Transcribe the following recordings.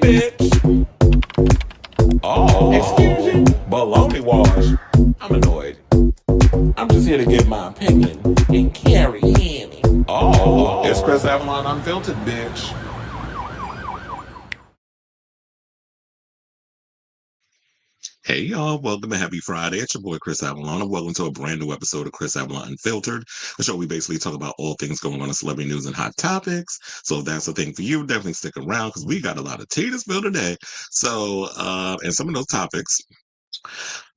bitch. Oh, excuse you? Baloney wash. I'm annoyed. I'm just here to give my opinion and carry Annie. Oh, it's Chris Avalon Unfiltered, bitch. Hey y'all, welcome to Happy Friday. It's your boy Chris Avalon, and welcome to a brand new episode of Chris Avalon Unfiltered, a show we basically talk about all things going on in celebrity news and hot topics. So if that's the thing for you, definitely stick around because we got a lot of tea to spill today. So, and some of those topics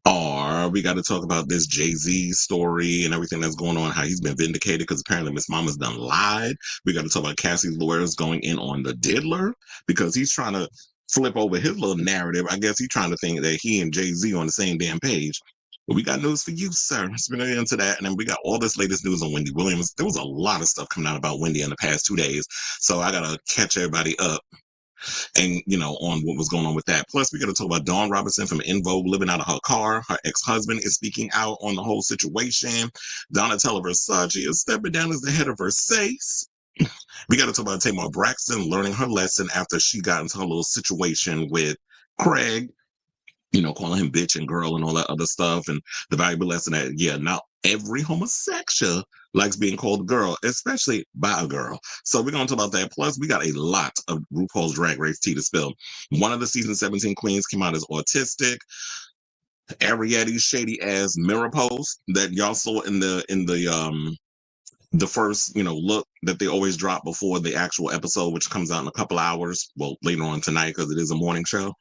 are we got to talk about this Jay-Z story and everything that's going on, how he's been vindicated because apparently Miss Mama's done lied. We got to talk about Cassie's lawyers going in on the diddler because he's trying to flip over his little narrative. I guess he's trying to think that he and Jay-Z on the same damn page. But we got news for you, sir. Let's get into that. And then we got all this latest news on Wendy Williams. There was a lot of stuff coming out about Wendy in the past 2 days. So I got to catch everybody up and on what was going on with that. Plus, we got to talk about Dawn Robinson from In Vogue living out of her car. Her ex-husband is speaking out on the whole situation. Donatella Versace is stepping down as the head of Versace. We got to talk about Tamar Braxton learning her lesson after she got into her little situation with Craig, calling him bitch and girl and all that other stuff. And the valuable lesson that, not every homosexual likes being called a girl, especially by a girl. So we're going to talk about that. Plus, we got a lot of RuPaul's Drag Race tea to spill. One of the season 17 queens came out as autistic. Arrietty's shady ass mirror post that y'all saw in the first, look that they always drop before the actual episode, which comes out in a couple hours. Well, later on tonight because it is a morning show.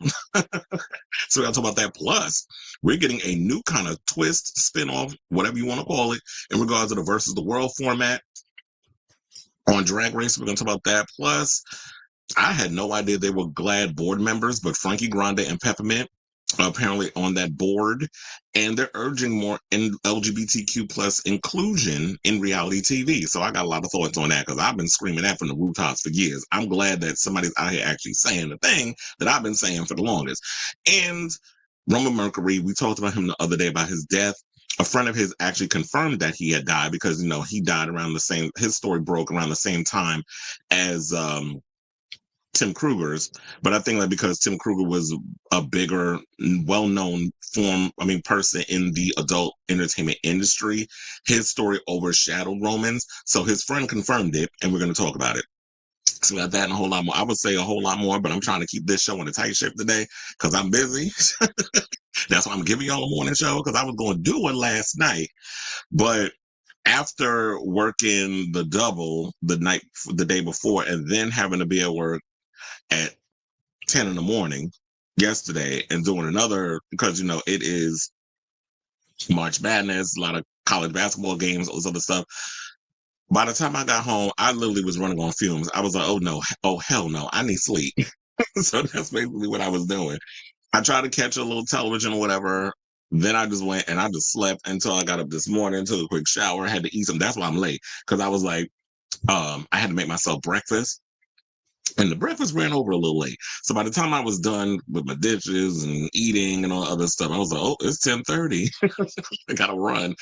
So we got to talk about that. Plus, we're getting a new kind of twist, spinoff, whatever you want to call it, in regards to the Versus the World format on Drag Race. We're going to talk about that. Plus, I had no idea they were GLAAD board members, but Frankie, Grande, and Peppermint are apparently on that board, and they're urging more LGBTQ plus inclusion in reality TV. So I got a lot of thoughts on that because I've been screaming that from the rooftops for years. I'm glad that somebody's out here actually saying the thing that I've been saying for the longest. And Mercury, we talked about him the other day about his death. A friend of his actually confirmed that he had died because, he died around the same, his story broke around the same time as Tim Kruger's, but I think that because Tim Kruger was a bigger, well-known person in the adult entertainment industry, his story overshadowed Roman's. So his friend confirmed it, and we're going to talk about it. So we got that and a whole lot more. I would say a whole lot more, but I'm trying to keep this show on a tight ship today because I'm busy. That's why I'm giving y'all a morning show because I was going to do it last night, but after working the double the day before, and then having to be at work at 10 in the morning yesterday and doing another because it is March Madness, a lot of college basketball games, all this other stuff. By the time I got home, I literally was running on fumes. I was like, oh hell no, I need sleep. So that's basically what I was doing. I tried to catch a little television or whatever. Then I just went and I just slept until I got up this morning, took a quick shower, had to eat some. That's why I'm late because I was like, I had to make myself breakfast. And the breakfast ran over a little late. So by the time I was done with my dishes and eating and all other stuff, I was like, oh, it's 10:30. I gotta run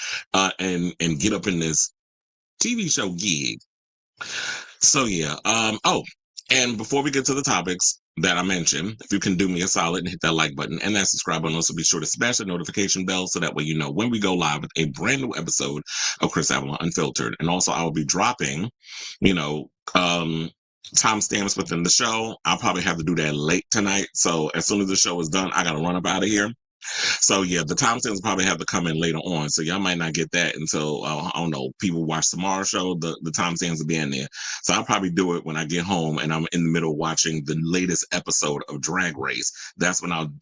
and get up in this TV show gig. So yeah. And before we get to the topics that I mentioned, if you can do me a solid and hit that like button and that subscribe button, also be sure to smash the notification bell so that way you know when we go live with a brand new episode of Chris Avalon Unfiltered. And also I will be dropping, timestamps within the show. I'll probably have to do that late tonight. So as soon as the show is done, I got to run up out of here. So yeah, the timestamps probably have to come in later on. So y'all might not get that until, I don't know, people watch tomorrow's show. The timestamps will be in there. So I'll probably do it when I get home and I'm in the middle watching the latest episode of Drag Race. That's when I'll,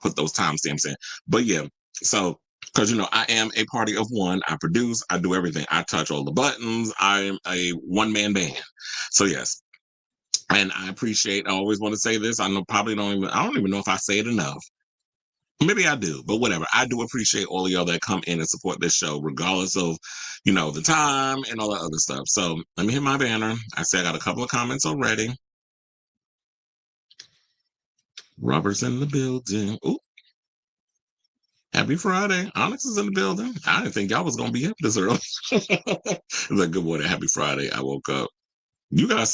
put those timestamps in. But yeah, so because I am a party of one. I produce, I do everything. I touch all the buttons. I'm a one-man band. So yes. And I always want to say this. I don't even know if I say it enough. Maybe I do, but whatever. I do appreciate all of y'all that come in and support this show, regardless of, the time and all that other stuff. So let me hit my banner. I said I got a couple of comments already. Robert's in the building. Ooh. Happy Friday. Onyx is in the building. I didn't think y'all was going to be up this early. It's like, good morning. Happy Friday. I woke up You got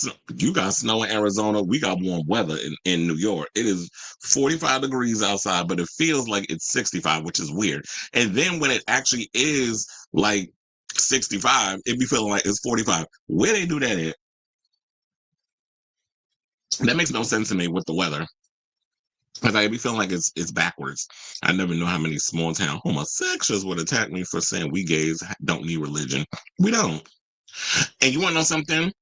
snow in Arizona. We got warm weather in New York. It is 45 degrees outside, but it feels like it's 65, which is weird. And then when it actually is like 65, it be feeling like it's 45. Where they do that at? That makes no sense to me with the weather. Because I be feeling like it's backwards. I never know how many small town homosexuals would attack me for saying we gays don't need religion. We don't. And you want to know something?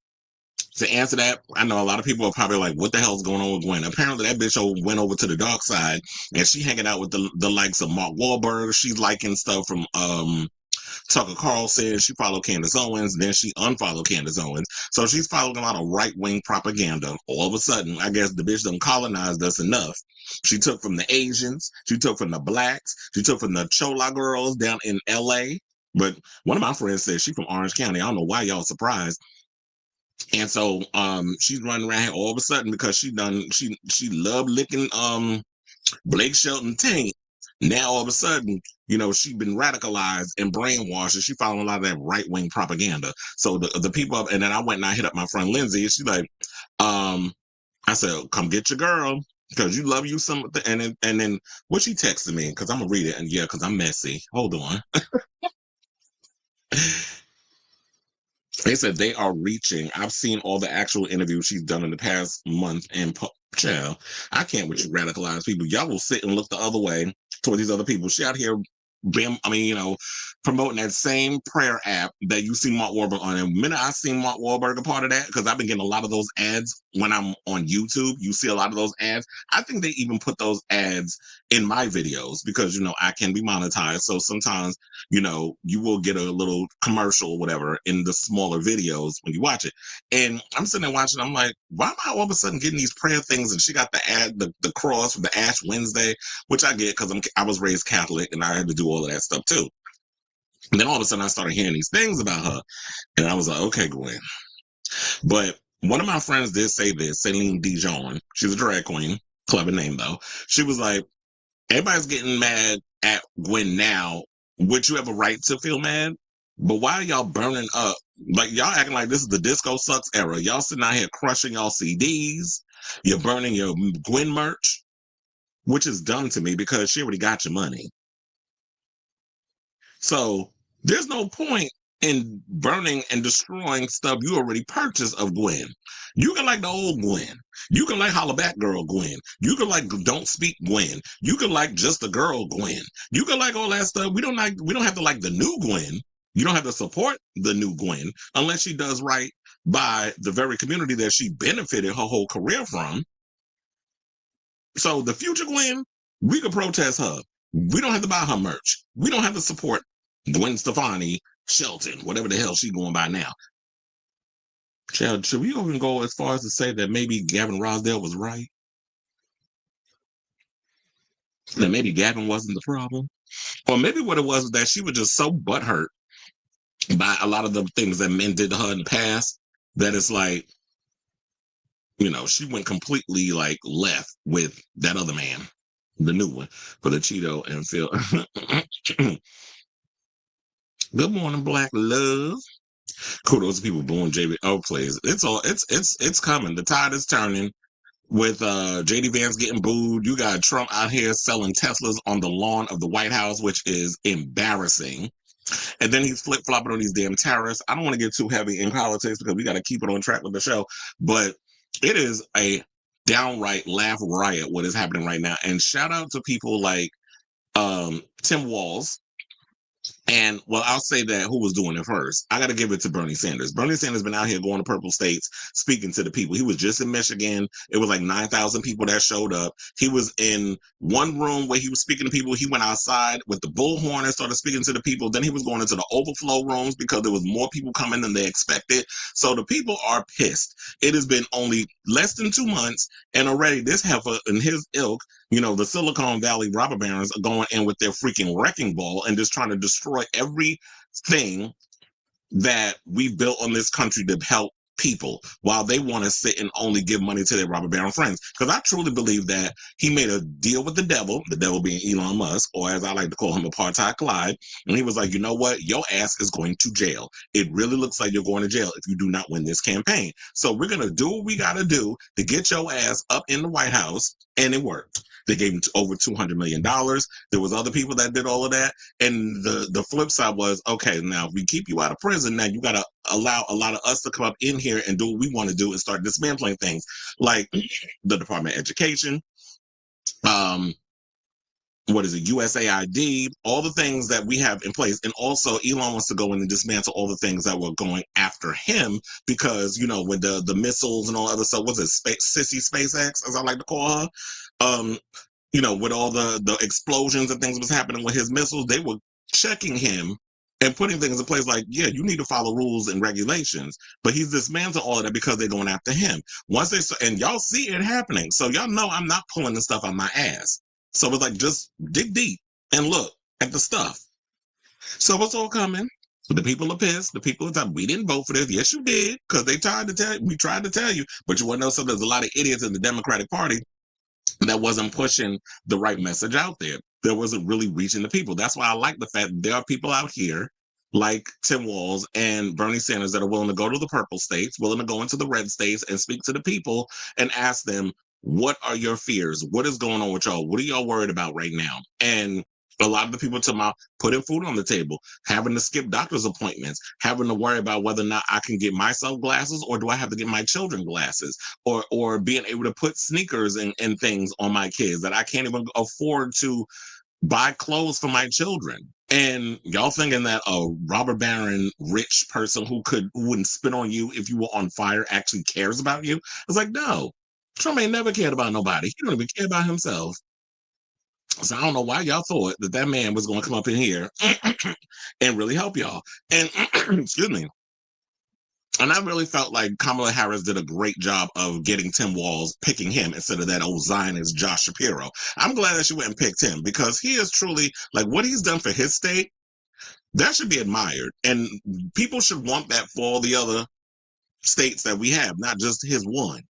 To answer that, I know a lot of people are probably like, what the hell's going on with Gwen? Apparently that bitch went over to the dark side and she hanging out with the likes of Mark Wahlberg. She's liking stuff from Tucker Carlson. She followed Candace Owens, then she unfollowed Candace Owens. So she's following a lot of right-wing propaganda. All of a sudden, I guess the bitch done colonized us enough. She took from the Asians, she took from the blacks, she took from the Chola girls down in LA. But one of my friends said she's from Orange County. I don't know why y'all surprised. And so she's running around here all of a sudden because she loved licking Blake Shelton taint. Now all of a sudden, she's been radicalized and brainwashed, and she following a lot of that right wing propaganda. So the people and then I went and I hit up my friend Lindsay, and she's like, I said, come get your girl. Because you love you some, and then what she texted me, because I'm gonna read it, and yeah, because I'm messy. Hold on. They said they are reaching. I've seen all the actual interviews she's done in the past month, and child, I can't with you radicalized people. Y'all will sit and look the other way toward these other people. She out here, promoting that same prayer app that you see Mark Wahlberg on. And the minute I seen Mark Wahlberg a part of that, because I've been getting a lot of those ads when I'm on YouTube. You see a lot of those ads. I think they even put those ads in my videos because I can be monetized. So sometimes you will get a little commercial or whatever in the smaller videos when you watch it. And I'm sitting there watching, I'm like, why am I all of a sudden getting these prayer things? And she got the ad, the cross for the Ash Wednesday, which I get because I was raised Catholic and I had to do all of that stuff too. And then all of a sudden I started hearing these things about her. And I was like, okay, Gwen. But one of my friends did say this, Celine Dijon. She's a drag queen. Clever name though. She was like, everybody's getting mad at Gwen now. Would you have a right to feel mad? But why are y'all burning up? Like y'all acting like this is the disco sucks era. Y'all sitting out here crushing y'all CDs. You're burning your Gwen merch, which is dumb to me because she already got your money. So there's no point in burning and destroying stuff you already purchased of Gwen. You can like the old Gwen. You can like Holla Back Girl Gwen. You can like Don't Speak Gwen. You can like Just a Girl Gwen. You can like all that stuff. We don't have to like the new Gwen. You don't have to support the new Gwen unless she does right by the very community that she benefited her whole career from. So the future Gwen, we could protest her. We don't have to buy her merch. We don't have to support Gwen Stefani Shelton, whatever the hell she's going by now. Child, should we even go as far as to say that maybe Gavin Rosdale was right? That maybe Gavin wasn't the problem? Or maybe what it was that she was just so butthurt by a lot of the things that men did to her in the past that it's like, she went completely like left with that other man, the new one, for the Cheeto and Phil. Good morning, Black Love. Kudos to people born JBL plays. It's coming. The tide is turning with JD Vance getting booed. You got Trump out here selling Teslas on the lawn of the White House, which is embarrassing. And then he's flip-flopping on these damn tariffs. I don't want to get too heavy in politics because we got to keep it on track with the show. But it is a downright laugh riot what is happening right now. And shout out to people like Tim Walz. And I'll say that who was doing it first. I got to give it to Bernie Sanders. Bernie Sanders been out here going to purple states, speaking to the people. He was just in Michigan. It was like 9,000 people that showed up. He was in one room where he was speaking to people. He went outside with the bullhorn and started speaking to the people. Then he was going into the overflow rooms because there was more people coming than they expected. So the people are pissed. It has been only less than 2 months, and already this heifer and his ilk, the Silicon Valley robber barons are going in with their freaking wrecking ball and just trying to destroy everything that we've built on this country to help people while they want to sit and only give money to their robber baron friends. Because I truly believe that he made a deal with the devil being Elon Musk, or as I like to call him, apartheid Clyde. And he was like, you know what? Your ass is going to jail. It really looks like you're going to jail if you do not win this campaign. So we're going to do what we got to do to get your ass up in the White House. And it worked. They gave him over $200 million. There was other people that did all of that. And the flip side was, okay, now if we keep you out of prison, now you got to allow a lot of us to come up in here and do what we want to do and start dismantling things like the Department of Education, USAID, all the things that we have in place. And also Elon wants to go in and dismantle all the things that were going after him because, you know, with the missiles and all other stuff, what's it, Sissy SpaceX, as I like to call her, you know, with all the explosions and things that was happening with his missiles, they were checking him and putting things in place like, yeah, you need to follow rules and regulations. But he's dismantling all of that because they're going after him. And y'all see it happening. So y'all know I'm not pulling the stuff out my ass. So it's like, just dig deep and look at the stuff. So it's all coming. The people are pissed. The people are telling, we didn't vote for this. Yes, you did. Because we tried to tell you. But you want to know something? There's a lot of idiots in the Democratic Party that wasn't pushing the right message out there. That wasn't really reaching the people. That's why I like the fact that there are people out here like Tim Walz and Bernie Sanders that are willing to go to the purple states, willing to go into the red states and speak to the people and ask them, what are your fears? What is going on with y'all? What are y'all worried about right now? And a lot of the people talking about putting food on the table, having to skip doctor's appointments, having to worry about whether or not I can get myself glasses or do I have to get my children glasses, or being able to put sneakers and things on my kids that I can't even afford to buy clothes for my children. And y'all thinking that a robber baron rich person who wouldn't spit on you if you were on fire actually cares about you? It's like, no, Trump ain't never cared about nobody. He don't even care about himself. So I don't know why y'all thought that man was going to come up in here and really help y'all. And excuse me. And I really felt like Kamala Harris did a great job of getting Tim Walz, picking him instead of that old Zionist Josh Shapiro. I'm glad that she went and picked him because he is truly, like, what he's done for his state, that should be admired. And people should want that for all the other states that we have, not just his one.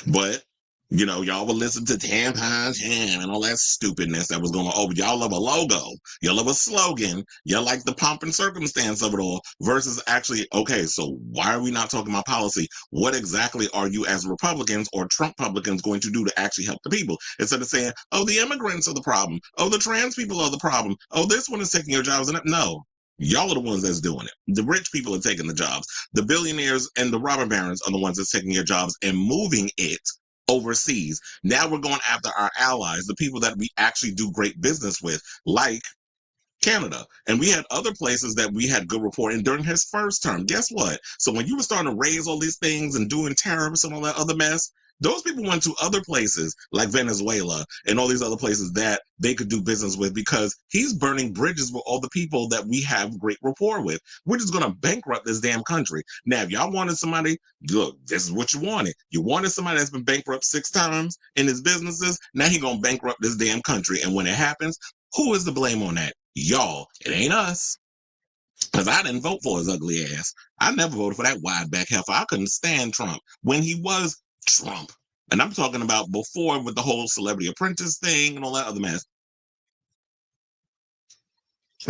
But, you know, y'all will listen to tampons and all that stupidness that was going on. Oh, y'all love a logo. Y'all love a slogan. Y'all like the pomp and circumstance of it all versus actually, okay, so why are we not talking about policy? What exactly are you as Republicans or Trump Republicans going to do to actually help the people? Instead of saying, oh, the immigrants are the problem. Oh, the trans people are the problem. Oh, this one is taking your jobs. And no. Y'all are the ones that's doing it. The rich people are taking the jobs. The billionaires and the robber barons are the ones that's taking your jobs and moving it overseas. Now we're going after our allies, the people that we actually do great business with, like Canada. And we had other places that we had good reporting during his first term. Guess what? So when you were starting to raise all these things and doing tariffs and all that other mess, those people went to other places like Venezuela and all these other places that they could do business with because he's burning bridges with all the people that we have great rapport with. We're just going to bankrupt this damn country. Now, if y'all wanted somebody, look, this is what you wanted. You wanted somebody that's been bankrupt 6 times in his businesses. Now he's going to bankrupt this damn country. And when it happens, who is the blame on that? Y'all. It ain't us. Because I didn't vote for his ugly ass. I never voted for that wide back heifer. I couldn't stand Trump when he was Trump. And I'm talking about before with the whole Celebrity Apprentice thing and all that other mess.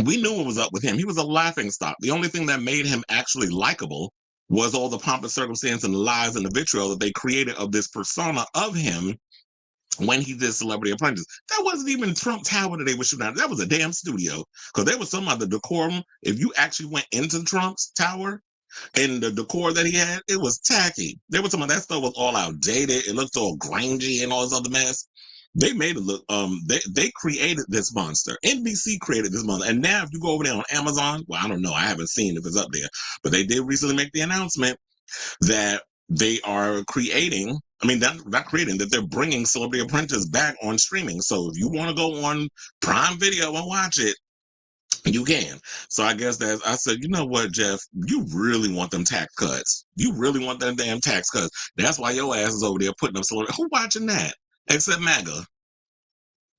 We knew what was up with him. He was a laughing stock. The only thing that made him actually likable was all the pomp and circumstance and the lies and the vitriol that they created of this persona of him when he did Celebrity Apprentice. That wasn't even Trump Tower that they were shooting at. That was a damn studio. Because there was some other decorum. If you actually went into Trump's tower, and the decor that he had, it was tacky. There was some of that stuff was all outdated. It looked all grungy and all this other mess. They made it look, they created this monster. NBC created this monster. And now if you go over there on Amazon, well, I don't know. I haven't seen if it's up there. But they did recently make the announcement that they are creating, not creating, that they're bringing Celebrity Apprentice back on streaming. So if you want to go on Prime Video and watch it, you can. So I guess I said, you know what, Jeff, you really want them tax cuts. You really want them damn tax cuts. That's why your ass is over there putting up celebrity. Who watching that? Except MAGA.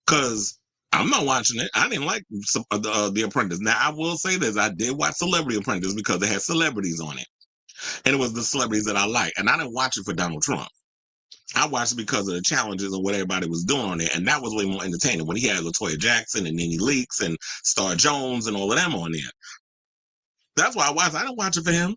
Because I'm not watching it. I didn't like The Apprentice. Now, I will say this. I did watch Celebrity Apprentice because it had celebrities on it. And it was the celebrities that I like. And I didn't watch it for Donald Trump. I watched it because of the challenges of what everybody was doing on there. And that was way more entertaining when he had LaToya Jackson and Nene Leakes and Star Jones and all of them on there. That's why I watched. I didn't watch it for him.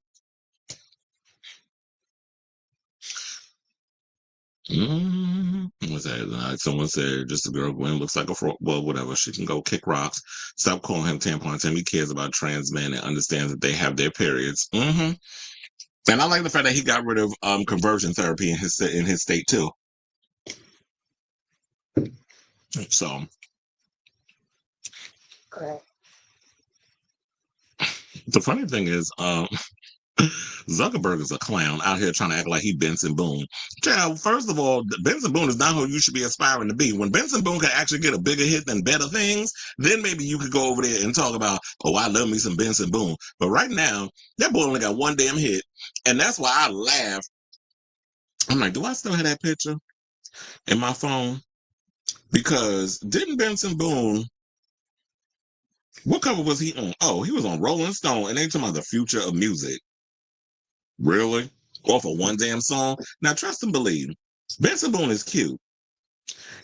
What's that? Someone said, just a girl Gwen looks like a fraud. Well, whatever. She can go kick rocks. Stop calling him tampon Tim. He cares about trans men and understands that they have their periods. And I like the fact that he got rid of conversion therapy in his state too. So, the funny thing is, Zuckerberg is a clown out here trying to act like he Benson Boone. Child, first of all, Benson Boone is not who you should be aspiring to be. When Benson Boone can actually get a bigger hit than Better Things, then maybe you could go over there and talk about, oh, I love me some Benson Boone. But right now, that boy only got one damn hit. And that's why I laugh. I'm like, do I still have that picture in my phone? Because didn't Benson Boone, what cover was he on? Oh, he was on Rolling Stone, and they talking about the future of music. Really? Off of one damn song? Now, trust and believe, Benson Boone is cute.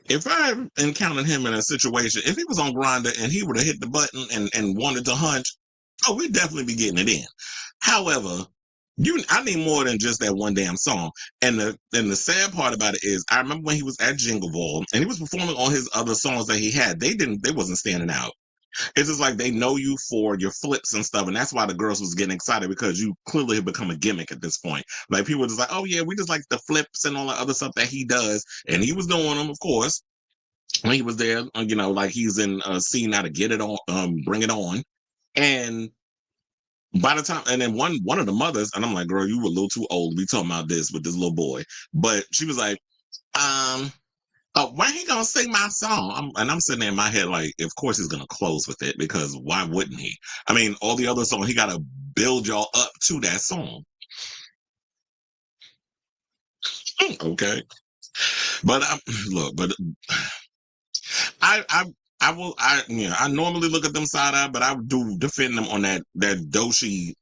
If I encountered him in a situation, if he was on Grande and he would have hit the button and wanted to hunch, oh, we'd definitely be getting it in. However, I need more than just that one damn song. And the sad part about it is, I remember when he was at Jingle Ball and he was performing on his other songs that he had, they wasn't standing out. It's just like they know you for your flips and stuff, and that's why the girls was getting excited, because you clearly have become a gimmick at this point. Like, people were just like, oh yeah, we just like the flips and all the other stuff that he does, and he was doing them, of course, when he was there. Like he's in a scene now to Get It On, Bring It On, and by the time, and then one of the mothers, and I'm like, girl, you were a little too old to be talking about this with this little boy, but she was like, oh, when he gonna sing my song? I'm sitting there in my head like, of course he's gonna close with it, because why wouldn't he? I mean, all the other songs, he gotta build y'all up to that song. Okay, but look, but I normally look at them side eye, but I do defend them on that Doshi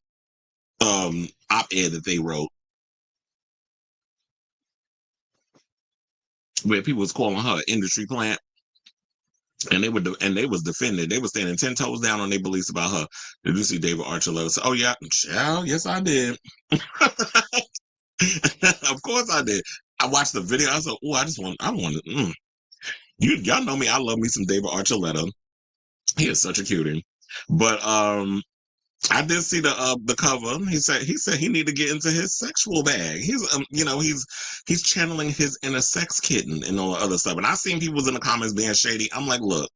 op-ed that they wrote, where people was calling her an industry plant. And they was defending. They were standing 10 toes down on their beliefs about her. Did you see David Archuleta say, oh yeah, yes I did. Of course I did. I watched the video. I said, oh, I want to. Y'all know me. I love me some David Archuleta. He is such a cutie. But I did see the cover. He said he need to get into his sexual bag. He's channeling his inner sex kitten and all the other stuff. And I seen people in the comments being shady. I'm like, look,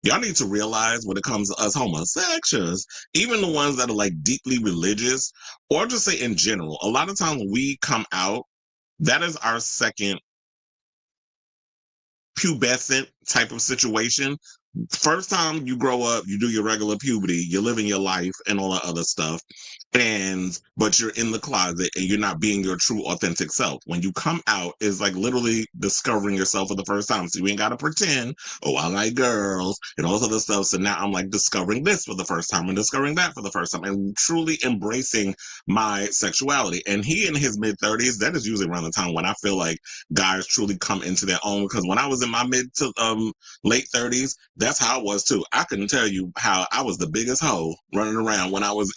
y'all need to realize when it comes to us homosexuals, even the ones that are like deeply religious, or just say in general, a lot of times when we come out, that is our second pubescent type of situation. First time you grow up, you do your regular puberty, you're living your life and all that other stuff, but you're in the closet and you're not being your true authentic self. When you come out, it's like literally discovering yourself for the first time. So you ain't got to pretend, oh, I like girls and all this other stuff. So now I'm like discovering this for the first time and discovering that for the first time and truly embracing my sexuality. And he in his mid-30s, that is usually around the time when I feel like guys truly come into their own. Because when I was in my mid to late 30s, that's how I was too. I couldn't tell you how I was the biggest hoe running around when I was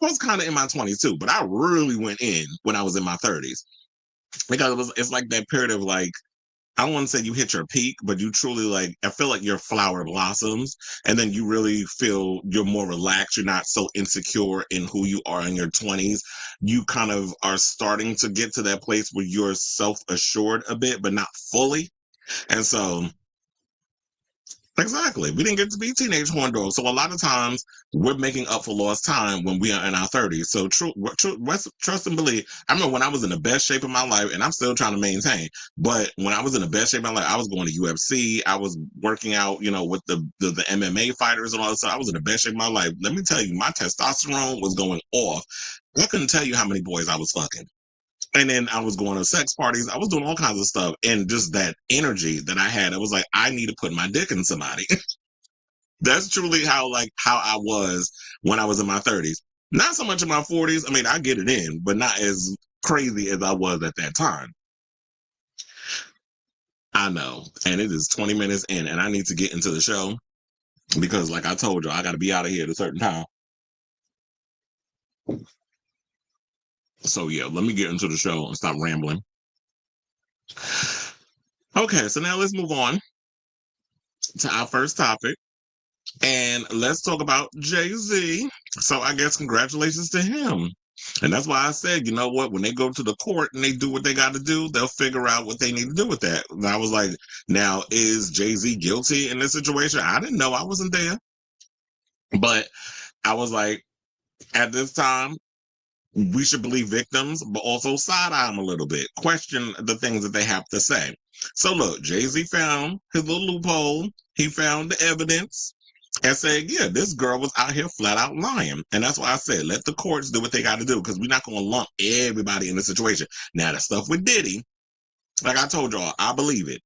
I was kind of in my 20s too, but I really went in when I was in my 30s, because it's like that period of like, I don't want to say you hit your peak, but you truly like, I feel like your flower blossoms, and then you really feel you're more relaxed. You're not so insecure in who you are in your 20s. You kind of are starting to get to that place where you're self-assured a bit, but not fully. And so, exactly, we didn't get to be teenage horn dogs. So a lot of times we're making up for lost time when we are in our 30s. So trust and believe. I remember when I was in the best shape of my life, and I'm still trying to maintain, but when I was in the best shape of my life, I was going to UFC. I was working out, with the MMA fighters and all that stuff. I was in the best shape of my life. Let me tell you, my testosterone was going off. I couldn't tell you how many boys I was fucking. And then I was going to sex parties. I was doing all kinds of stuff. And just that energy that I had, I was like, I need to put my dick in somebody. That's truly how I was when I was in my 30s. Not so much in my 40s. I mean, I get it in, but not as crazy as I was at that time. I know. And it is 20 minutes in, and I need to get into the show because, like I told you, I got to be out of here at a certain time. So, yeah, let me get into the show and stop rambling. Okay, so now let's move on to our first topic. And let's talk about Jay-Z. So I guess congratulations to him. And that's why I said, you know what, when they go to the court and they do what they got to do, they'll figure out what they need to do with that. And I was like, now, is Jay-Z guilty in this situation? I didn't know. I wasn't there. But I was like, at this time, we should believe victims, but also side-eye them a little bit. Question the things that they have to say. So look, Jay-Z found his little loophole. He found the evidence and said, yeah, this girl was out here flat out lying. And that's why I said, let the courts do what they got to do, because we're not going to lump everybody in the situation. Now, the stuff with Diddy, like I told y'all, I believe it.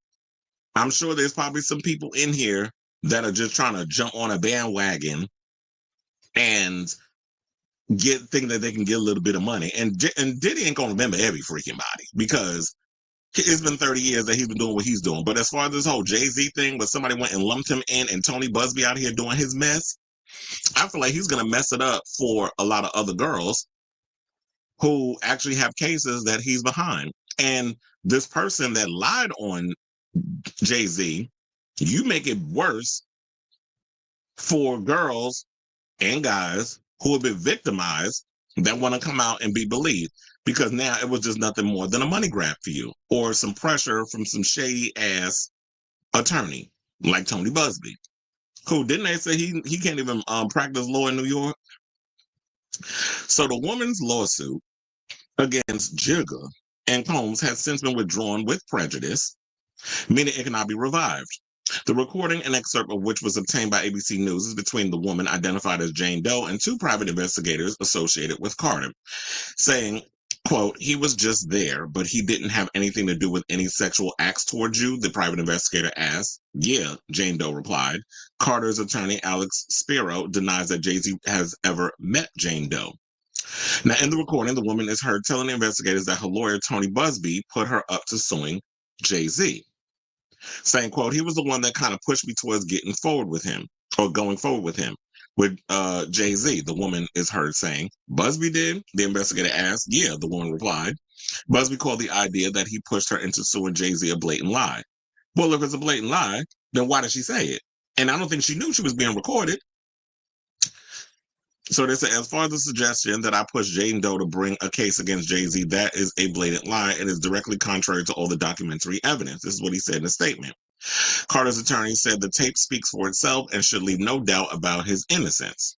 I'm sure there's probably some people in here that are just trying to jump on a bandwagon and think that they can get a little bit of money. And Diddy ain't going to remember every freaking body, because it's been 30 years that he's been doing what he's doing. But as far as this whole Jay-Z thing, where somebody went and lumped him in and Tony Buzbee out here doing his mess, I feel like he's going to mess it up for a lot of other girls who actually have cases that he's behind. And this person that lied on Jay-Z, you make it worse for girls and guys who have been victimized that want to come out and be believed, because now it was just nothing more than a money grab for you or some pressure from some shady ass attorney like Tony Buzbee, who didn't they say he can't even practice law in New York? So the woman's lawsuit against Jigga and Combs has since been withdrawn with prejudice, meaning it cannot be revived. The recording and excerpt of which was obtained by ABC News is between the woman identified as Jane Doe and two private investigators associated with Carter, saying, quote, he was just there, but he didn't have anything to do with any sexual acts towards you, the private investigator asked. Yeah, Jane Doe replied. Carter's attorney, Alex Spiro, denies that Jay-Z has ever met Jane Doe. Now, in the recording, the woman is heard telling the investigators that her lawyer, Tony Buzbee, put her up to suing Jay-Z, saying, quote, he was the one that kind of pushed me towards getting forward with him or going forward with him. With Jay-Z, the woman is heard saying, Buzbee did? The investigator asked. Yeah, the woman replied. Buzbee called the idea that he pushed her into suing Jay-Z a blatant lie. Well, if it's a blatant lie, then why did she say it? And I don't think she knew she was being recorded. So they say, as far as the suggestion that I pushed Jane Doe to bring a case against Jay-Z, that is a blatant lie and is directly contrary to all the documentary evidence. This is what he said in a statement. Carter's attorney said the tape speaks for itself and should leave no doubt about his innocence.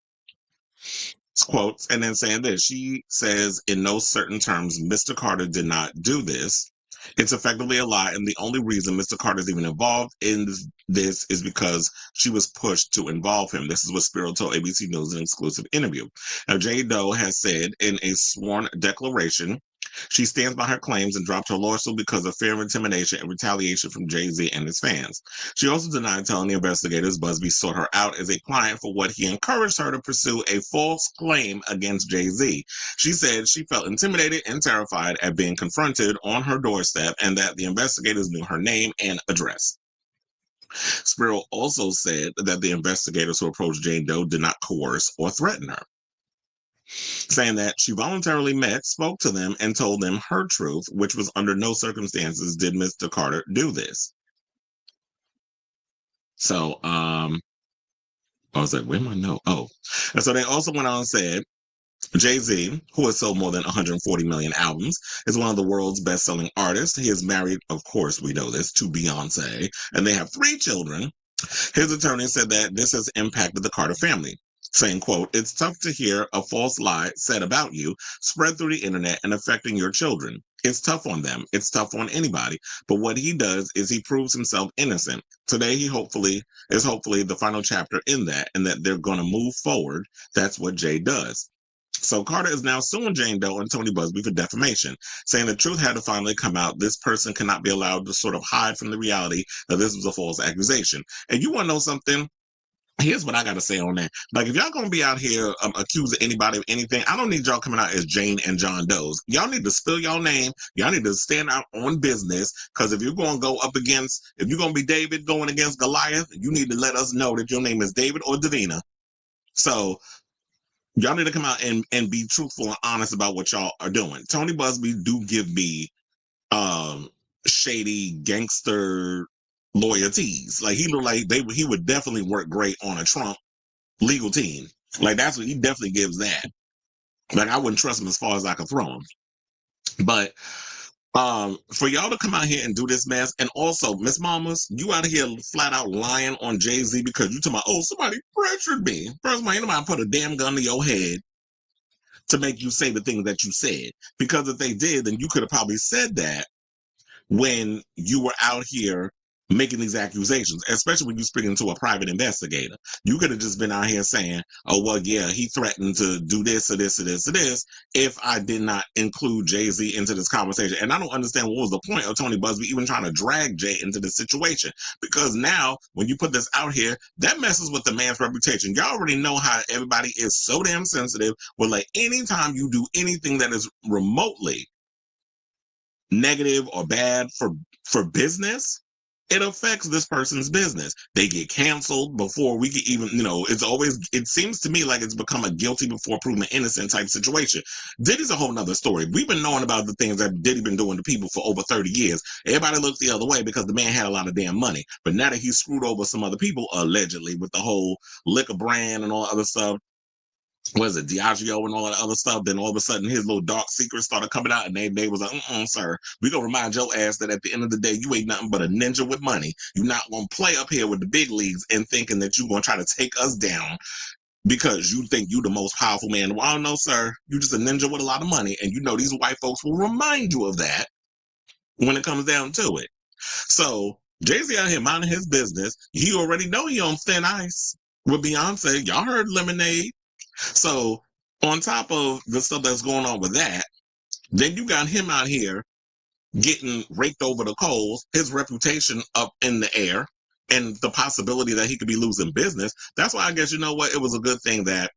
Quotes, and then saying this, she says, in no certain terms, Mr. Carter did not do this. It's effectively a lie, and the only reason Mr. Carter is even involved in this is because she was pushed to involve him. This is what Spiro told ABC News in an exclusive interview. Now, Jane Doe has said in a sworn declaration, she stands by her claims and dropped her lawsuit because of fear of intimidation and retaliation from Jay-Z and his fans. She also denied telling the investigators Buzbee sought her out as a client for what he encouraged her to pursue a false claim against Jay-Z. She said she felt intimidated and terrified at being confronted on her doorstep and that the investigators knew her name and address. Spiro also said that the investigators who approached Jane Doe did not coerce or threaten her, saying that she voluntarily spoke to them, and told them her truth, which was under no circumstances did Mr. Carter do this. So, I was like, where am I? No. Oh. And so they also went on and said, Jay-Z, who has sold more than 140 million albums, is one of the world's best-selling artists. He is married, of course we know this, to Beyonce, and they have 3 children. His attorney said that this has impacted the Carter family, saying, quote, it's tough to hear a false lie said about you, spread through the internet and affecting your children. It's tough on them. It's tough on anybody. But what he does is he proves himself innocent. Today, he hopefully the final chapter in that, and that they're going to move forward. That's what Jay does. So Carter is now suing Jane Doe and Tony Buzbee for defamation, saying the truth had to finally come out. This person cannot be allowed to sort of hide from the reality that this was a false accusation. And you want to know something? here's what I got to say on that. Like, if y'all gonna be out here accusing anybody of anything, I don't need y'all coming out as Jane and John Doe's. Y'all need to spill your name. Y'all need to stand out on business. Because if you're gonna go up against, if you're gonna be David going against Goliath, you need to let us know that your name is David or Davina. So y'all need to come out and be truthful and honest about what y'all are doing. Tony Buzbee do give me shady gangster loyalties. Like, he look like he would definitely work great on a Trump legal team. Like, that's what he definitely gives that. Like, I wouldn't trust him as far as I could throw him. But for y'all to come out here and do this mess, and also Miss Mamas, you out here flat out lying on Jay-Z because you talking about, oh, somebody pressured me. First of all, ain't nobody put a damn gun to your head to make you say the things that you said. Because if they did, then you could have probably said that when you were out here making these accusations, especially when you're speaking to a private investigator. You could have just been out here saying, oh, well, yeah, he threatened to do this or this or this or this if I did not include Jay-Z into this conversation. And I don't understand what was the point of Tony Buzbee even trying to drag Jay into this situation. Because now, when you put this out here, that messes with the man's reputation. Y'all already know how everybody is so damn sensitive. Well, like, anytime you do anything that is remotely negative or bad for business, it affects this person's business. They get canceled before we can even, it seems to me like it's become a guilty before proven innocent type situation. Diddy's a whole nother story. We've been knowing about the things that Diddy been doing to people for over 30 years. Everybody looked the other way because the man had a lot of damn money. But now that he screwed over some other people, allegedly, with the whole liquor brand and all the other stuff, was it Diageo and all that other stuff? Then all of a sudden his little dark secrets started coming out, and they was like, sir, we gonna remind your ass that at the end of the day, you ain't nothing but a ninja with money. You're not gonna play up here with the big leagues and thinking that you're gonna try to take us down because you think you the most powerful man. Well, no, sir, you just a ninja with a lot of money, and these white folks will remind you of that when it comes down to it. So Jay-Z out here minding his business. You already know he on thin ice with Beyonce. Y'all heard Lemonade. So on top of the stuff that's going on with that, then you got him out here getting raked over the coals, his reputation up in the air, and the possibility that he could be losing business. That's why I guess, you know what, it was a good thing that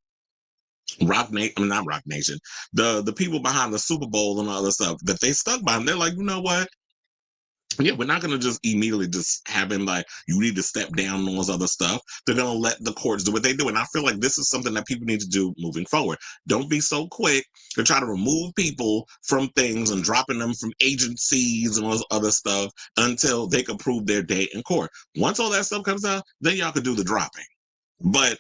not Rock Nation, the people behind the Super Bowl and all this stuff, that they stuck by him. They're like, you know what? Yeah, we're not going to just immediately just have him like, you need to step down on all this other stuff. They're going to let the courts do what they do. And I feel like this is something that people need to do moving forward. Don't be so quick to try to remove people from things and dropping them from agencies and all this other stuff until they can prove their day in court. Once all that stuff comes out, then y'all can do the dropping. But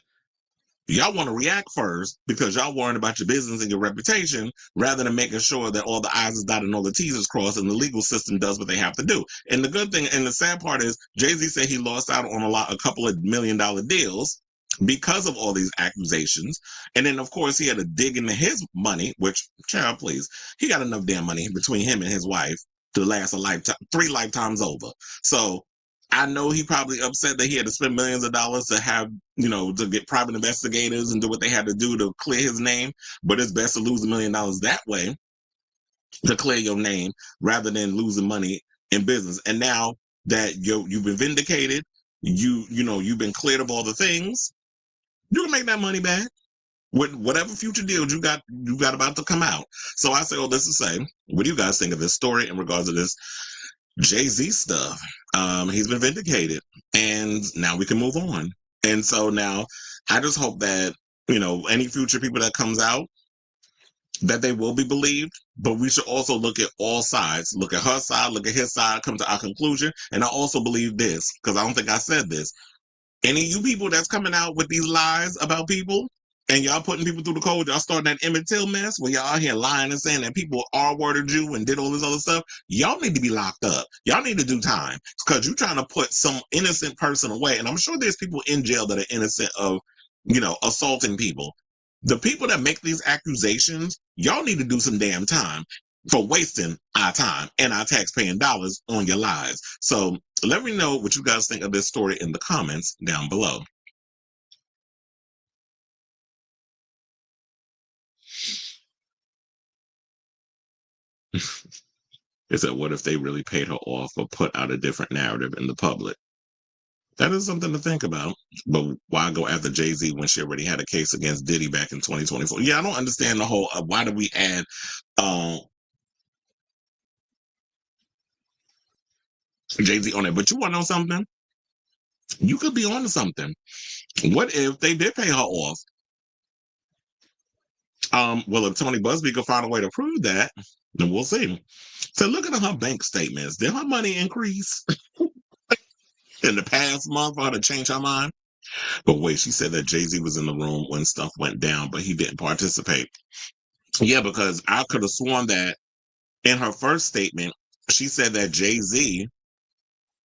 y'all want to react first because y'all worrying about your business and your reputation rather than making sure that all the I's is dotted and all the T's is crossed and the legal system does what they have to do. And the good thing and the sad part is Jay-Z said he lost out on a couple of $1 million deals because of all these accusations. And then, of course, he had to dig into his money, which, child, please, he got enough damn money between him and his wife to last a lifetime, 3 lifetimes over. So I know he probably upset that he had to spend millions of dollars to have, to get private investigators and do what they had to do to clear his name. But it's best to lose $1 million that way to clear your name rather than losing money in business. And now that you've been vindicated, you've been cleared of all the things, you can make that money back with whatever future deals you got about to come out. So I say all this to say, what do you guys think of this story in regards to this Jay-Z stuff? He's been vindicated, and now we can move on. And so now I just hope that, any future people that comes out, that they will be believed, but we should also look at all sides, look at her side, look at his side, come to our conclusion. And I also believe this, because I don't think I said this. Any of you people that's coming out with these lies about people, and y'all putting people through the cold, y'all starting that Emmett Till mess where y'all out here lying and saying that people R-worded you and did all this other stuff, y'all need to be locked up. Y'all need to do time because you're trying to put some innocent person away. And I'm sure there's people in jail that are innocent of, assaulting people. The people that make these accusations, y'all need to do some damn time for wasting our time and our taxpaying dollars on your lives. So let me know what you guys think of this story in the comments down below. Is that what if they really paid her off or put out a different narrative in the public? That is something to think about. But why go after Jay-Z when she already had a case against Diddy back in 2024? Yeah, I don't understand the whole why do we add Jay-Z on it? But you want to know something? You could be onto something. What if they did pay her off? Well, if Tony Buzbee could find a way to prove that, then we'll see. So look at her bank statements. Did her money increase in the past month for her to change her mind? But wait, she said that Jay-Z was in the room when stuff went down, but he didn't participate. Yeah, because I could have sworn that in her first statement, she said that Jay-Z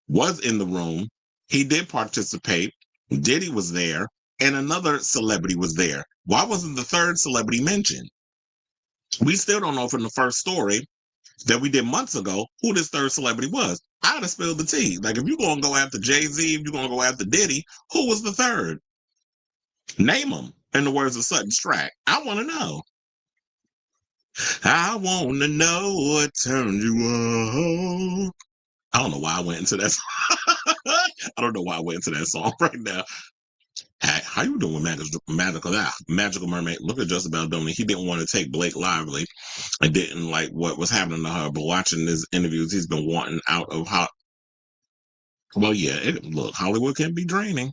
was in the room. He did participate. Diddy was there, and another celebrity was there. Why wasn't the third celebrity mentioned? We still don't know from the first story that we did months ago who this third celebrity was. I'd have spilled the tea. Like, if you're going to go after Jay-Z, if you're going to go after Diddy, who was the third? Name them, in the words of Sutton Strack. I want to know. I want to know what turned you on. I don't know why I went into that. I don't know why I went into that song right now. Hey, how you doing, Magical Mermaid? Look at Just About Donnie. He didn't want to take Blake Lively and didn't like what was happening to her. But watching his interviews, he's been wanting out of how. Well, yeah, look, Hollywood can be draining.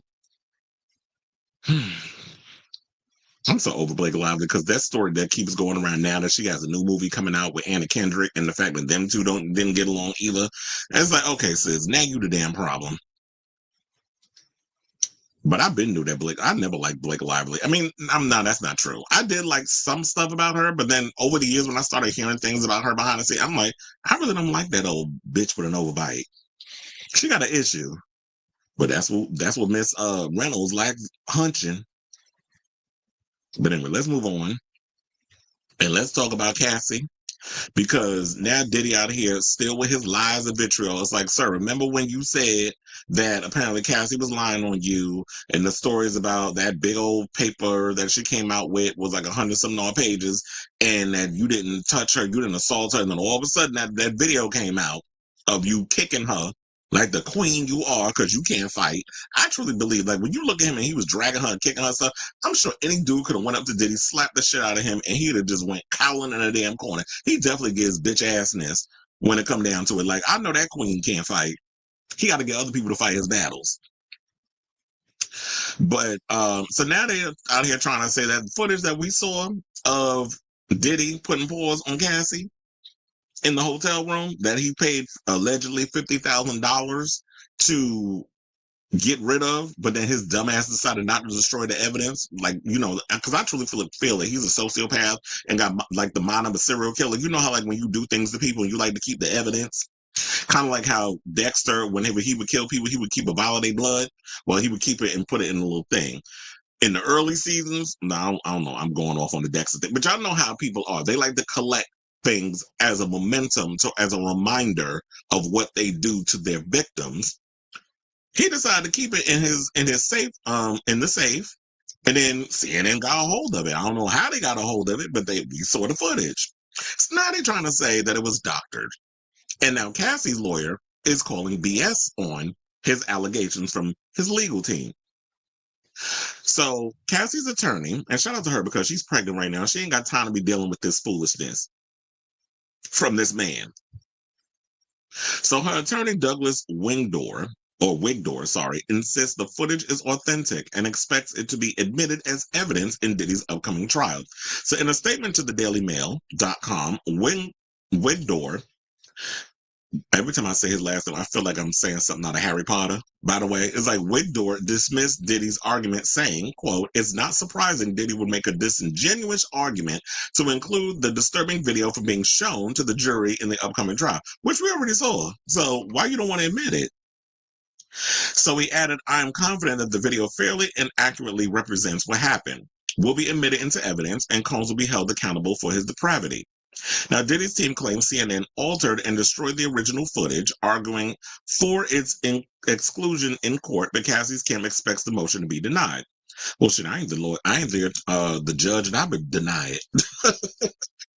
I'm so over Blake Lively because that story that keeps going around now that she has a new movie coming out with Anna Kendrick and the fact that them two didn't get along either. And it's like, okay, sis, now you the damn problem. But I've been to that Blake. I never liked Blake Lively. I mean, that's not true. I did like some stuff about her, but then over the years when I started hearing things about her behind the scenes, I'm like, I really don't like that old bitch with an overbite. She got an issue. But that's what Miss Reynolds likes hunching. But anyway, let's move on. And let's talk about Cassie. Because now Diddy out here still with his lies and vitriol. It's like, sir, remember when you said that apparently Cassie was lying on you, and the stories about that big old paper that she came out with was like 100-something odd pages, and that you didn't touch her, you didn't assault her, and then all of a sudden that video came out of you kicking her like the queen you are because you can't fight. I truly believe, like, when you look at him and he was dragging her and kicking her stuff, I'm sure any dude could have went up to Diddy, slapped the shit out of him, and he'd have just went cowling in a damn corner. He definitely gives bitch assness when it come down to it. Like, I know that queen can't fight. He got to get other people to fight his battles. But so now they're out here trying to say that footage that we saw of Diddy putting paws on Cassie in the hotel room, that he paid allegedly $50,000 to get rid of, but then his dumbass decided not to destroy the evidence. Like, you know, because I truly feel that he's a sociopath and got like the mind of a serial killer. You know how like when you do things to people and you like to keep the evidence? Kind of like how Dexter, whenever he would kill people, he would keep a vial of their blood. Well, he would keep it and put it in a little thing. In the early seasons, no, I don't know. I'm going off on the Dexter thing, but y'all know how people are. They like to collect things as a momentum, as a reminder of what they do to their victims. He decided to keep it in his safe, in the safe, and then CNN got a hold of it. I don't know how they got a hold of it, but we saw the footage. So now they're trying to say that it was doctored. And now Cassie's lawyer is calling BS on his allegations from his legal team. So Cassie's attorney, and shout out to her because she's pregnant right now. She ain't got time to be dealing with this foolishness from this man. So her attorney, Douglas Wigdor, insists the footage is authentic and expects it to be admitted as evidence in Diddy's upcoming trial. So in a statement to the DailyMail.com, Wigdor, every time I say his last name, I feel like I'm saying something out of Harry Potter. By the way, it's like Wigdor dismissed Diddy's argument saying, quote, "It's not surprising Diddy would make a disingenuous argument to include the disturbing video for being shown to the jury in the upcoming trial," which we already saw. So why you don't want to admit it? So he added, "I am confident that the video fairly and accurately represents what happened, will be admitted into evidence, and Combs will be held accountable for his depravity." Now, Diddy's team claims CNN altered and destroyed the original footage, arguing for its exclusion in court, but Cassie's camp expects the motion to be denied. Well, shit, I ain't the lawyer. I ain't the judge, and I would deny it.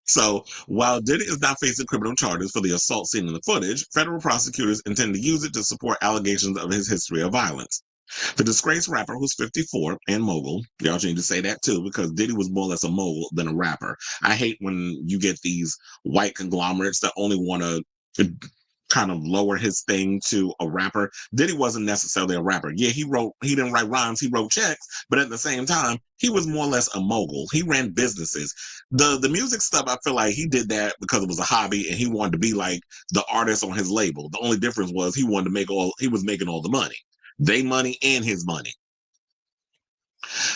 So, while Diddy is not facing criminal charges for the assault seen in the footage, federal prosecutors intend to use it to support allegations of his history of violence. The disgraced rapper who's 54 and mogul. Y'all need to say that too, because Diddy was more or less a mogul than a rapper. I hate when you get these white conglomerates that only want to kind of lower his thing to a rapper. Diddy wasn't necessarily a rapper. Yeah, he didn't write rhymes, he wrote checks, but at the same time, he was more or less a mogul. He ran businesses. The music stuff, I feel like he did that because it was a hobby and he wanted to be like the artist on his label. The only difference was he was making all the money. They money and his money.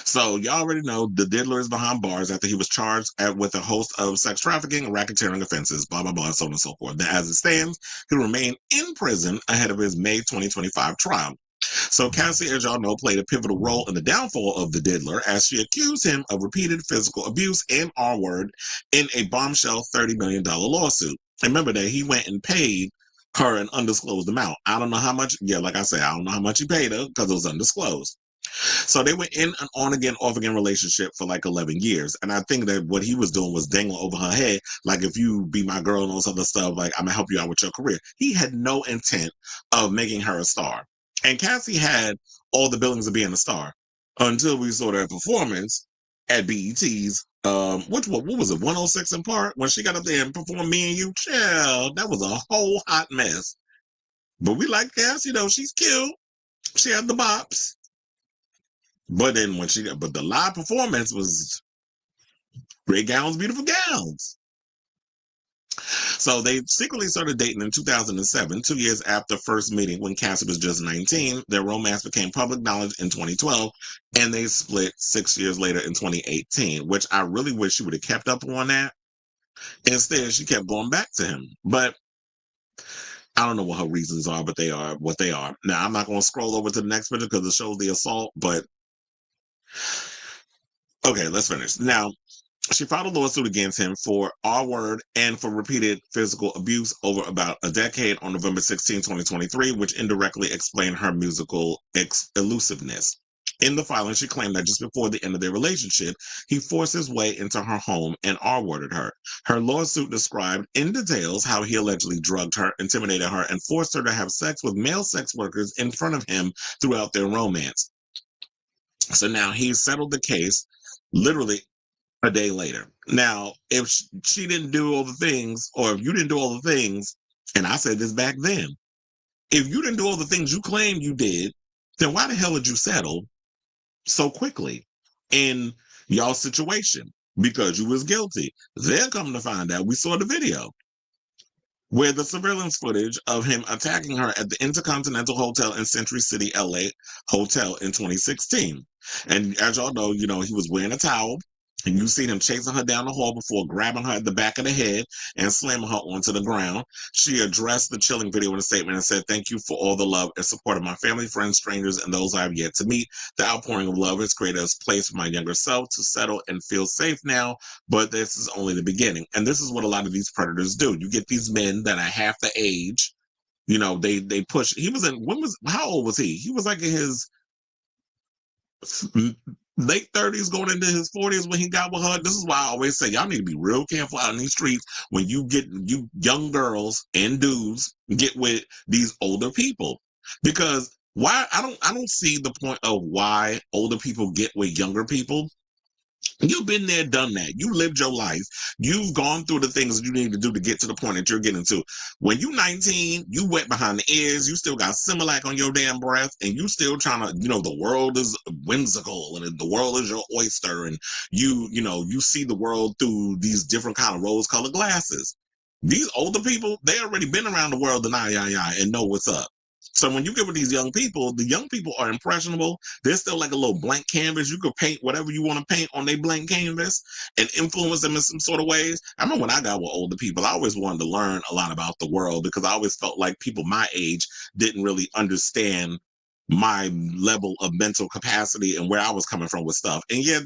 So y'all already know the diddler is behind bars after he was charged with a host of sex trafficking and racketeering offenses, blah, blah, blah, so on and so forth. As it stands, he remained in prison ahead of his May 2025 trial. So Cassie, as y'all know, played a pivotal role in the downfall of the diddler as she accused him of repeated physical abuse and R-word in a bombshell $30 million lawsuit. Remember that he went and paid her an undisclosed amount. I don't know how much. Yeah, like I said, I don't know how much he paid her because it was undisclosed. So they were in an on again, off again relationship for like 11 years. And I think that what he was doing was dangling over her head. Like, if you be my girl and all this other stuff, like, I'm gonna help you out with your career. He had no intent of making her a star. And Cassie had all the billings of being a star until we saw their performance at BET's. What was it, 106 in Park, when she got up there and performed Me and You? Child, that was a whole hot mess. But we like Cassie, though. She's cute. She had the bops. But then but the live performance was great gowns, beautiful gowns. So they secretly started dating in 2007, 2 years after first meeting when Cassie was just 19. Their romance became public knowledge in 2012, and they split 6 years later in 2018, which I really wish she would have kept up on that. Instead, she kept going back to him. But I don't know what her reasons are, but they are what they are. Now, I'm not going to scroll over to the next picture because it shows the assault, but okay, let's finish. Now, she filed a lawsuit against him for R-word and for repeated physical abuse over about a decade on November 16, 2023, which indirectly explained her musical elusiveness. In the filing, she claimed that just before the end of their relationship, he forced his way into her home and R-worded her. Her lawsuit described in details how he allegedly drugged her, intimidated her, and forced her to have sex with male sex workers in front of him throughout their romance. So now he's settled the case literally a day later. Now, if she didn't do all the things, or if you didn't do all the things, and I said this back then, if you didn't do all the things you claimed you did, then why the hell did you settle so quickly in y'all's situation? Because you was guilty. They're coming to find out. We saw the video where the surveillance footage of him attacking her at the Intercontinental Hotel in Century City, LA hotel in 2016. And as y'all know, he was wearing a towel. And you see him chasing her down the hall before grabbing her at the back of the head and slamming her onto the ground. She addressed the chilling video in a statement and said, "Thank you for all the love and support of my family, friends, strangers, and those I have yet to meet. The outpouring of love has created a place for my younger self to settle and feel safe now, but this is only the beginning." And this is what a lot of these predators do. You get these men that are half the age, they push. How old was he? He was like in his late 30s going into his 40s when he got with her. This is why I always say y'all need to be real careful out in these streets when you young girls and dudes get with these older people, because why I don't see the point of why older people get with younger people. You've been there, done that. You lived your life. You've gone through the things you need to do to get to the point that you're getting to. When you're 19, you wet behind the ears. You still got Similac on your damn breath, and you still trying to, the world is whimsical and the world is your oyster, and you see the world through these different kind of rose-colored glasses. These older people, they already been around the world and know what's up. So when you get with these young people, the young people are impressionable. They're still like a little blank canvas. You could paint whatever you want to paint on their blank canvas and influence them in some sort of ways. I remember when I got with older people, I always wanted to learn a lot about the world because I always felt like people my age didn't really understand my level of mental capacity and where I was coming from with stuff. And yeah,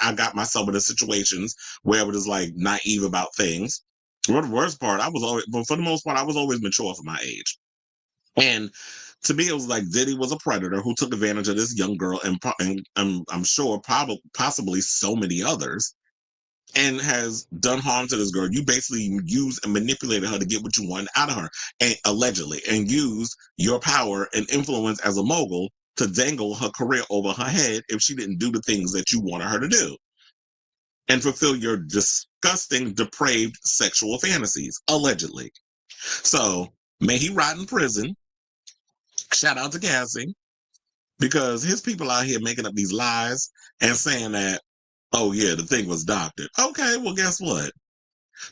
I got myself into situations where I was like naive about things. But the worst part, but for the most part, I was always mature for my age. And to me, it was like Diddy was a predator who took advantage of this young girl, and I'm sure possibly so many others, and has done harm to this girl. You basically used and manipulated her to get what you wanted out of her, and allegedly, and used your power and influence as a mogul to dangle her career over her head if she didn't do the things that you wanted her to do and fulfill your disgusting, depraved sexual fantasies, allegedly. So may he rot in prison. Shout out to Cassie, because his people out here making up these lies and saying that, oh yeah, the thing was doctored. Okay, well, guess what?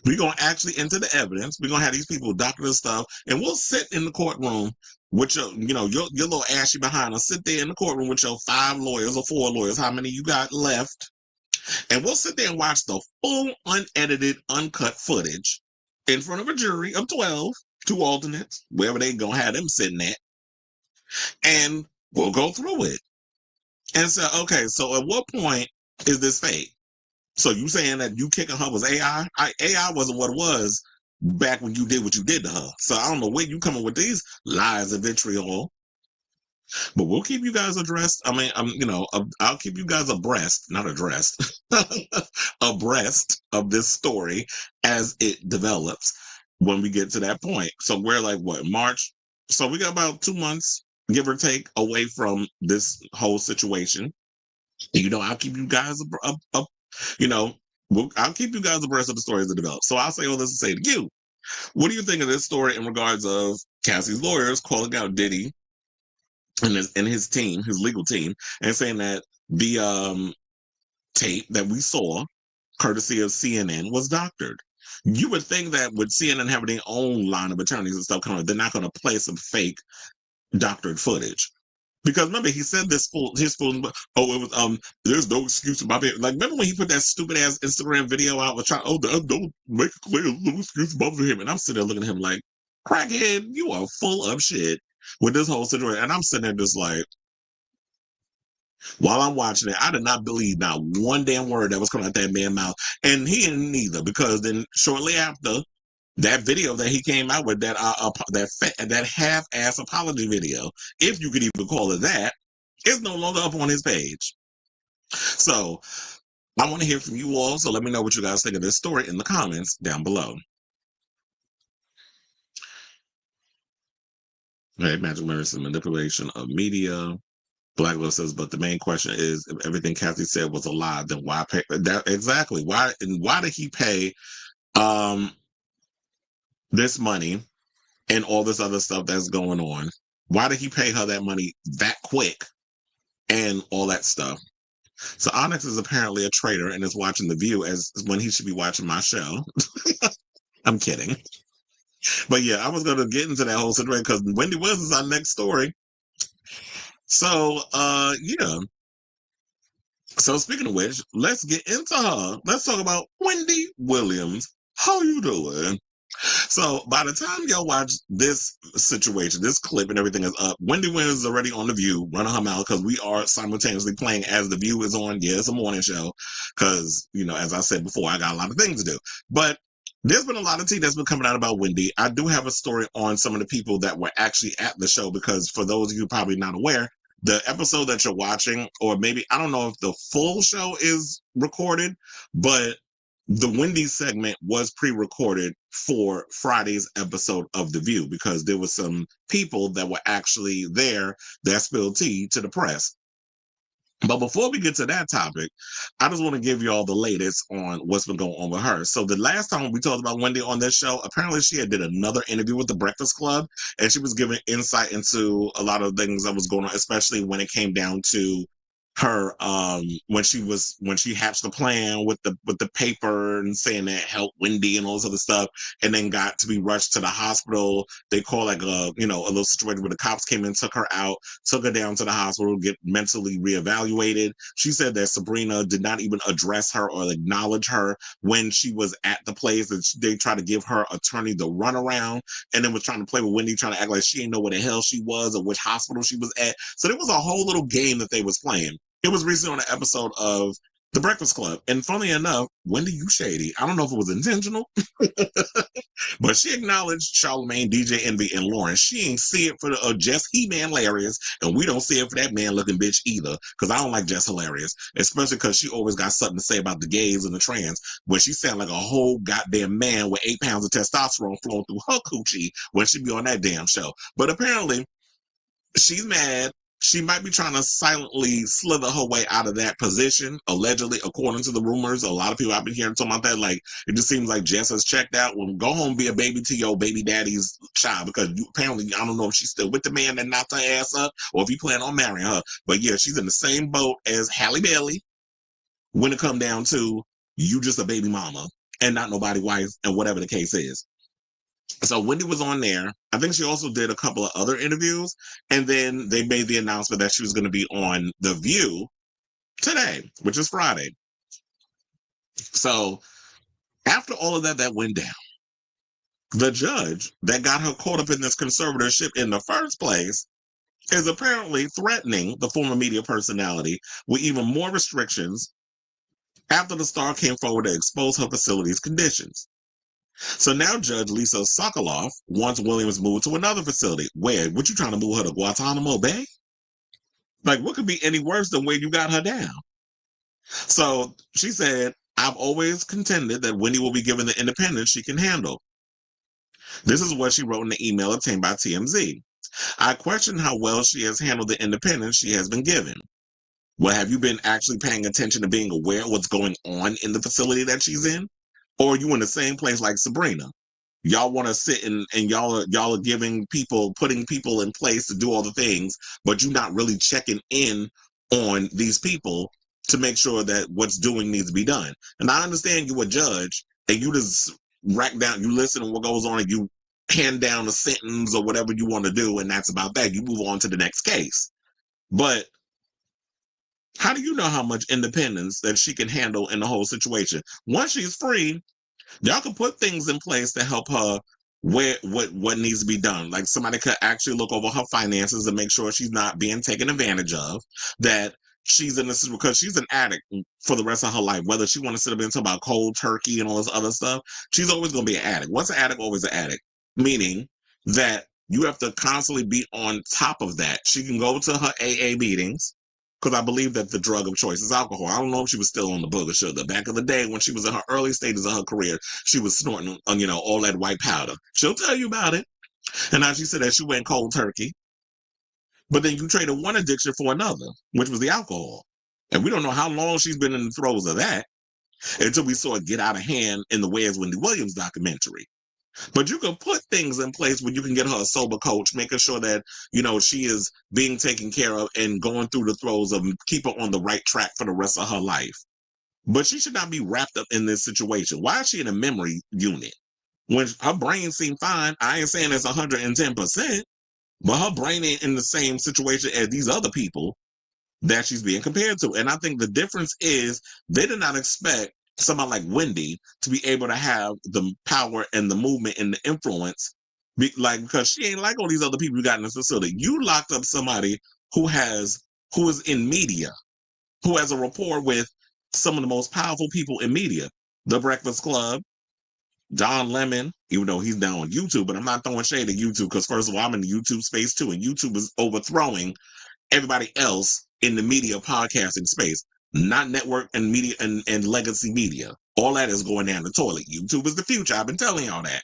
We're going to actually enter the evidence. We're going to have these people doctor the stuff, and we'll sit in the courtroom with your, your little ashy behind us. Sit there in the courtroom with your 5 lawyers or 4 lawyers, how many you got left, and we'll sit there and watch the full, unedited, uncut footage in front of a jury of 12, 2 alternates, wherever they going to have them sitting at, and we'll go through it. And so, okay, so at what point is this fake? So you saying that you kicking her was AI? AI wasn't what it was back when you did what you did to her. So I don't know where you coming with these lies and vitriol. But we'll keep you guys addressed. I mean, I'll keep you guys abreast, not addressed, abreast of this story as it develops when we get to that point. So we're like, what, March? So we got about 2 months, give or take, away from this whole situation. I'll keep you guys I'll keep you guys abreast of the stories that develop. So I'll say all this to say to you, what do you think of this story in regards of Cassie's lawyers calling out Diddy and his team, his legal team, and saying that the tape that we saw, courtesy of CNN, was doctored? You would think that with CNN having their own line of attorneys and stuff coming, they're not going to play some fake doctored footage. Because remember, he said his full, it was, there's no excuse about it. Like, remember when he put that stupid ass Instagram video out, was trying, don't make it clear, no excuse about him. And I'm sitting there looking at him like, crackhead, you are full of shit with this whole situation. And I'm sitting there just like, while I'm watching it, I did not believe not one damn word that was coming out that man's mouth. And he didn't either, because then shortly after, that video that he came out with, that half-ass apology video, if you could even call it that, is no longer up on his page. So I want to hear from you all. So let me know what you guys think of this story in the comments down below. Okay, Magic Mirror says manipulation of media. Black Love says, but the main question is, if everything Cassie said was a lie, then why pay that? Exactly. Why did he pay this money and all this other stuff that's going on? Why did he pay her that money that quick and all that stuff? So Onyx is apparently a traitor and is watching The View as when he should be watching my show. I'm kidding. But yeah, I was going to get into that whole situation because Wendy Williams is our next story. So, yeah. So speaking of which, let's get into her. Let's talk about Wendy Williams. How you doing? So by the time y'all watch this situation, this clip and everything is up, Wendy Williams is already on The View, running her mouth, because we are simultaneously playing as The View is on. Yeah, it's a morning show because, as I said before, I got a lot of things to do. But there's been a lot of tea that's been coming out about Wendy. I do have a story on some of the people that were actually at the show, because for those of you probably not aware, the episode that you're watching, or maybe, I don't know if the full show is recorded, but the Wendy segment was pre-recorded for Friday's episode of The View, because there were some people that were actually there that spilled tea to the press. But before we get to that topic, I just want to give you all the latest on what's been going on with her. So the last time we talked about Wendy on this show, apparently she had did another interview with The Breakfast Club, and she was giving insight into a lot of things that was going on, especially when it came down to her when she hatched the plan with the paper and saying that helped Wendy and all this other stuff, and then got to be rushed to the hospital. They call like a little situation where the cops came and took her out, took her down to the hospital, get mentally reevaluated. She said that Sabrina did not even address her or acknowledge her when she was at the place, that they tried to give her attorney the runaround, and then was trying to play with Wendy, trying to act like she didn't know where the hell she was or which hospital she was at. So there was a whole little game that they was playing. It was recently on an episode of The Breakfast Club. And funny enough, Wendy, you shady. I don't know if it was intentional, but she acknowledged Charlamagne, DJ Envy, and Lauren. She ain't see it for Jess He-Man Hilarious, and we don't see it for that man-looking bitch either, because I don't like Jess Hilarious, especially because she always got something to say about the gays and the trans, when she sound like a whole goddamn man with 8 pounds of testosterone flowing through her coochie when she be on that damn show. But apparently, she's mad she might be trying to silently slither her way out of that position, allegedly, according to the rumors. A lot of people I've been hearing talking about that. Like, it just seems like Jess has checked out. Well, go home, be a baby to your baby daddy's child, because apparently, I don't know if she's still with the man that knocked her ass up or if he plan on marrying her. But yeah, she's in the same boat as Halle Bailey when it come down to you just a baby mama and not nobody wife and whatever the case is. So Wendy was on there. I think she also did a couple of other interviews. And then they made the announcement that she was going to be on The View today, which is Friday. So after all of that went down, the judge that got her caught up in this conservatorship in the first place is apparently threatening the former media personality with even more restrictions after the star came forward to expose her facility's conditions. So now Judge Lisa Sokoloff wants Williams moved to another facility. Where? What, you trying to move her to Guantanamo Bay? Like, what could be any worse than where you got her down? So she said, I've always contended that Wendy will be given the independence she can handle. This is what she wrote in the email obtained by TMZ. I question how well she has handled the independence she has been given. Well, have you been actually paying attention to being aware of what's going on in the facility that she's in? Or are you in the same place like Sabrina? Y'all want to sit and y'all are putting people in place to do all the things, but you're not really checking in on these people to make sure that what's doing needs to be done. And I understand you a judge and you just rack down, you listen to what goes on and you hand down a sentence or whatever you want to do, and that's about that. You move on to the next case. But how do you know how much independence that she can handle in the whole situation? Once she's free, y'all can put things in place to help her where what needs to be done. Like, somebody could actually look over her finances and make sure she's not being taken advantage of, that she's in this, because she's an addict for the rest of her life. Whether she want to sit up and talk about cold turkey and all this other stuff, she's always going to be an addict. What's an addict? Always an addict. Meaning that you have to constantly be on top of that. She can go to her AA meetings, because I believe that the drug of choice is alcohol. I don't know if she was still on the booger sugar. Back in the day when she was in her early stages of her career, she was snorting, all that white powder. She'll tell you about it. And now she said that she went cold turkey. But then you traded one addiction for another, which was the alcohol. And we don't know how long she's been in the throes of that until we saw it get out of hand in the Where's Wendy Williams documentary. But you can put things in place where you can get her a sober coach, making sure that, she is being taken care of and going through the throes of keep her on the right track for the rest of her life. But she should not be wrapped up in this situation. Why is she in a memory unit? When her brain seemed fine, I ain't saying it's 110%, but her brain ain't in the same situation as these other people that she's being compared to. And I think the difference is they did not expect somebody like Wendy to be able to have the power and the movement and the influence, because she ain't like all these other people you got in this facility. You locked up somebody who is in media, who has a rapport with some of the most powerful people in media. The Breakfast Club, Don Lemon, even though he's now on YouTube, but I'm not throwing shade at YouTube, because first of all, I'm in the YouTube space too, and YouTube is overthrowing everybody else in the media podcasting space, not network and media and legacy media. All that is going down the toilet. YouTube is the future. I've been telling y'all that.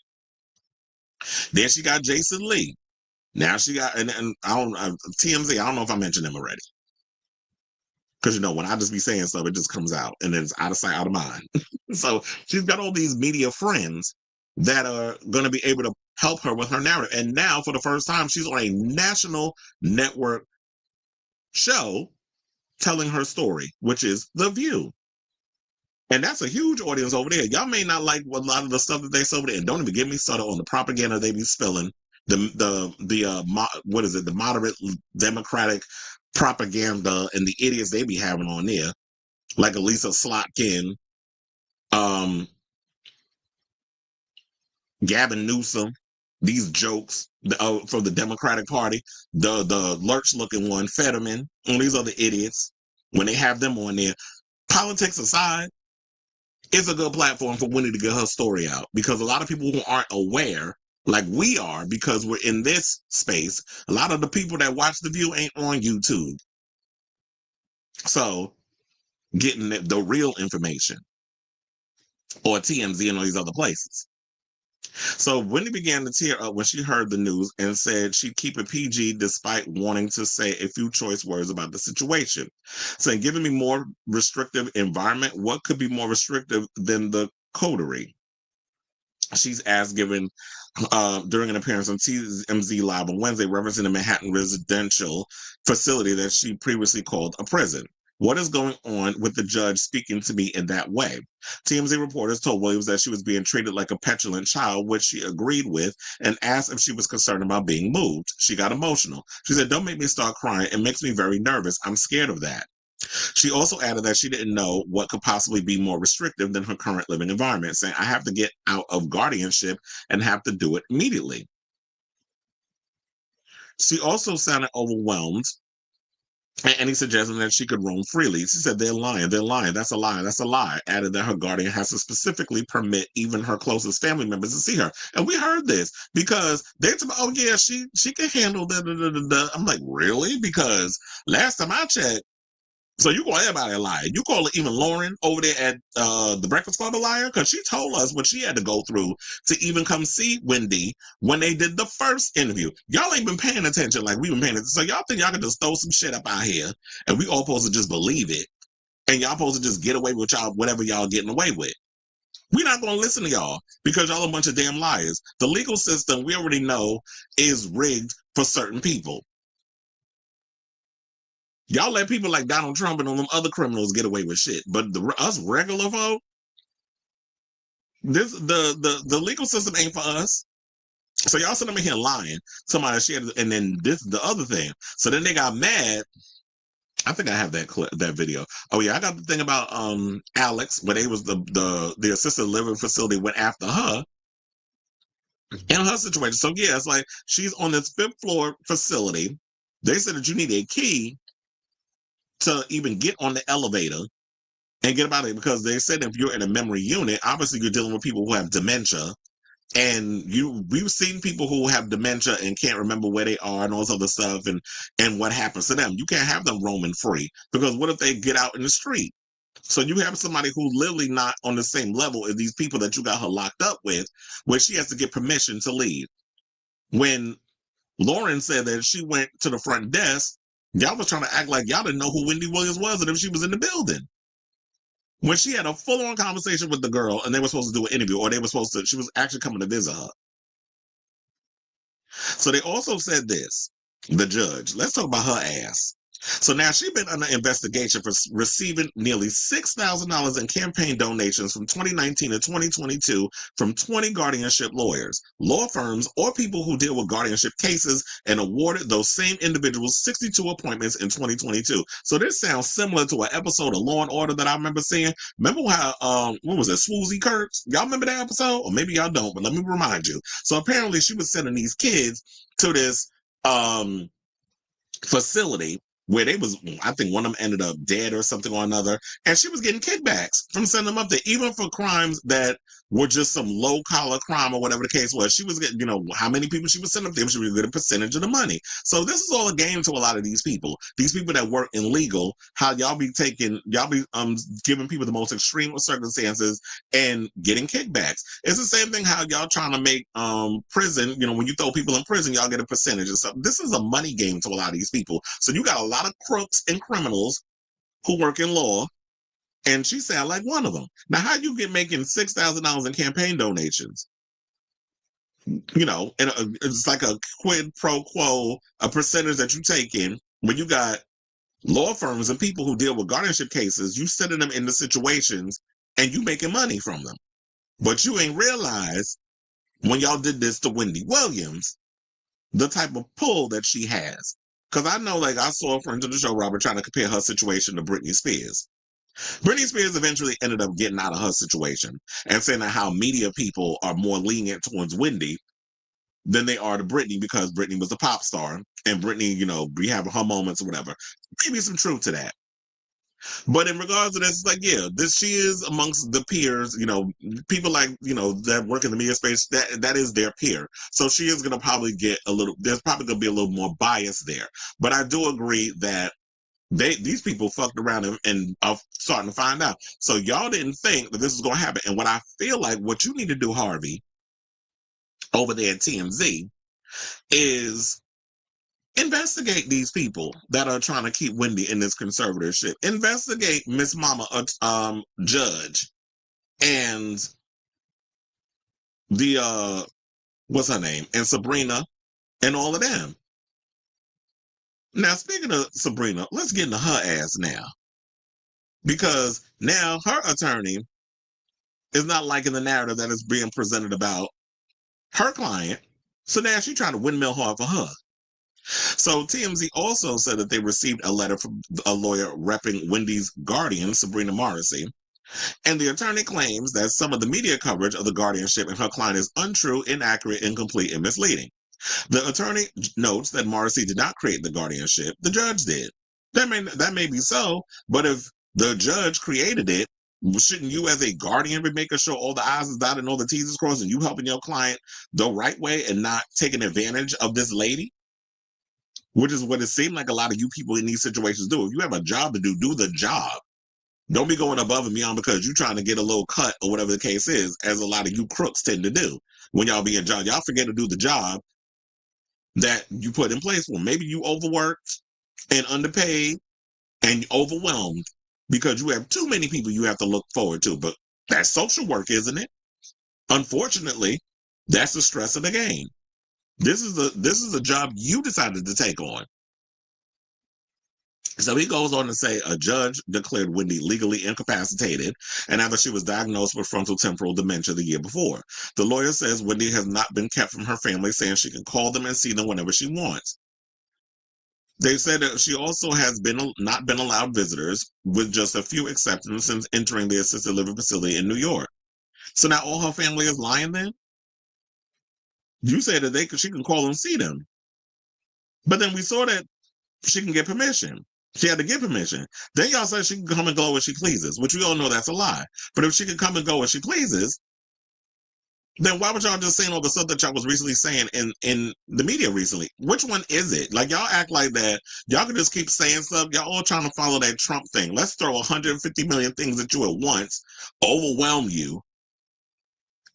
Then she got Jason Lee. Now she got, and I don't, TMZ, I don't know if I mentioned him already. Because, when I just be saying stuff, it just comes out and then it's out of sight, out of mind. So she's got all these media friends that are going to be able to help her with her narrative. And now, for the first time, she's on a national network show telling her story, which is The View. And that's a huge audience over there. Y'all may not like a lot of the stuff that they say over there. And don't even get me started on the propaganda they be spilling. The moderate Democratic propaganda and the idiots they be having on there, like Elisa Slotkin, Gavin Newsom, these jokes from the Democratic Party, the lurch looking one, Fetterman, and these other idiots, when they have them on there, politics aside, it's a good platform for Wendy to get her story out, because a lot of people who aren't aware, like we are, because we're in this space, a lot of the people that watch The View ain't on YouTube. So getting the real information, or TMZ and all these other places. So Wendy began to tear up when she heard the news and said she'd keep it PG despite wanting to say a few choice words about the situation. Saying, giving me more restrictive environment, what could be more restrictive than the coterie? She's asked given during an appearance on TMZ Live on Wednesday, referencing the Manhattan residential facility that she previously called a prison. What is going on with the judge speaking to me in that way? TMZ reporters told Williams that she was being treated like a petulant child, which she agreed with, and asked if she was concerned about being moved. She got emotional. She said, "Don't make me start crying. It makes me very nervous. I'm scared of that." She also added that she didn't know what could possibly be more restrictive than her current living environment, saying, "I have to get out of guardianship and have to do it immediately." She also sounded overwhelmed, and any suggestion that she could roam freely. She said, "They're lying. They're lying. That's a lie. That's a lie." Added that her guardian has to specifically permit even her closest family members to see her. And we heard this because they're talking, "Oh yeah, she can handle that." I'm like, really? Because last time I checked, so you call everybody a liar. You call even Lauren over there at the Breakfast Club a liar? Because she told us what she had to go through to even come see Wendy when they did the first interview. Y'all ain't been paying attention like we've been paying attention. So y'all think y'all can just throw some shit up out here and we all supposed to just believe it. And y'all supposed to just get away with y'all, whatever y'all getting away with. We're not going to listen to y'all because y'all a bunch of damn liars. The legal system, we already know, is rigged for certain people. Y'all let people like Donald Trump and all them other criminals get away with shit, but us regular folk, the legal system ain't for us. So y'all sitting in here lying. Somebody shared, and then this the other thing. So then they got mad. I think I have that clip, that video. Oh yeah, I got the thing about Alex where they was the assisted living facility went after her in her situation. So yeah, it's like she's on this 5th floor facility. They said that you need a key to even get on the elevator and get about it because they said if you're in a memory unit, obviously you're dealing with people who have dementia. And we've seen people who have dementia and can't remember where they are and all this other stuff and what happens to them. You can't have them roaming free because what if they get out in the street? So you have somebody who's literally not on the same level as these people that you got her locked up with, where she has to get permission to leave. When Lauren said that she went to the front desk, y'all was trying to act like y'all didn't know who Wendy Williams was and if she was in the building. When she had a full-on conversation with the girl and they were supposed to do an interview, or she was actually coming to visit her. So they also said this, the judge, let's talk about her ass. So now she's been under investigation for receiving nearly $6,000 in campaign donations from 2019 to 2022 from 20 guardianship lawyers, law firms, or people who deal with guardianship cases, and awarded those same individuals 62 appointments in 2022. So this sounds similar to an episode of Law and Order that I remember seeing. Remember how, what was it, Swoozie Kurtz? Y'all remember that episode? Or maybe y'all don't, but let me remind you. So apparently she was sending these kids to this facility where they was, I think one of them ended up dead or something or another, and she was getting kickbacks from sending them up there, even for crimes that were just some low collar crime or whatever the case was. She was getting, how many people she was sending up there, she was getting a percentage of the money. So this is all a game to a lot of these people that work in legal, how y'all be giving people the most extreme circumstances and getting kickbacks. It's the same thing how y'all trying to make prison, when you throw people in prison, y'all get a percentage and stuff. This is a money game to a lot of these people. So you got a lot of crooks and criminals who work in law, and she sound like one of them. Now, how you get making $6,000 in campaign donations? And it's like a quid pro quo, a percentage that you take in when you got law firms and people who deal with guardianship cases. You sending them into situations and you making money from them. But you ain't realized when y'all did this to Wendy Williams, the type of pull that she has. Because I know, I saw a friend of the show, Robert, trying to compare her situation to Britney Spears. Britney Spears eventually ended up getting out of her situation and saying that how media people are more lenient towards Wendy than they are to Britney because Britney was a pop star and Britney, be having her moments or whatever. Maybe some truth to that. But in regards to this, it's she is amongst the peers, people that work in the media space, that is their peer. So she is going to probably there's probably going to be a little more bias there. But I do agree that these people fucked around and are starting to find out. So y'all didn't think that this was going to happen. And what I feel like what you need to do, Harvey, over there at TMZ is investigate these people that are trying to keep Wendy in this conservatorship. Investigate Miss Mama Judge and the what's her name? And Sabrina and all of them. Now, speaking of Sabrina, let's get into her ass now. Because now her attorney is not liking the narrative that is being presented about her client. So now she's trying to windmill hard for her. So TMZ also said that they received a letter from a lawyer repping Wendy's guardian, Sabrina Morrissey. And the attorney claims that some of the media coverage of the guardianship and her client is untrue, inaccurate, incomplete, and misleading. The attorney notes that Morrissey did not create the guardianship. The judge did. That may be so, but if the judge created it, shouldn't you as a guardian be making sure all the I's is dotted and all the T's is crossed and you helping your client the right way and not taking advantage of this lady? Which is what it seemed like a lot of you people in these situations do. If you have a job to do the job. Don't be going above and beyond because you're trying to get a little cut or whatever the case is, as a lot of you crooks tend to do. When y'all be in job, y'all forget to do the job that you put in place for. Maybe you overworked and underpaid and overwhelmed because you have too many people you have to look forward to. But that's social work, isn't it? Unfortunately, that's the stress of the game. This is a job you decided to take on. So he goes on to say a judge declared Wendy legally incapacitated and after she was diagnosed with frontotemporal dementia the year before. The lawyer says Wendy has not been kept from her family, saying she can call them and see them whenever she wants. They said that she also has not been allowed visitors, with just a few exceptions since entering the assisted living facility in New York. So now all her family is lying then? You said that she can call and see them. But then we saw that she can get permission. She had to get permission. Then y'all said she can come and go as she pleases, which we all know that's a lie. But if she can come and go as she pleases, then why would y'all just saying all the stuff that y'all was recently saying in the media recently? Which one is it? Like, y'all act like that. Y'all can just keep saying stuff. Y'all all trying to follow that Trump thing. Let's throw 150 million things at you at once, overwhelm you,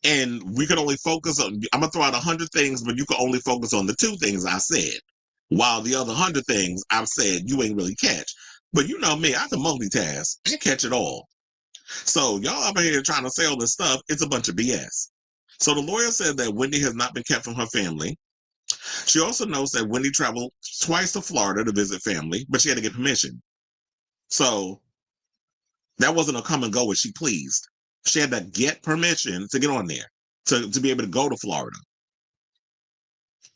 and we could only focus on, I'm going to throw out 100 things, but you can only focus on the 2 things I said. While the other 100 things I've said you ain't really catch. But you know me, I can multitask. I catch it all. So y'all up here trying to say all this stuff, it's a bunch of BS. So the lawyer said that Wendy has not been kept from her family. She also knows that Wendy traveled twice to Florida to visit family, but she had to get permission. So that wasn't a come and go as she pleased. She had to get permission to get on there, to be able to go to Florida.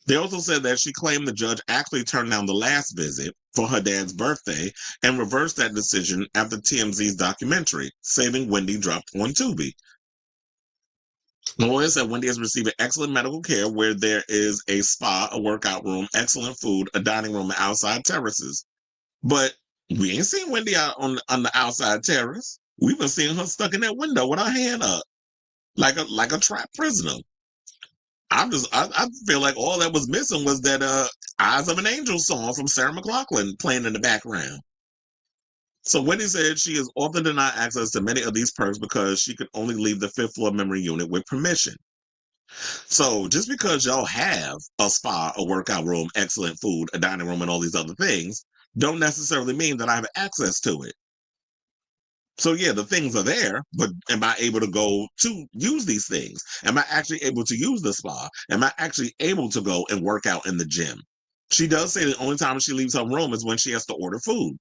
They also said that she claimed the judge actually turned down the last visit for her dad's birthday and reversed that decision after TMZ's documentary, Saving Wendy, dropped on Tubi. The lawyer said Wendy is receiving excellent medical care where there is a spa, a workout room, excellent food, a dining room, and outside terraces. But we ain't seen Wendy out on the outside terrace. We've been seeing her stuck in that window with her hand up, like a trapped prisoner. I feel like all that was missing was that Eyes of an Angel song from Sarah McLachlan playing in the background. So Wendy said she is often denied access to many of these perks because she could only leave the 5th floor memory unit with permission. So just because y'all have a spa, a workout room, excellent food, a dining room, and all these other things, don't necessarily mean that I have access to it. So yeah, the things are there, but am I able to go to use these things? Am I actually able to use the spa? Am I actually able to go and work out in the gym? She does say the only time she leaves her room is when she has to order food.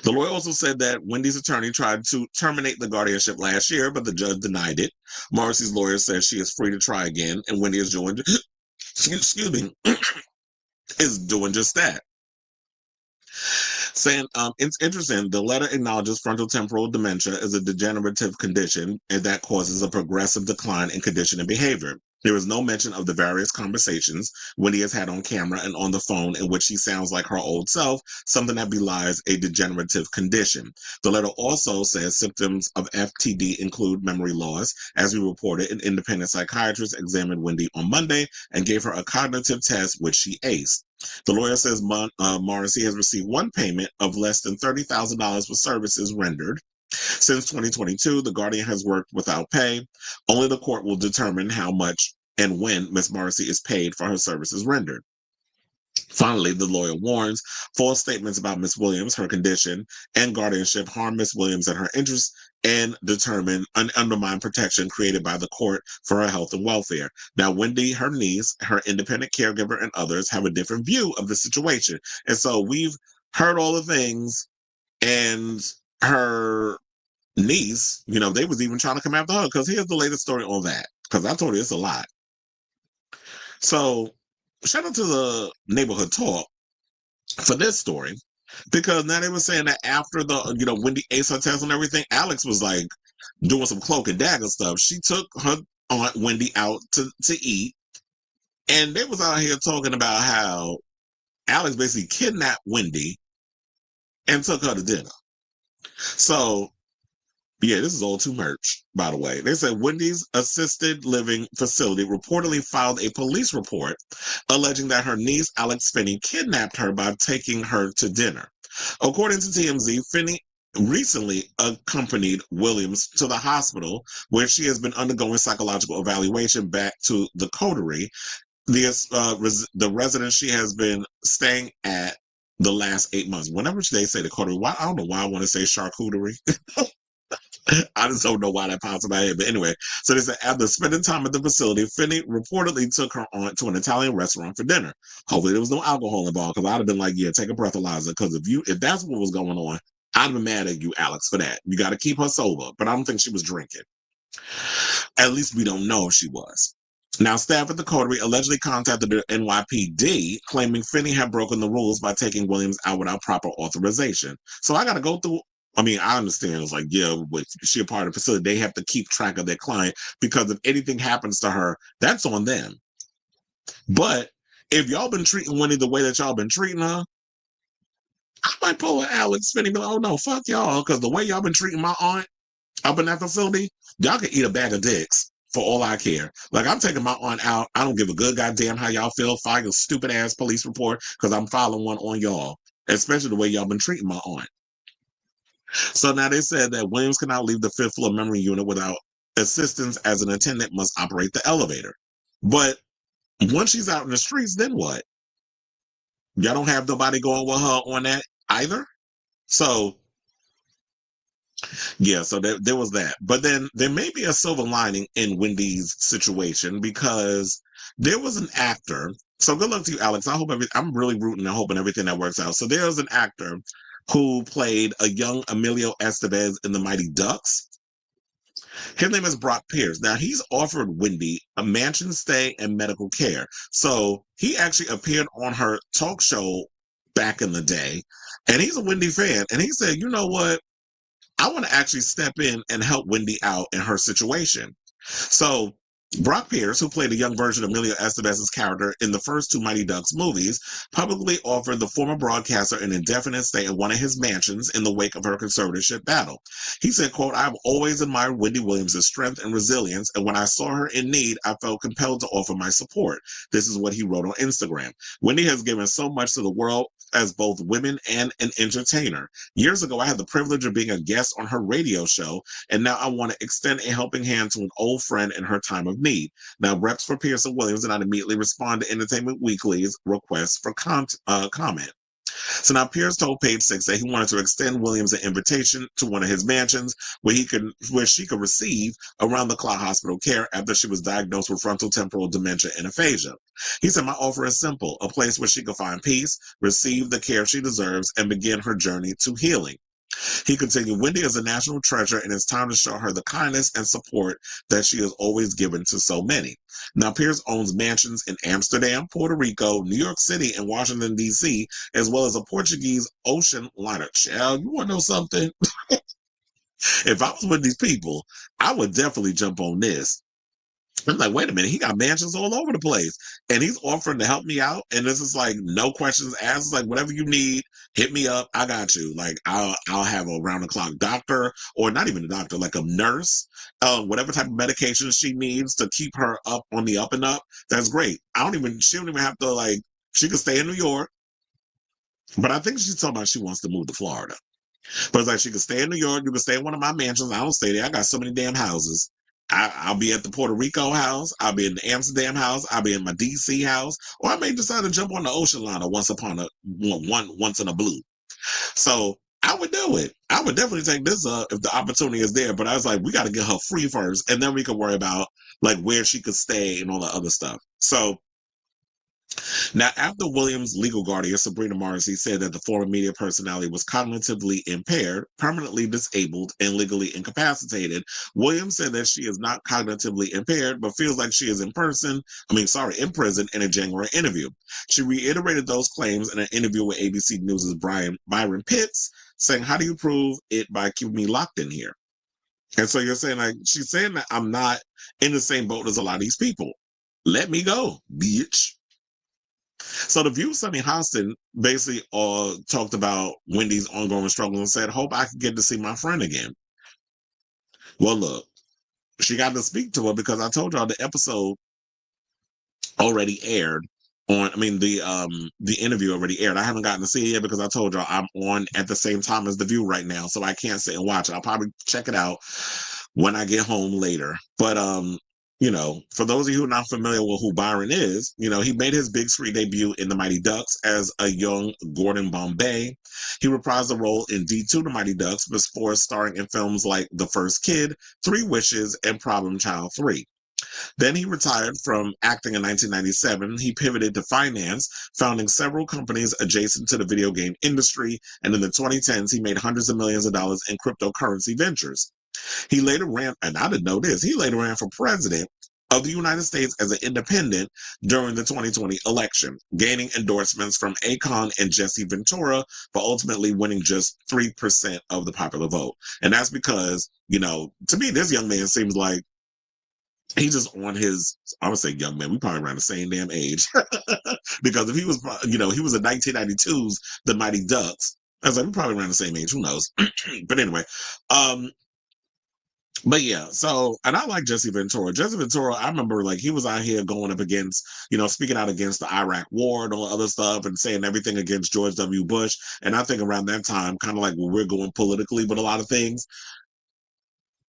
The lawyer also said that Wendy's attorney tried to terminate the guardianship last year, but the judge denied it. Morrissey's lawyer says she is free to try again, and Wendy is doing, excuse me, is doing just that. Saying it's interesting, the letter acknowledges frontotemporal dementia is a degenerative condition and that causes a progressive decline in condition and behavior. There is no mention of the various conversations Wendy has had on camera and on the phone in which she sounds like her old self, something that belies a degenerative condition. The letter also says symptoms of FTD include memory loss. As we reported, an independent psychiatrist examined Wendy on Monday and gave her a cognitive test, which she aced. The lawyer says Morrissey has received one payment of less than $30,000 for services rendered. Since 2022, the Guardian has worked without pay. Only the court will determine how much and when Miss Morrissey is paid for her services rendered. Finally, the lawyer warns false statements about Miss Williams, her condition, and guardianship harm Miss Williams and her interests and undermine protection created by the court for her health and welfare. Now, Wendy, her niece, her independent caregiver, and others have a different view of the situation. And so we've heard all the things, and her niece, they was even trying to come after her, because here's the latest story on that, because I told you it's a lot. So shout out to the neighborhood talk for this story, because now they were saying that after the, Wendy aced her test and everything, Alex was like doing some cloak and dagger stuff. She took her aunt Wendy out to eat, and they was out here talking about how Alex basically kidnapped Wendy and took her to dinner. So yeah, this is all too much, by the way. They said Wendy's assisted living facility reportedly filed a police report alleging that her niece, Alex Finney, kidnapped her by taking her to dinner. According to TMZ, Finney recently accompanied Williams to the hospital where she has been undergoing psychological evaluation back to the coterie, the residence she has been staying at the last 8 months. Whenever they say the coterie, I don't know why I want to say charcuterie. I just don't know why that pops in my head. But anyway, so they said after spending time at the facility, Finney reportedly took her aunt to an Italian restaurant for dinner. Hopefully there was no alcohol involved, because I'd have been like, yeah, take a breathalyzer. Because if that's what was going on, I'd have been mad at you, Alex, for that. You got to keep her sober. But I don't think she was drinking. At least we don't know if she was. Now, staff at the coterie allegedly contacted the NYPD, claiming Finney had broken the rules by taking Williams out without proper authorization. So I got to go through. I mean, I understand. It's like, yeah, but she a part of the facility. They have to keep track of their client, because if anything happens to her, that's on them. But if y'all been treating Wendy the way that y'all been treating her, I might pull an Alex Finney and be like, oh no, fuck y'all, because the way y'all been treating my aunt up in that facility, y'all can eat a bag of dicks for all I care. Like, I'm taking my aunt out. I don't give a good goddamn how y'all feel. File your stupid ass police report, because I'm filing one on y'all, especially the way y'all been treating my aunt. So now they said that Williams cannot leave the fifth floor memory unit without assistance, as an attendant must operate the elevator. But once she's out in the streets, then what? Y'all don't have nobody going with her on that either? So, yeah, so there was that. But then there may be a silver lining in Wendy's situation, because there was an actor. So good luck to you, Alex. I'm really rooting and hoping everything that works out. So there's an actor who played a young Emilio Estevez in The Mighty Ducks. His name is Brock Pierce. Now, he's offered Wendy a mansion stay and medical care. So he actually appeared on her talk show back in the day, and he's a Wendy fan. And he said, you know what? I want to actually step in and help Wendy out in her situation. So Brock Pierce, who played a young version of Emilio Estevez's character in the first two Mighty Ducks movies, publicly offered the former broadcaster an indefinite stay in one of his mansions in the wake of her conservatorship battle. He said, quote, I've always admired Wendy Williams' strength and resilience, and when I saw her in need, I felt compelled to offer my support. This is what he wrote on Instagram. Wendy has given so much to the world as both women and an entertainer. Years ago, I had the privilege of being a guest on her radio show, and now I want to extend a helping hand to an old friend in her time of need. Now, reps for Pierce and Williams did not immediately respond to Entertainment Weekly's request for comment. So now Pierce told Page Six that he wanted to extend Williams an invitation to one of his mansions where she could receive around-the-clock hospital care after she was diagnosed with frontotemporal dementia and aphasia. He said, my offer is simple, a place where she could find peace, receive the care she deserves, and begin her journey to healing. He continued, Wendy is a national treasure, and it's time to show her the kindness and support that she has always given to so many. Now, Pierce owns mansions in Amsterdam, Puerto Rico, New York City, and Washington, D.C., as well as a Portuguese ocean liner. Child, you want to know something? If I was with these people, I would definitely jump on this. I'm like, wait a minute, he got mansions all over the place, and he's offering to help me out. And this is like no questions asked. It's like, whatever you need, hit me up. I got you. Like, I'll have a round the clock doctor, or not even a doctor, like a nurse, whatever type of medication she needs to keep her up on the up and up. That's great. She don't even have to, like, she could stay in New York, but I think she's talking about she wants to move to Florida. But it's like, she could stay in New York. You could stay in one of my mansions. I don't stay there. I got so many damn houses. I'll be at the Puerto Rico house, I'll be in the Amsterdam house, I'll be in my DC house, or I may decide to jump on the ocean liner once in a blue. So I would do it. I would definitely take this up if the opportunity is there. But I was like, we got to get her free first, and then we can worry about like where she could stay and all the other stuff. So now, after Williams' legal guardian, Sabrina Morrissey, said that the former media personality was cognitively impaired, permanently disabled, and legally incapacitated, Williams said that she is not cognitively impaired, but feels like she is in prison in a January interview. She reiterated those claims in an interview with ABC News' Byron Pitts, saying, "How do you prove it by keeping me locked in here?" And so you're saying, like, she's saying that I'm not in the same boat as a lot of these people. Let me go, bitch. So the View Sunny Hostin basically talked about Wendy's ongoing struggle and said, "Hope I can get to see my friend again." Well, look, she got to speak to her because I told y'all the episode already aired the interview already aired. I haven't gotten to see it yet because I told y'all I'm on at the same time as the View right now, so I can't sit and watch it. I'll probably check it out when I get home later. But for those of you who are not familiar with who Byron is, he made his big screen debut in The Mighty Ducks as a young Gordon Bombay. He reprised the role in D2 The Mighty Ducks before starring in films like The First Kid, Three Wishes, and Problem Child 3. Then he retired from acting in 1997. He pivoted to finance, founding several companies adjacent to the video game industry, and in the 2010s, he made hundreds of millions of dollars in cryptocurrency ventures. He later ran, and I didn't know this, he later ran for president of the United States as an independent during the 2020 election, gaining endorsements from Akon and Jesse Ventura, but ultimately winning just 3% of the popular vote. And that's because, to me, this young man seems like he's just on his, I would say young man, we probably around the same damn age. Because if he was, he was in 1992's The Mighty Ducks, I was like, we're probably around the same age, who knows? But anyway, but yeah, so, and I like Jesse Ventura. Jesse Ventura, I remember like he was out here going up against, speaking out against the Iraq war and all the other stuff and saying everything against George W. Bush. And I think around that time, kind of like where we're going politically with a lot of things,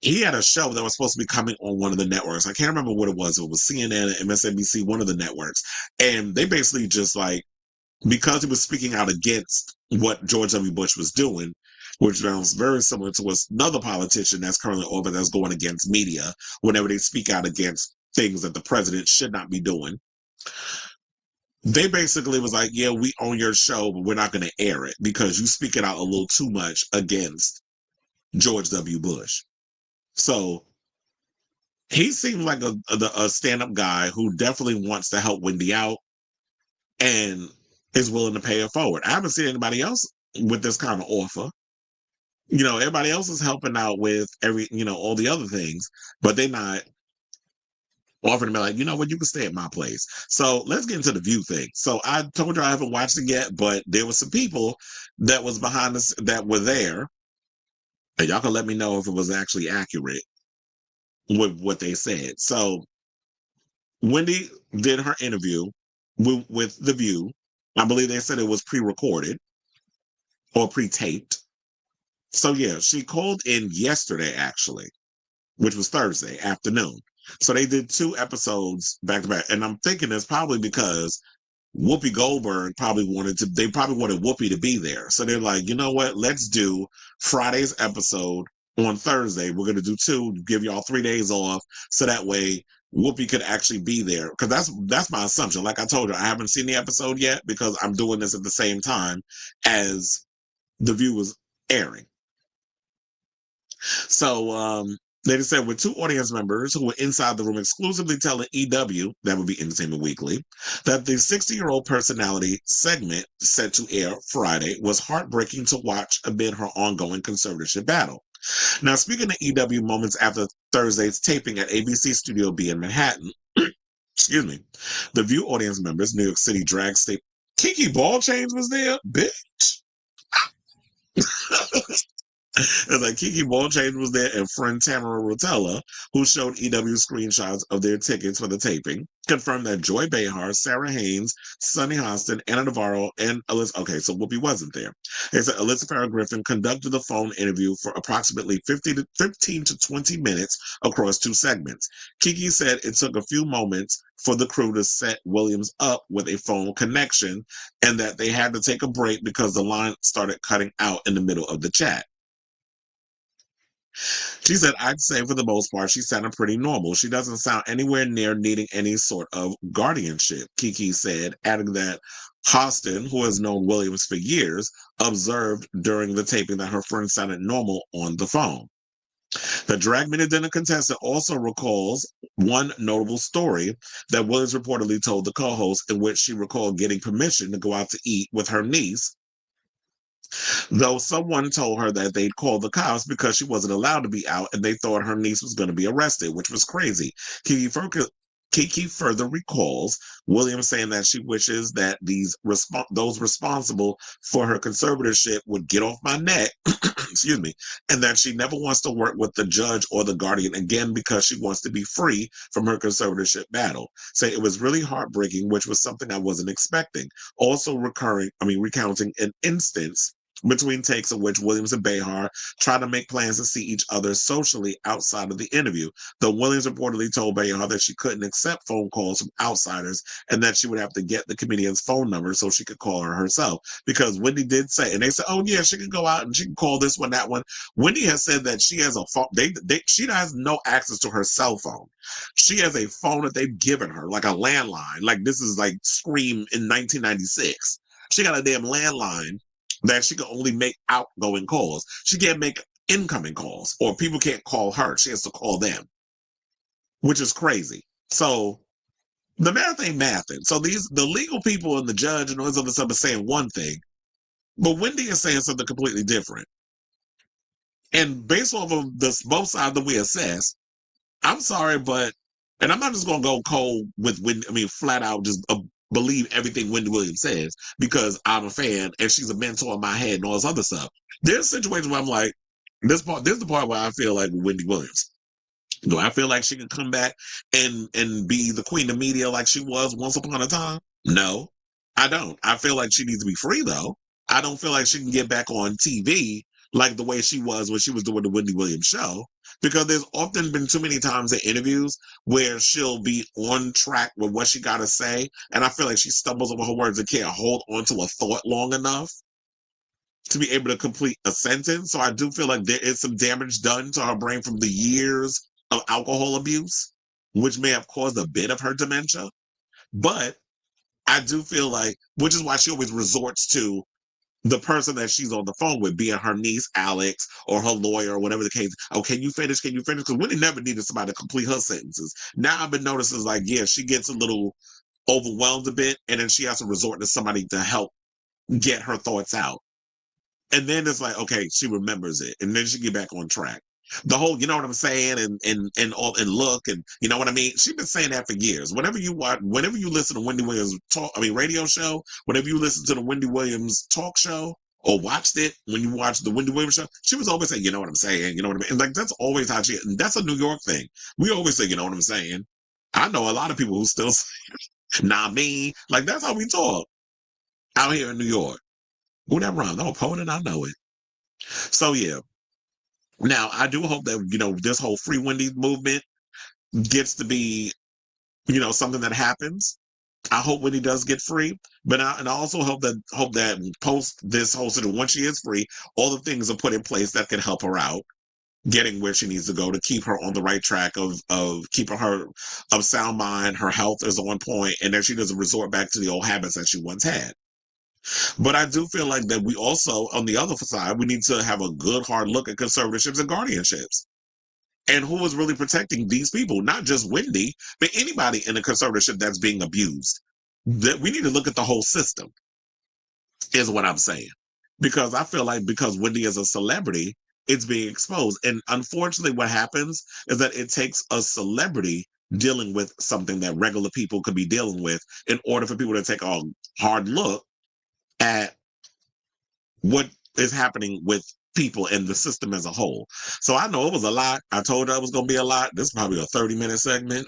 he had a show that was supposed to be coming on one of the networks. I can't remember what it was. It was CNN and MSNBC, one of the networks. And they basically just like, because he was speaking out against what George W. Bush was doing, which sounds very similar to another politician that's currently over that's going against media whenever they speak out against things that the president should not be doing. They basically was like, yeah, we own your show, but we're not going to air it because you speak it out a little too much against George W. Bush. So he seemed like a stand-up guy who definitely wants to help Wendy out and is willing to pay her forward. I haven't seen anybody else with this kind of offer. Everybody else is helping out with all the other things, but they're not offering to be like, you know what, you can stay at my place. So let's get into the View thing. So I told you I haven't watched it yet, but there were some people that was behind us that were there, and y'all can let me know if it was actually accurate with what they said. So Wendy did her interview with The View. I believe they said it was pre-recorded or pre-taped. So yeah, she called in yesterday actually, which was Thursday afternoon. So they did 2 episodes back to back. And I'm thinking it's probably because Whoopi Goldberg they probably wanted Whoopi to be there. So they're like, you know what, let's do Friday's episode on Thursday. We're going to do 2, give y'all 3 days off. So that way Whoopi could actually be there. Because that's my assumption. Like I told you, I haven't seen the episode yet because I'm doing this at the same time as The View was airing. So they said with 2 audience members who were inside the room exclusively telling EW, that would be Entertainment Weekly, that the 60-year-old personality segment set to air Friday was heartbreaking to watch amid her ongoing conservatorship battle. Now, speaking of EW moments after Thursday's taping at ABC Studio B in Manhattan, excuse me, the View audience members, New York City drag state, Kiki Ball Change was there, bitch. And like Kiki Ballchange was there, and friend Tamara Rotella, who showed EW screenshots of their tickets for the taping, confirmed that Joy Behar, Sarah Haynes, Sunny Hostin, Anna Navarro, and Alyssa. Okay, so Whoopi wasn't there. They said Alyssa Farrah Griffin conducted the phone interview for approximately 15 to 20 minutes across 2 segments. Kiki said it took a few moments for the crew to set Williams up with a phone connection, and that they had to take a break because the line started cutting out in the middle of the chat. She said, I'd say for the most part, she sounded pretty normal. She doesn't sound anywhere near needing any sort of guardianship, Kiki said, adding that Hostin, who has known Williams for years, observed during the taping that her friend sounded normal on the phone. The Drag Minute Dinner contestant also recalls one notable story that Williams reportedly told the co-host, in which she recalled getting permission to go out to eat with her niece, though someone told her that they'd call the cops because she wasn't allowed to be out and they thought her niece was going to be arrested, which was crazy. Kiki further recalls Williams saying that she wishes that those responsible for her conservatorship would get off my neck, excuse me, and that she never wants to work with the judge or the guardian again because she wants to be free from her conservatorship battle. Say it was really heartbreaking, which was something I wasn't expecting. Also recounting an instance between takes in which Williams and Behar tried to make plans to see each other socially outside of the interview, though Williams reportedly told Behar that she couldn't accept phone calls from outsiders and that she would have to get the comedian's phone number so she could call her herself. Because Wendy did say, and they said, oh yeah, she can go out and she can call this one, that one. Wendy has said that she has a phone, she has no access to her cell phone. She has a phone that they've given her, like a landline. Like this is like Scream in 1996. She got a damn landline that she can only make outgoing calls. She can't make incoming calls, or people can't call her. She has to call them, which is crazy. So the math ain't mathing. So the legal people and the judge and all this other stuff are saying one thing, but Wendy is saying something completely different. And based off of both sides that we assess, I'm sorry, but, and I'm not just going to go cold with Wendy, flat out just believe everything Wendy Williams says because I'm a fan and she's a mentor in my head and all this other stuff. There's situations where I'm like, this is the part where I feel like Wendy Williams. Do I feel like she can come back and be the queen of media like she was once upon a time? No, I don't. I feel like she needs to be free though. I don't feel like she can get back on TV like the way she was when she was doing the Wendy Williams show, because there's often been too many times in interviews where she'll be on track with what she got to say, and I feel like she stumbles over her words and can't hold on to a thought long enough to be able to complete a sentence. So I do feel like there is some damage done to her brain from the years of alcohol abuse, which may have caused a bit of her dementia. But I do feel like, which is why she always resorts to the person that she's on the phone with, being her niece, Alex, or her lawyer, or whatever the case. Oh, can you finish? Can you finish? Because Winnie never needed somebody to complete her sentences. Now I've been noticing, like, yeah, she gets a little overwhelmed a bit, and then she has to resort to somebody to help get her thoughts out. And then it's like, okay, she remembers it, and then she get back on track. The whole, you know what I'm saying, and look, and you know what I mean. She's been saying that for years. Whenever you listen to Wendy Williams radio show, whenever you listen to the Wendy Williams talk show, or watched it when you watched the Wendy Williams show, she was always saying, you know what I'm saying, you know what I mean. And like that's always how she. And that's a New York thing. We always say, you know what I'm saying. I know a lot of people who still say, nah, me. Like that's how we talk out here in New York. Who that rhyme? I'm a poet and I know it. So yeah. Now I do hope that this whole Free Wendy movement gets to be something that happens. I hope Wendy does get free, but I also hope that post this whole situation, once she is free, all the things are put in place that can help her out getting where she needs to go to keep her on the right track of keeping her of sound mind. Her health is on point, and that she doesn't resort back to the old habits that she once had. But I do feel like that we also, on the other side, we need to have a good hard look at conservatorships and guardianships. And who is really protecting these people? Not just Wendy, but anybody in a conservatorship that's being abused. That we need to look at the whole system, is what I'm saying. Because I feel like because Wendy is a celebrity, it's being exposed. And unfortunately, what happens is that it takes a celebrity dealing with something that regular people could be dealing with in order for people to take a hard look at what is happening with people in the system as a whole. So I know it was a lot. I told you it was going to be a lot. This is probably a 30-minute segment.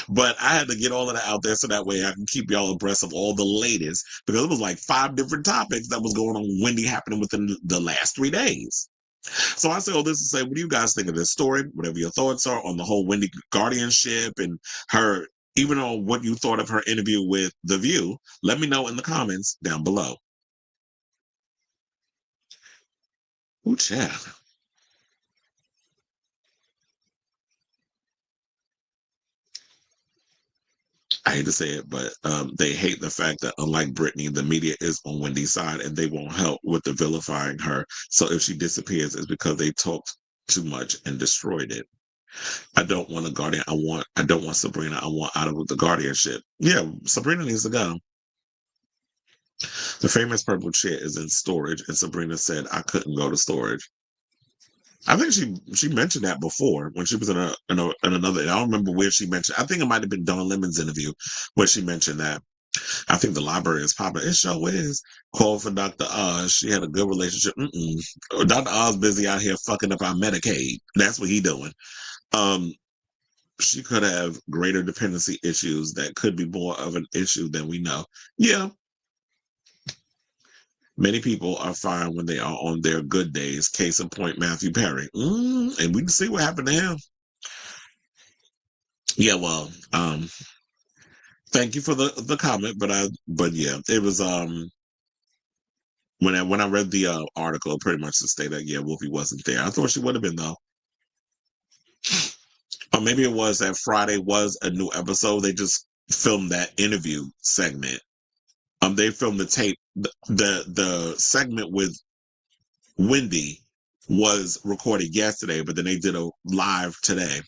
But I had to get all of that out there so that way I can keep y'all abreast of all the latest, because it was like 5 different topics that was going on Wendy happening within the last 3 days. So I say all this to say, what do you guys think of this story? Whatever your thoughts are on the whole Wendy guardianship and her, even on what you thought of her interview with The View, let me know in the comments down below. Ooh, child. I hate to say it, but they hate the fact that, unlike Britney, the media is on Wendy's side and they won't help with the vilifying her. So if she disappears, it's because they talked too much and destroyed it. I don't want a guardian. I don't want Sabrina. I want out of the guardianship. Yeah, Sabrina needs to go. The famous purple chair is in storage, and Sabrina said I couldn't go to storage. I think she mentioned that before when she was in another. I don't remember where she mentioned. I think it might have been Dawn Lemon's interview where she mentioned that. I think the library is popular. It sure is. Called for Dr. Oz. She had a good relationship. Dr. Oz busy out here fucking up our Medicaid. That's what he doing. She could have greater dependency issues that could be more of an issue than we know. Yeah. Many people are fine when they are on their good days. Case in point, Matthew Perry. And we can see what happened to him. Yeah, well, thank you for the comment, but yeah, it was when I read the article, pretty much to state that yeah, Wolfie wasn't there. I thought she would have been though. Or maybe it was that Friday was a new episode. They just filmed that interview segment. They filmed the tape. The segment with Wendy was recorded yesterday, but then they did a live today.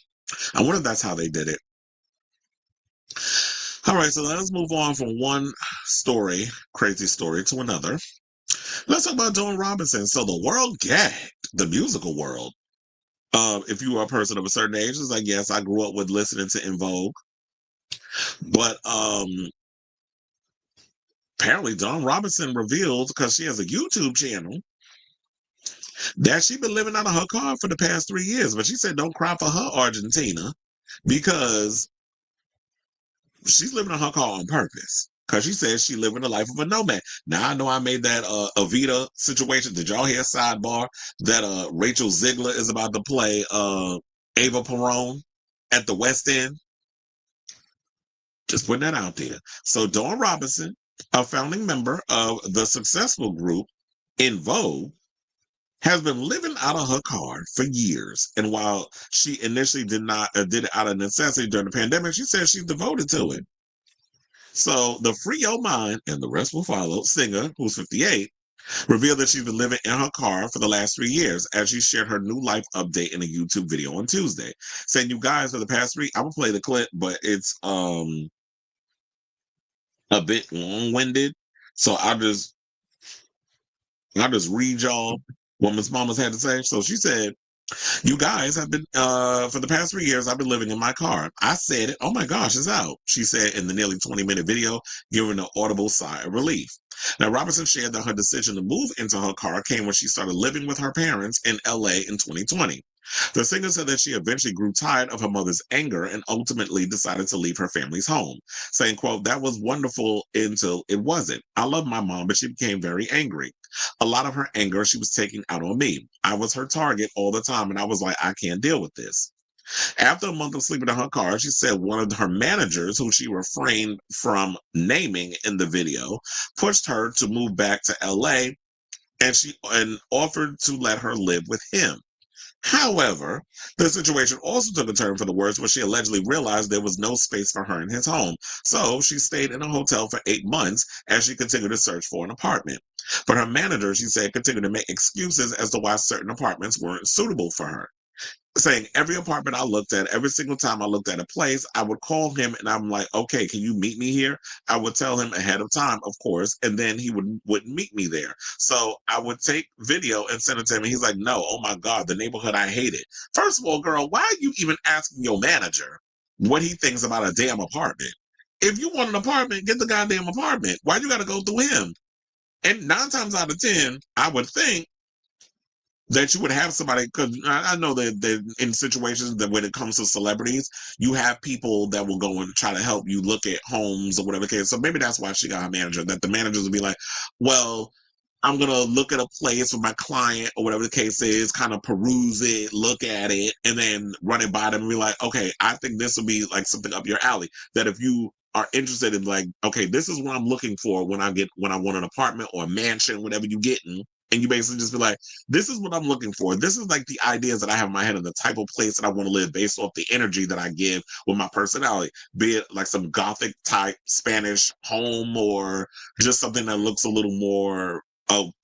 I wonder if that's how they did it. All right, so let's move on from one story, crazy story, to another. Let's talk about Dawn Robinson. So the world gagged, the musical world. If you are a person of a certain age, it's like, yes, I grew up with listening to In Vogue. But apparently Dawn Robinson revealed, because she has a YouTube channel, that she's been living out of her car for the past 3 years. But she said don't cry for her Argentina, because she's living in her car on purpose. Because she says she living the life of a nomad. Now, I know I made that Evita situation. Did y'all hear, sidebar, that Rachel Ziegler is about to play Ava Perón at the West End? Just putting that out there. So Dawn Robinson, a founding member of the successful group In Vogue, has been living out of her car for years. And while she initially did it out of necessity during the pandemic, she says she's devoted to it. So the Free Your Mind, and the rest will follow, singer, who's 58, revealed that she's been living in her car for the last 3 years as she shared her new life update in a YouTube video on Tuesday. Saying, you guys, for the past 3, I will play the clip, but it's a bit long-winded. So I'll just read y'all what Miss Mama's had to say. So she said, you guys have been, for the past 3 years, I've been living in my car. I said it. Oh my gosh, it's out. She said in the nearly 20-minute video, giving an audible sigh of relief. Now, Robinson shared that her decision to move into her car came when she started living with her parents in LA in 2020. The singer said that she eventually grew tired of her mother's anger and ultimately decided to leave her family's home, saying, quote, that was wonderful until it wasn't. I love my mom, but she became very angry. A lot of her anger she was taking out on me. I was her target all the time, and I was like, I can't deal with this. After a month of sleeping in her car, she said one of her managers, who she refrained from naming in the video, pushed her to move back to LA and offered to let her live with him. However, the situation also took a turn for the worse when she allegedly realized there was no space for her in his home. So she stayed in a hotel for 8 months as she continued to search for an apartment. But her manager, she said, continued to make excuses as to why certain apartments weren't suitable for her, saying every apartment I looked at, every single time I looked at a place, I would call him and I'm like, okay, can you meet me here? I would tell him ahead of time, of course, and then he wouldn't meet me there. So I would take video and send it to him. And he's like, no, oh my God, the neighborhood, I hate it. First of all, girl, why are you even asking your manager what he thinks about a damn apartment? If you want an apartment, get the goddamn apartment. Why you got to go through him? And 9 times out of 10, I would think that you would have somebody, because I know that in situations that when it comes to celebrities, you have people that will go and try to help you look at homes or whatever the case. So maybe that's why she got a manager, that the managers will be like, well, I'm going to look at a place for my client or whatever the case is, kind of peruse it, look at it, and then run it by them and be like, okay, I think this will be like something up your alley. That if you are interested in like, okay, this is what I'm looking for when I want an apartment or a mansion, whatever you getting. And you basically just be like, this is what I'm looking for. This is like the ideas that I have in my head and the type of place that I want to live based off the energy that I give with my personality, be it like some gothic type Spanish home or just something that looks a little more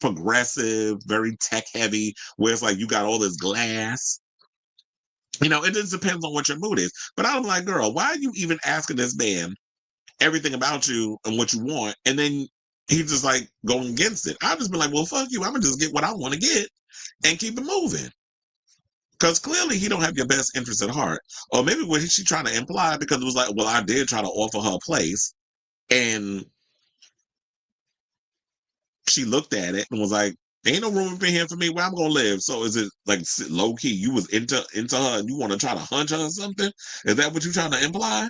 progressive, very tech heavy, where it's like you got all this glass. You know, it just depends on what your mood is. But I'm like, girl, why are you even asking this man everything about you and what you want? And then he's just like going against it. I've just been like, well, fuck you. I'm gonna just get what I want to get and keep it moving. Because clearly he don't have your best interest at heart. Or maybe what is she trying to imply? Because it was like, well, I did try to offer her a place, and she looked at it and was like, ain't no room up in here for me where I'm gonna live. So is it like low key you was into her and you want to try to hunch her or something? Is that what you trying to imply?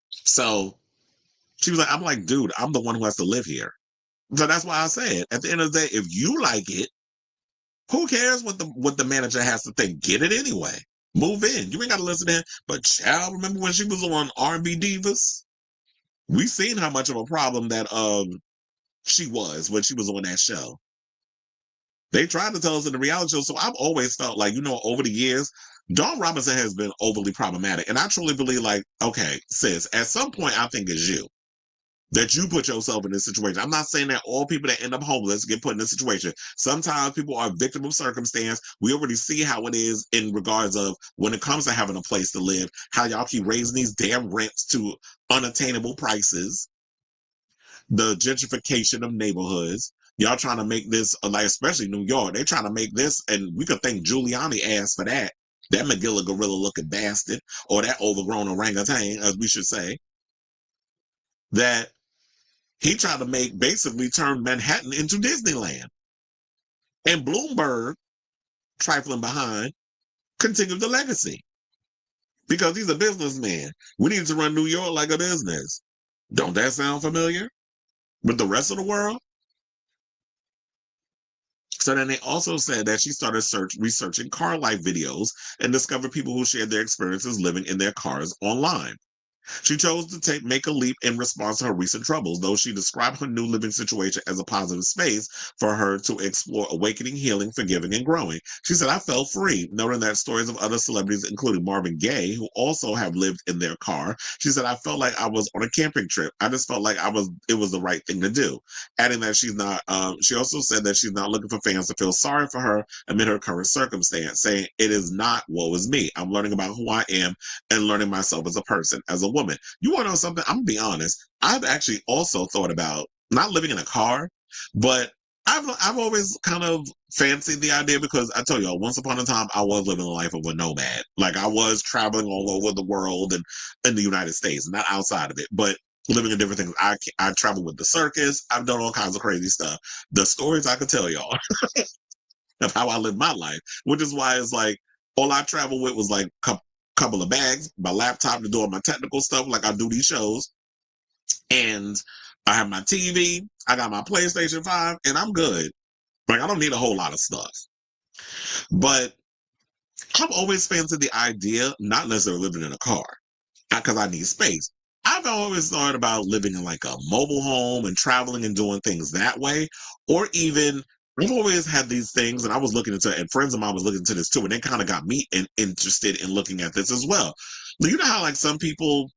So she was like, I'm like, dude, I'm the one who has to live here. So that's why I said at the end of the day, if you like it, who cares what the manager has to think? Get it anyway. Move in. You ain't gotta listen to him. But child, remember when she was on R&B Divas? We seen how much of a problem that she was when she was on that show. They tried to tell us in the reality show. So I've always felt like, you know, over the years, Dawn Robinson has been overly problematic. And I truly believe, like, okay, sis, at some point, I think it's you. That you put yourself in this situation. I'm not saying that all people that end up homeless get put in this situation. Sometimes people are victim of circumstance. We already see how it is in regards of when it comes to having a place to live, how y'all keep raising these damn rents to unattainable prices, the gentrification of neighborhoods. Y'all trying to make this, like, especially New York, they trying to make this, and we could thank Giuliani ass for that. That McGilla gorilla looking bastard, or that overgrown orangutan, as we should say, that he tried to make basically turn Manhattan into Disneyland. And Bloomberg, trifling behind, continued the legacy because he's a businessman. We need to run New York like a business. Don't that sound familiar with the rest of the world? So then they also said that she started researching car life videos and discovered people who shared their experiences living in their cars online. She chose to make a leap in response to her recent troubles, though she described her new living situation as a positive space for her to explore awakening, healing, forgiving, and growing. She said, I felt free, noting that stories of other celebrities, including Marvin Gaye, who also have lived in their car. She said, I felt like I was on a camping trip. I just felt like it was the right thing to do. Adding that she's not, she also said that she's not looking for fans to feel sorry for her amid her current circumstance, saying, it is not woe is me. I'm learning about who I am and learning myself as a person, as a woman. You want to know something? I'm gonna be honest. I've actually also thought about not living in a car, but I've always kind of fancied the idea because I tell y'all, once upon a time, I was living the life of a nomad. Like I was traveling all over the world and in the United States, not outside of it, but living in different things. I traveled with the circus. I've done all kinds of crazy stuff. The stories I could tell y'all of how I lived my life, which is why it's like all I traveled with was like couple of bags, my laptop to do all my technical stuff, like I do these shows, and I have my TV, I got my PlayStation 5, and I'm good. Like I don't need a whole lot of stuff. But I've always fancied the idea, not necessarily living in a car, because I need space. I've always thought about living in like a mobile home and traveling and doing things that way, or even I've always had these things, and I was looking into, and friends of mine was looking into this too, and they kind of got me interested in looking at this as well. You know how like some people,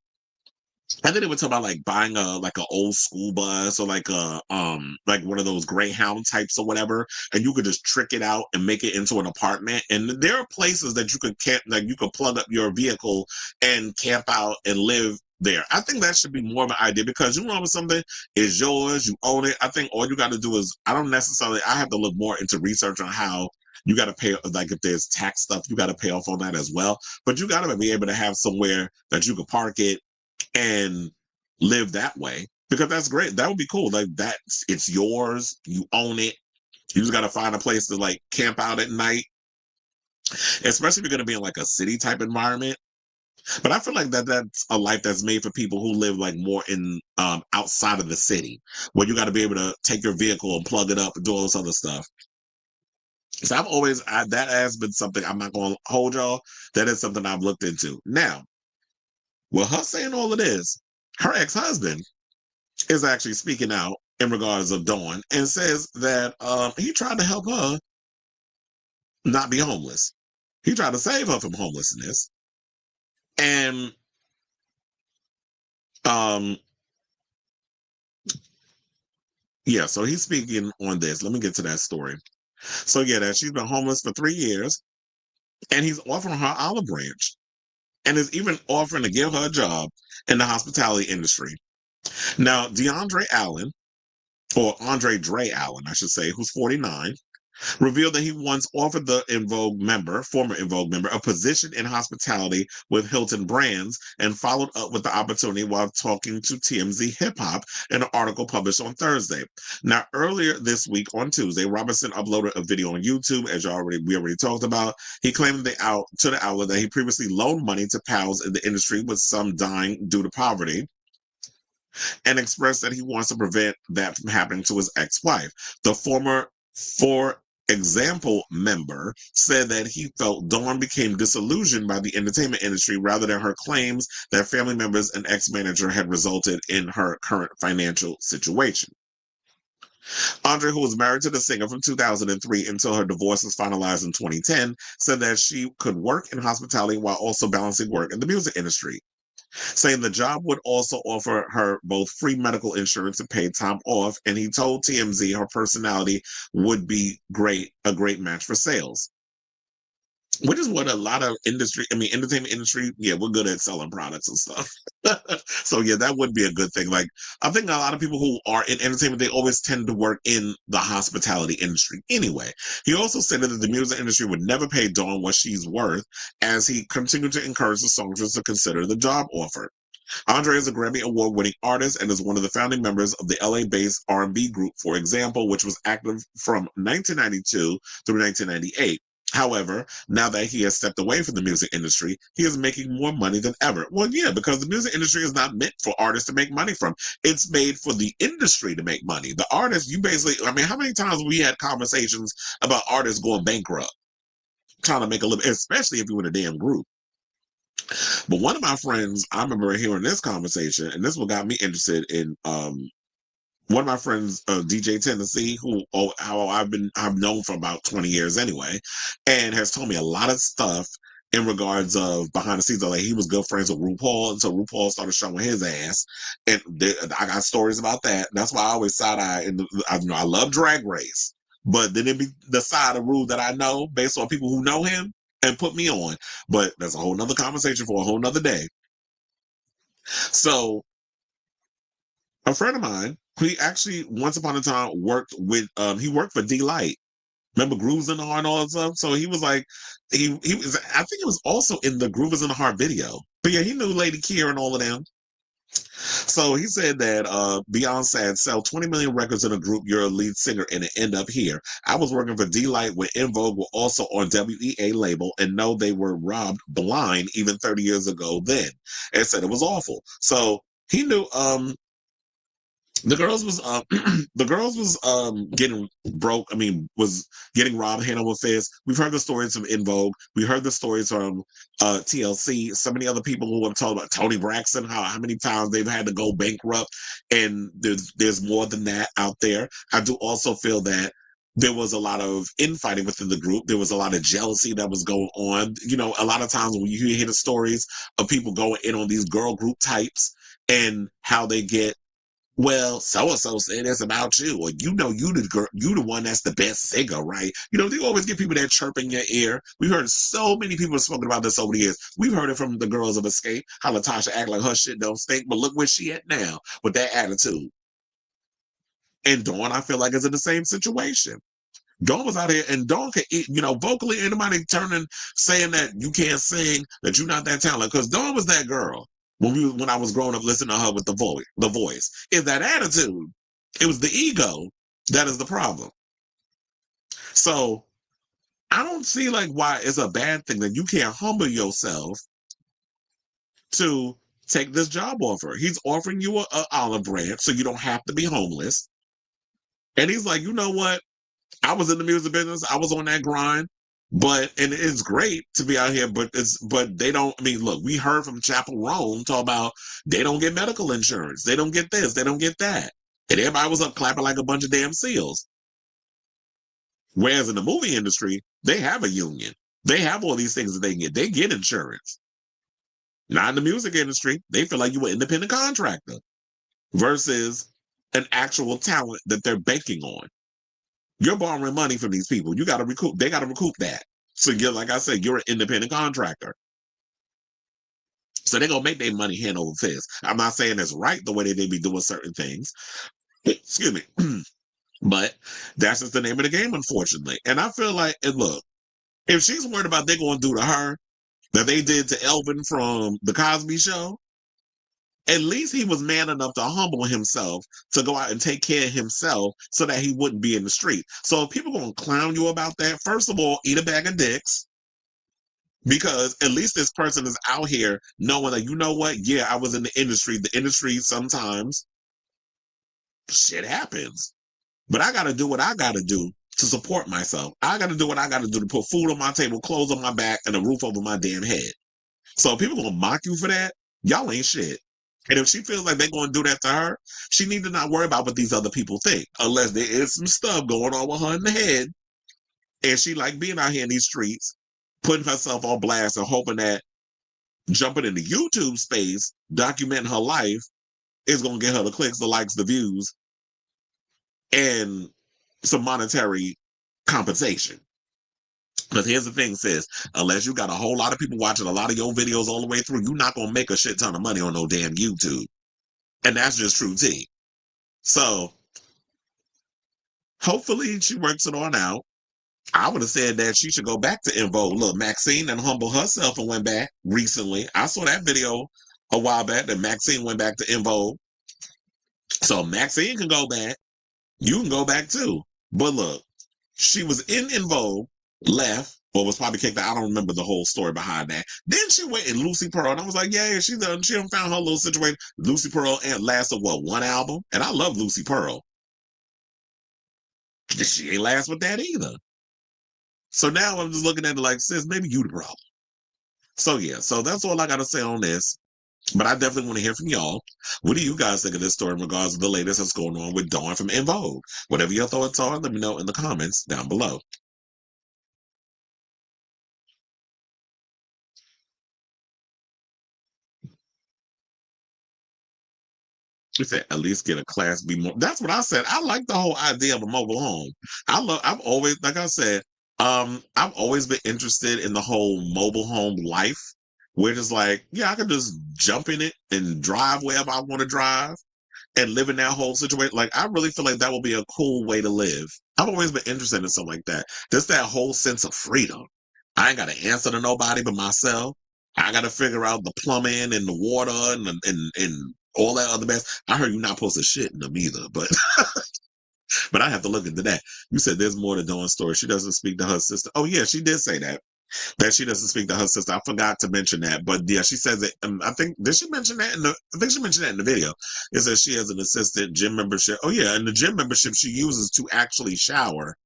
I think they would talk about like buying a like an old school bus or like one of those Greyhound types or whatever, and you could just trick it out and make it into an apartment. And there are places that you could camp, like you could plug up your vehicle and camp out and live there. I think that should be more of an idea because you know something is yours, you own it. I think all you got to do is I have to look more into research on how you got to pay, like if there's tax stuff, you got to pay off on that as well. But you got to be able to have somewhere that you could park it and live that way because that's great. That would be cool. Like it's yours, you own it, You just got to find a place to like camp out at night, especially if you're going to be in like a city type environment. But I feel like that's a life that's made for people who live like more in outside of the city, where you got to be able to take your vehicle and plug it up and do all this other stuff. So that has been something, I'm not going to hold y'all. That is something I've looked into. Now, with her saying all of this, her ex-husband is actually speaking out in regards of Dawn and says that he tried to help her not be homeless. He tried to save her from homelessness. And um yeah, so he's speaking on this. Let me get to that story. So yeah, that she's been homeless for 3 years, and he's offering her olive branch, and is even offering to give her a job in the hospitality industry. Now, DeAndre Allen, or Andre Dre Allen, I should say, who's 49, revealed that he once offered the former In Vogue member, a position in hospitality with Hilton Brands, and followed up with the opportunity while talking to TMZ Hip Hop in an article published on Thursday. Now, earlier this week on Tuesday, Robinson uploaded a video on YouTube, as we already talked about. He claimed to the outlet that he previously loaned money to pals in the industry, with some dying due to poverty, and expressed that he wants to prevent that from happening to his ex-wife. The former For Example member said that he felt Dawn became disillusioned by the entertainment industry rather than her claims that family members and ex-manager had resulted in her current financial situation. Andre, who was married to the singer from 2003 until her divorce was finalized in 2010, said that she could work in hospitality while also balancing work in the music industry, saying the job would also offer her both free medical insurance and paid time off. And he told TMZ her personality would be a great match for sales, which is what a lot of entertainment industry, yeah, we're good at selling products and stuff. So yeah, that would be a good thing. Like, I think a lot of people who are in entertainment, they always tend to work in the hospitality industry anyway. He also said that the music industry would never pay Dawn what she's worth, as he continued to encourage the songstress to consider the job offer. Andre is a Grammy Award-winning artist and is one of the founding members of the LA-based R&B group, For Example, which was active from 1992 through 1998. However, now that he has stepped away from the music industry, he is making more money than ever. Well, yeah, because the music industry is not meant for artists to make money from. It's made for the industry to make money. The artists, how many times we had conversations about artists going bankrupt, trying to make a living, especially if you're in a damn group. But one of my friends, I remember hearing this conversation, and this one got me interested in one of my friends, DJ Tennessee, I've known for about 20 years anyway, and has told me a lot of stuff in regards of behind the scenes. Like, he was good friends with RuPaul, and so RuPaul started showing his ass, and I got stories about that. That's why I always side eye, and I love Drag Race, but then it be the side of Ru that I know based on people who know him and put me on. But that's a whole nother conversation for a whole nother day. So a friend of mine, he actually once upon a time worked for D-Light. Remember Grooves in the Heart and all that stuff? So he was like, he was, I think it was also in the Groovers in the Heart video. But yeah, he knew Lady Kier and all of them. So he said that Beyonce sell 20 million records in a group, you're a lead singer, and it end up here. I was working for D-Light when En Vogue were also on WEA label, and know they were robbed blind even 30 years ago then. And said it was awful. So he knew the girls was getting broke. Was getting robbed hand over fist. We've heard the stories from En Vogue. We heard the stories from TLC. So many other people who have told about Tony Braxton, how many times they've had to go bankrupt, and there's more than that out there. I do also feel that there was a lot of infighting within the group. There was a lot of jealousy that was going on. You know, a lot of times when you hear the stories of people going in on these girl group types and how they get, well, so-and-so said this about you, or you the one that's the best singer, right? You know, they always get people that chirp in your ear. We've heard so many people spoken about this over the years. We've heard it from the girls of Escape, how Latasha act like her shit don't stink, but look where she at now with that attitude. And Dawn, I feel like, is in the same situation. Dawn was out here, and Dawn could, vocally, anybody saying that you can't sing, that you're not that talented, because Dawn was that girl. When I was growing up listening to her with the voice, is that attitude. It was the ego that is the problem. So I don't see like why it's a bad thing that you can't humble yourself to take this job offer. He's offering you a olive branch so you don't have to be homeless. And he's like, you know what? I was in the music business. I was on that grind. And it's great to be out here, but they don't. I mean, look, we heard from Chapel Roan talk about they don't get medical insurance. They don't get this. They don't get that. And everybody was up clapping like a bunch of damn seals. Whereas in the movie industry, they have a union. They have all these things that they get. They get insurance. Not in the music industry. They feel like you an independent contractor versus an actual talent that they're banking on. You're borrowing money from these people. You got to recoup. They got to recoup that. So you're, like I said, you're an independent contractor. So they're going to make their money hand over fist. I'm not saying it's right the way they be doing certain things. Excuse me. But that's just the name of the game, unfortunately. And I feel like, and look, if she's worried about they're going to do to her that they did to Elvin from The Cosby Show, at least he was man enough to humble himself to go out and take care of himself so that he wouldn't be in the street. So if people going to clown you about that, first of all, eat a bag of dicks. Because at least this person is out here knowing that, you know what? Yeah, I was in the industry. The industry, sometimes shit happens. But I got to do what I got to do to support myself. I got to do what I got to do to put food on my table, clothes on my back, and a roof over my damn head. So if people going to mock you for that, y'all ain't shit. And if she feels like they're going to do that to her, she need to not worry about what these other people think, unless there is some stuff going on with her in the head. And she like being out here in these streets, putting herself on blast and hoping that jumping in the YouTube space, documenting her life, is going to get her the clicks, the likes, the views, and some monetary compensation. Because here's the thing, sis, unless you got a whole lot of people watching a lot of your videos all the way through, you're not going to make a shit ton of money on no damn YouTube. And that's just true tea. So hopefully she works it on out. I would have said that she should go back to En Vogue. Look, Maxine and humble herself and went back recently. I saw that video a while back that Maxine went back to En Vogue. So Maxine can go back. You can go back too. But look, she was in En Vogue, left, or was probably kicked out. I don't remember the whole story behind that. Then she went in Lucy Pearl, and I was like, yeah, she done found her little situation. Lucy Pearl and lasted what, one album? And I love Lucy Pearl. She ain't last with that either. So now I'm just looking at it like, sis, maybe you the problem. So yeah, so that's all I gotta say on this. But I definitely want to hear from y'all. What do you guys think of this story in regards to the latest that's going on with Dawn from En Vogue? Whatever your thoughts are, let me know in the comments down below. She said, at least get a Class B more. That's what I said. I like the whole idea of a mobile home. I've always, like I said, I've always been interested in the whole mobile home life, where it's like, yeah, I can just jump in it and drive wherever I want to drive and live in that whole situation. Like, I really feel like that will be a cool way to live. I've always been interested in something like that. Just that whole sense of freedom. I ain't got to answer to nobody but myself. I got to figure out the plumbing and the water and all that other mess. I heard you're not supposed to shit in them either, but but I have to look into that. You said there's more to Dawn's story. She doesn't speak to her sister. Oh yeah, she did say that. That she doesn't speak to her sister. I forgot to mention that, but yeah, she says it. I think did she mention that I think she mentioned that in the video. It says she has an assistant gym membership. Oh yeah, and the gym membership she uses to actually shower.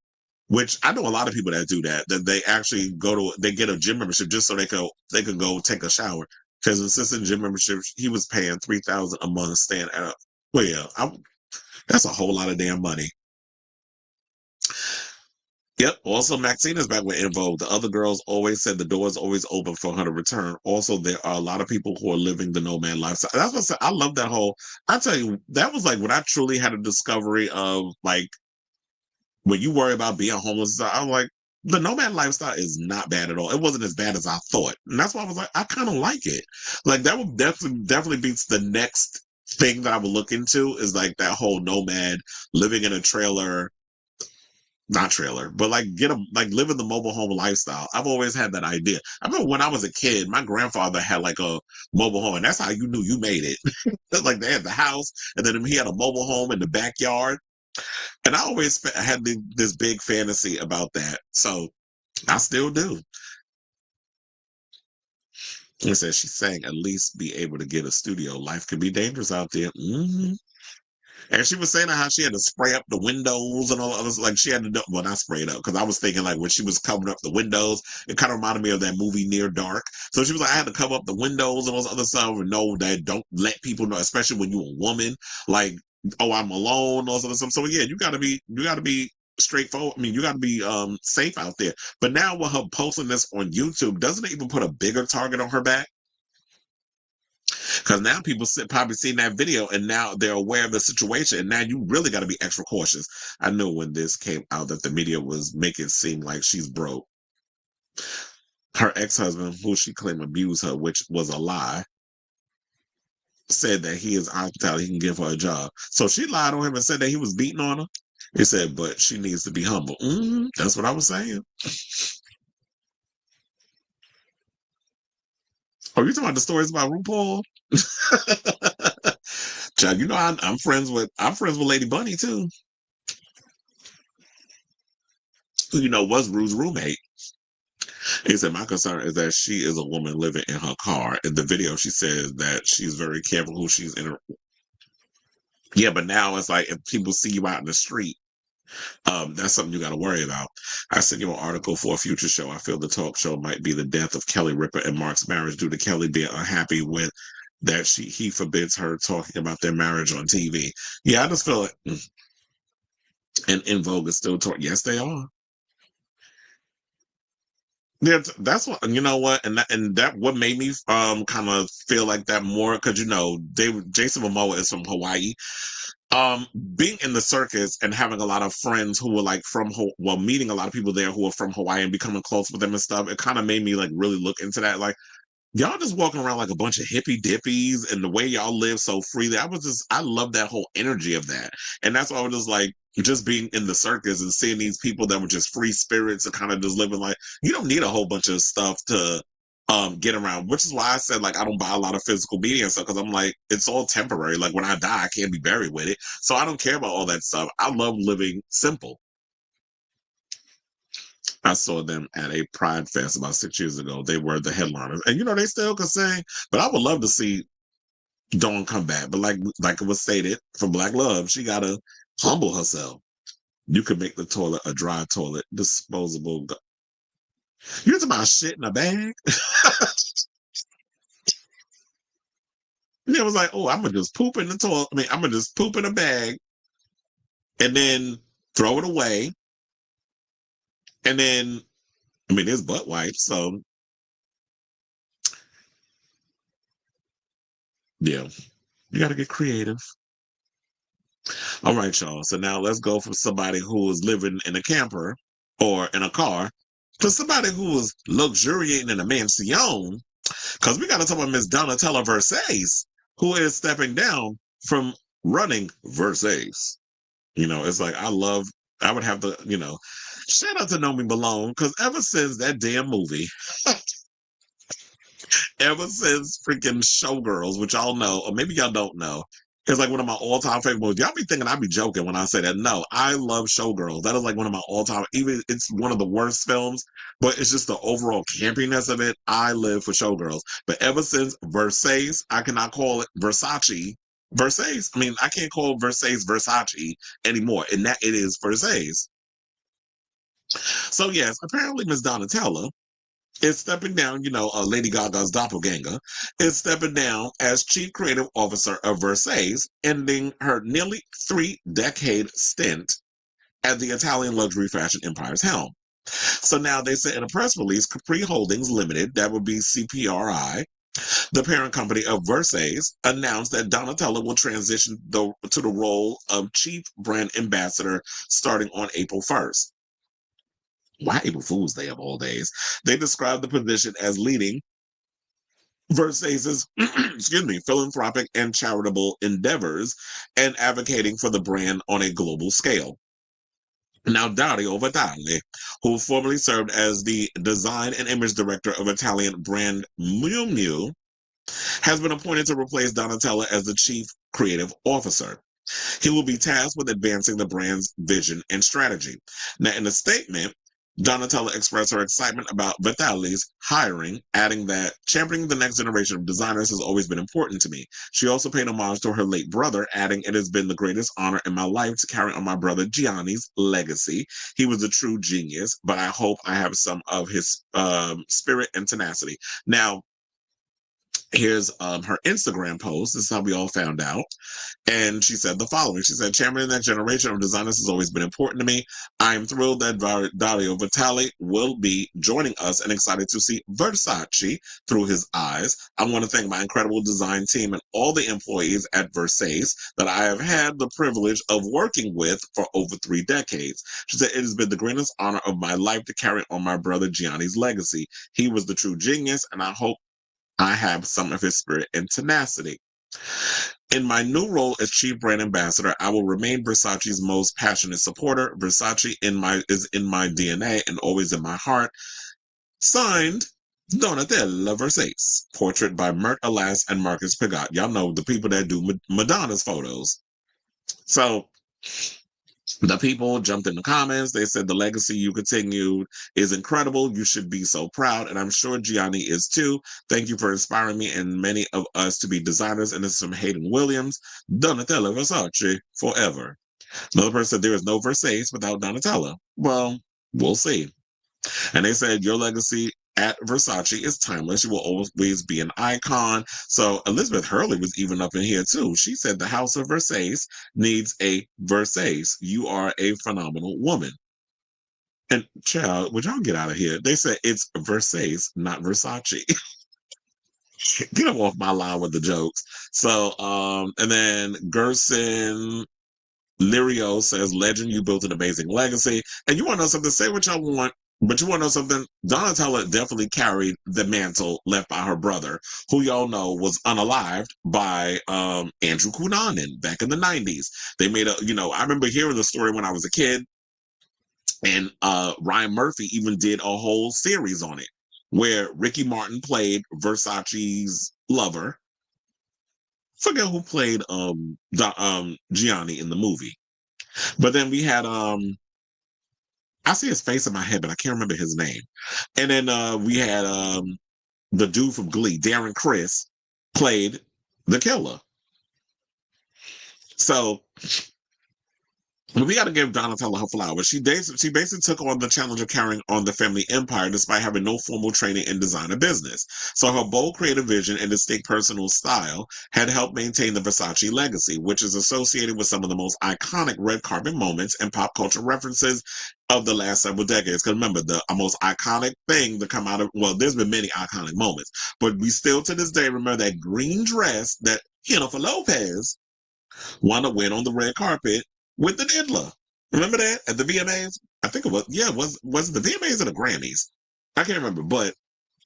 Which I know a lot of people that do that. That they actually they get a gym membership just so they can go take a shower. Because the assistant gym membership, he was paying $3,000 a month staying at. Well, yeah, that's a whole lot of damn money. Yep. Also, Maxine is back with En Vogue. The other girls always said the door is always open for her to return. Also, there are a lot of people who are living the nomad lifestyle. That's what I said. I love that whole. I tell you, that was like when I truly had a discovery of like when you worry about being homeless. I'm like, the nomad lifestyle is not bad at all. It wasn't as bad as I thought, and that's why I was like, I kind of like it. Like that would definitely beats the next thing that I would look into is like that whole nomad living in a trailer not trailer, but like living the mobile home lifestyle. I've always had that idea. I remember when I was a kid, my grandfather had like a mobile home, and that's how you knew you made it. Like they had the house, and then he had a mobile home in the backyard. And I always had this big fantasy about that. So I still do. It says she's saying at least be able to get a studio. Life can be dangerous out there. And she was saying how she had to spray up the windows and all the others. Like she had to do, well, not spray it up, because I was thinking like when she was covering up the windows, it kind of reminded me of that movie Near Dark. So she was like, I had to cover up the windows and all this other stuff and know that don't let people know, especially when you're a woman, like, oh, I'm alone, all this other stuff. So yeah, you gotta be straightforward. I mean, you gotta be safe out there. But now with her posting this on YouTube, doesn't it even put a bigger target on her back? Because now people probably seen that video and now they're aware of the situation. And now you really got to be extra cautious. I knew when this came out that the media was making it seem like she's broke. Her ex-husband, who she claimed abused her, which was a lie, said that he is out, he can give her a job. So she lied on him and said that he was beating on her. He said, but she needs to be humble. That's what I was saying. Oh, you talking about the stories about RuPaul? Child, you know I'm friends with Lady Bunny too. You know, was Rue's roommate. He said, my concern is that she is a woman living in her car. In the video, she says that she's very careful who she's in her. Yeah, but now it's like if people see you out in the street, that's something you got to worry about. I sent you an article for a future show. I feel the talk show might be the death of Kelly Ripa and Mark's marriage due to Kelly being unhappy with that he forbids her talking about their marriage on TV. Yeah, I just feel like, and In Vogue is still talking. Yes, they are. Yeah, that's what, you know what, and that what made me kind of feel like that more, because you know Jason Momoa is from Hawaii. Being in the circus and having a lot of friends who were like meeting a lot of people there who are from Hawaii and becoming close with them and stuff, it kind of made me like really look into that. Like, y'all just walking around like a bunch of hippie dippies and the way y'all live so freely. I love that whole energy of that. And that's why I was just like, just being in the circus and seeing these people that were just free spirits and kind of just living like, you don't need a whole bunch of stuff to get around, which is why I said like I don't buy a lot of physical media and stuff, because I'm like, it's all temporary. Like when I die, I can't be buried with it. So I don't care about all that stuff. I love living simple. I saw them at a Pride Fest about 6 years ago. They were the headliners, and you know they still can sing. But I would love to see Dawn come back. But like it was stated for Black Love, she gotta humble herself. You could make the toilet a dry toilet, disposable. You talking about shit in a bag? And it was like, oh, I'm gonna just poop in the toilet. I mean, I'm gonna just poop in a bag, and then throw it away, and then I mean, there's butt wipes, so yeah, you got to get creative. All right, y'all. So now let's go from somebody who is living in a camper or in a car to somebody who is luxuriating in a mansion. Because we got to talk about Miss Donatella Versace, who is stepping down from running Versace. You know, it's like I would have to, shout out to Nomi Malone, because ever since that damn movie, ever since freaking Showgirls, which y'all know, or maybe y'all don't know, it's like one of my all-time favorite movies. Y'all be thinking I be joking when I say that. No, I love Showgirls. That is like one of my all-time, even it's one of the worst films, but it's just the overall campiness of it. I live for Showgirls. But ever since Versace, I cannot call it Versace. Versace. I mean, I can't call Versace anymore. And that it is Versace. So yes, apparently Miss Donatella is stepping down, Lady Gaga's doppelganger, is stepping down as chief creative officer of Versace, ending her nearly 3-decade stint at the Italian luxury fashion empire's helm. So now they said in a press release, Capri Holdings Limited, that would be CPRI, the parent company of Versace, announced that Donatella will transition to the role of chief brand ambassador starting on April 1st. Why April Fool's Day of all days? They described the position as leading Versace's, philanthropic and charitable endeavors and advocating for the brand on a global scale. Now, Dario Vitale, who formerly served as the design and image director of Italian brand Miu Miu, has been appointed to replace Donatella as the chief creative officer. He will be tasked with advancing the brand's vision and strategy. Now, in a statement, Donatella expressed her excitement about Vitaly's hiring, adding that championing the next generation of designers has always been important to me. She also paid homage to her late brother, adding, "It has been the greatest honor in my life to carry on my brother Gianni's legacy. He was a true genius, but I hope I have some of his spirit and tenacity." Now, here's her Instagram post. This is how we all found out. And she said the following. She said, "Championing that generation of designers has always been important to me. I am thrilled that Dario Vitale will be joining us and excited to see Versace through his eyes. I want to thank my incredible design team and all the employees at Versace that I have had the privilege of working with for over 3 decades." She said, "It has been the greatest honor of my life to carry on my brother Gianni's legacy. He was the true genius, and I hope I have some of his spirit and tenacity. In my new role as Chief Brand Ambassador, I will remain Versace's most passionate supporter. Versace is in my DNA and always in my heart. Signed, Donatella Versace. Portrait by Mert Alas and Marcus Pigot." Y'all know the people that do Madonna's photos. So the people jumped in the comments. They said the legacy you continued is incredible. You should be so proud. And I'm sure Gianni is too. Thank you for inspiring me and many of us to be designers. And this is from Hayden Williams. Donatella Versace forever. Another person said there is no Versace without Donatella. Well, we'll see. And they said your legacy at Versace is timeless. You will always be an icon. So Elizabeth Hurley was even up in here too. She said the House of Versace needs a Versace. You are a phenomenal woman. And child, would y'all get out of here? They said it's Versace, not Versace. Get them off my line with the jokes. So, and then Gerson Lirio says, "Legend, you built an amazing legacy." And you want to know something? Say what y'all want, but you want to know something? Donatella definitely carried the mantle left by her brother, who y'all know was unalived by Andrew Cunanan back in the 90s. They made I remember hearing the story when I was a kid, and Ryan Murphy even did a whole series on it, where Ricky Martin played Versace's lover. Forget who played Gianni in the movie. But then we had I see his face in my head, but I can't remember his name. And then we had the dude from Glee, Darren Criss, played the killer. So we got to give Donatella her flowers. She basically took on the challenge of carrying on the family empire despite having no formal training in designer business. So her bold creative vision and distinct personal style had helped maintain the Versace legacy, which is associated with some of the most iconic red carpet moments and pop culture references of the last several decades. Because remember, the most iconic thing to come out of, well, there's been many iconic moments, but we still to this day remember that green dress that Jennifer Lopez wound up wearing on the red carpet with the Diddler. Remember that at the VMAs? I think it was, yeah, was it the VMAs or the Grammys? I can't remember, but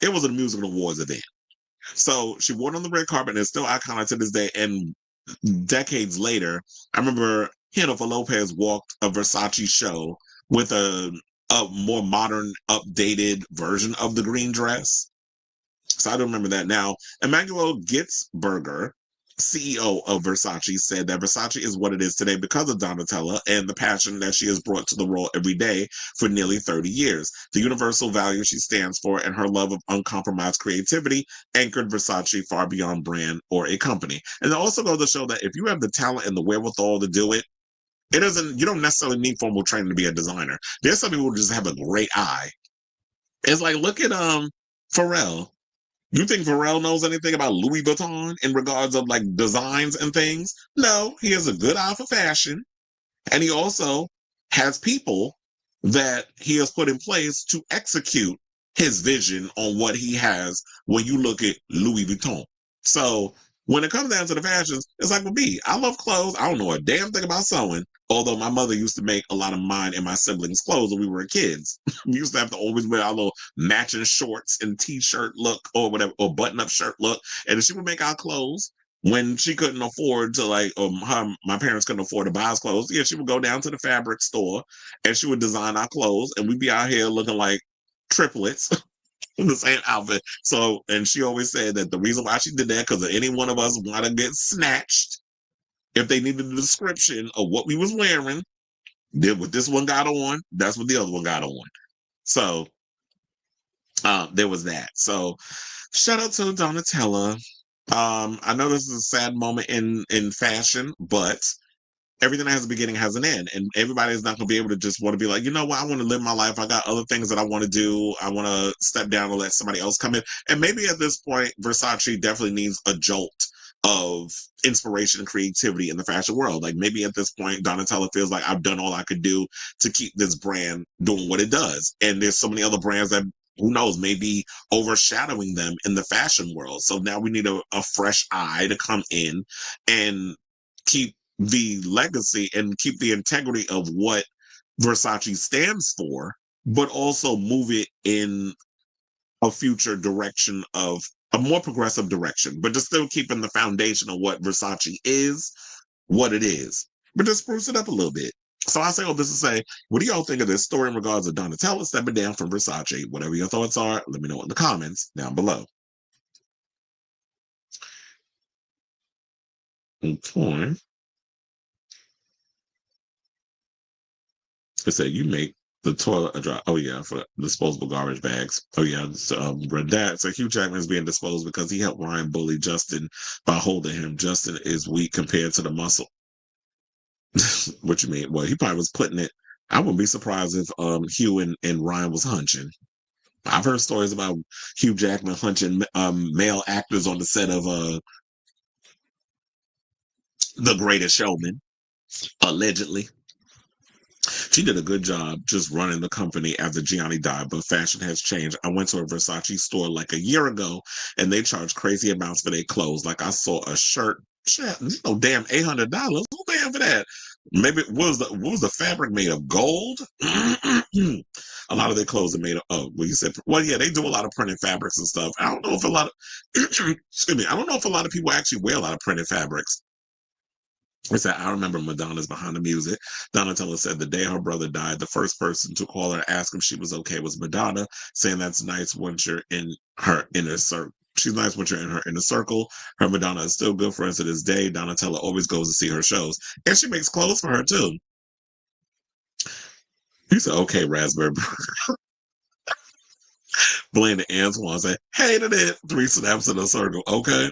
it was a musical awards event. So she wore it on the red carpet and it's still iconic to this day. And decades later, I remember Jennifer Lopez walked a Versace show with a more modern, updated version of the green dress. So I don't remember that now. Emmanuel Gitzberger, CEO of Versace, said that Versace is what it is today because of Donatella and the passion that she has brought to the role every day for nearly 30 years. The universal value she stands for and her love of uncompromised creativity anchored Versace far beyond brand or a company. And it also goes to show that if you have the talent and the wherewithal to do it, you don't necessarily need formal training to be a designer. There's some people who just have a great eye. It's like, look at Pharrell. You think Pharrell knows anything about Louis Vuitton in regards of like designs and things? No, he has a good eye for fashion. And he also has people that he has put in place to execute his vision on what he has when you look at Louis Vuitton. So when it comes down to the fashions, it's like with me. I love clothes. I don't know a damn thing about sewing. Although my mother used to make a lot of mine and my siblings' clothes when we were kids. We used to have to always wear our little matching shorts and t-shirt look or whatever, or button-up shirt look. And she would make our clothes when she couldn't afford to my parents couldn't afford to buy us clothes. Yeah, she would go down to the fabric store and she would design our clothes and we'd be out here looking like triplets in the same outfit. So, and she always said that the reason why she did that because if any one of us want to get snatched, If they needed a description of what we was wearing, then what this one got on, that's what the other one got on. So there was that. So shout out to Donatella. I know this is a sad moment in fashion, but everything that has a beginning has an end, and everybody's not going to be able to just want to be like, you know what, I want to live my life. I got other things that I want to do. I want to step down and let somebody else come in. And maybe at this point, Versace definitely needs a jolt of inspiration and creativity in the fashion world. Like maybe at this point, Donatella feels like I've done all I could do to keep this brand doing what it does. And there's so many other brands that, who knows, maybe overshadowing them in the fashion world. So now we need a fresh eye to come in and keep the legacy and keep the integrity of what Versace stands for, but also move it in a future direction of a more progressive direction, but just still keeping the foundation of what Versace is, what it is, but just spruce it up a little bit. So I say all this to say, what do y'all think of this story in regards to Donatella stepping down from Versace? Whatever your thoughts are, let me know in the comments down below. Okay. It said you make the toilet a dry. Oh yeah, for disposable garbage bags. Oh yeah, Grande. So Hugh Jackman is being disposed because he helped Ryan bully Justin by holding him. Justin is weak compared to the muscle. What you mean? Well, he probably was putting it. I wouldn't be surprised if Hugh and Ryan was hunching. I've heard stories about Hugh Jackman hunching male actors on the set of The Greatest Showman, allegedly. She did a good job just running the company after Gianni died, but fashion has changed. I went to a Versace store like a year ago, and they charge crazy amounts for their clothes. Like I saw a shirt, damn $800. Who paying for that? Maybe what was the fabric made of? Gold? A lot of their clothes are made of. Oh, well, you said. Well, yeah, they do a lot of printed fabrics and stuff. I don't know if a lot of. Excuse me. I don't know if a lot of people actually wear a lot of printed fabrics. I said, I remember Madonna's Behind the Music. Donatella said the day her brother died, the first person to call her and ask if she was okay was Madonna, saying that's nice once you're in her inner circle. She's nice once you're in her inner circle. Her Madonna is still good friends to this day. Donatella always goes to see her shows. And she makes clothes for her, too. He said, okay, Raspberry. Blame the Antoine said, hated it. 3 snaps in a circle. Okay.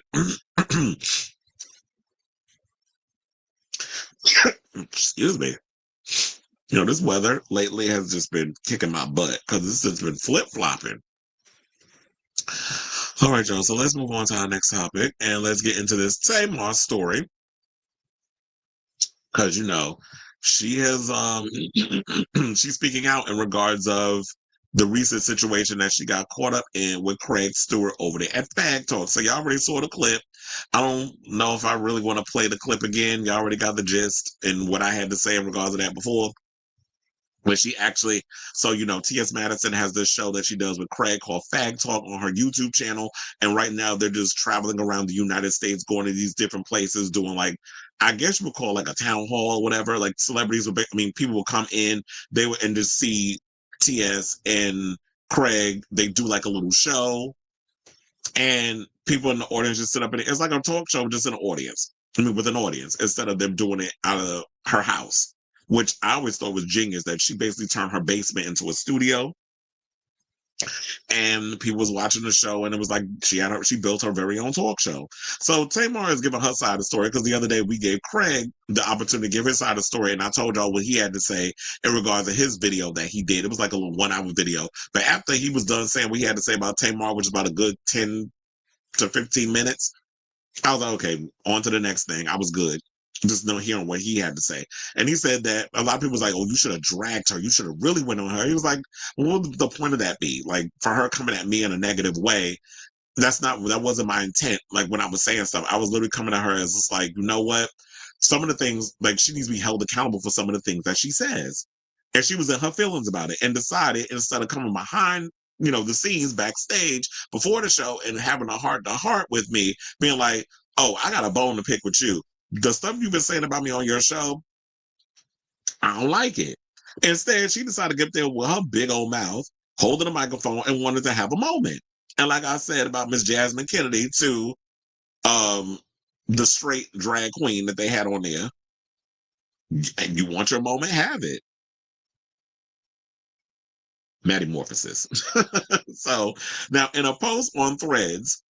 Excuse me. You know, this weather lately has just been kicking my butt because this has been flip-flopping. All right, y'all. So let's move on to our next topic and let's get into this Tamar story. Because, you know, she has, she's speaking out in regards of the recent situation that she got caught up in with Craig Stewart over there at Fag Talk. So y'all already saw the clip. I don't know if I really want to play the clip again. Y'all already got the gist and what I had to say in regards to that before. When she actually, so you know, T.S. Madison has this show that she does with Craig called Fag Talk on her YouTube channel, and right now they're just traveling around the United States, going to these different places, doing like, I guess you would call like a town hall or whatever. Like celebrities would, people will come in, they would and just see T.S. and Craig. They do like a little show, and people in the audience just sit up and it's like a talk show, just in an audience. With an audience instead of them doing it out of her house, which I always thought was genius, that she basically turned her basement into a studio and people was watching the show and it was like she built her very own talk show. So Tamar is giving her side of the story because the other day we gave Craig the opportunity to give his side of the story and I told y'all what he had to say in regards to his video that he did. It was like a little 1-hour video. But after he was done saying what he had to say about Tamar, which is about a good 10 to 15 minutes, I was like, okay, on to the next thing. I was good. Just not hearing what he had to say. And he said that a lot of people was like, oh, you should have dragged her. You should have really went on her. He was like, well, what would the point of that be? Like, for her coming at me in a negative way, that wasn't my intent. Like, when I was saying stuff, I was literally coming at her as just like, you know what? Some of the things, like, she needs to be held accountable for some of the things that she says. And she was in her feelings about it and decided instead of coming behind, you know, the scenes backstage before the show and having a heart-to-heart with me, being like, oh, I got a bone to pick with you. The stuff you've been saying about me on your show, I don't like it. Instead, she decided to get there with her big old mouth, holding the microphone, and wanted to have a moment. And like I said about Miss Jasmine Kennedy, too, the straight drag queen that they had on there. And you want your moment, have it. Metamorphosis. So now in a post on Threads,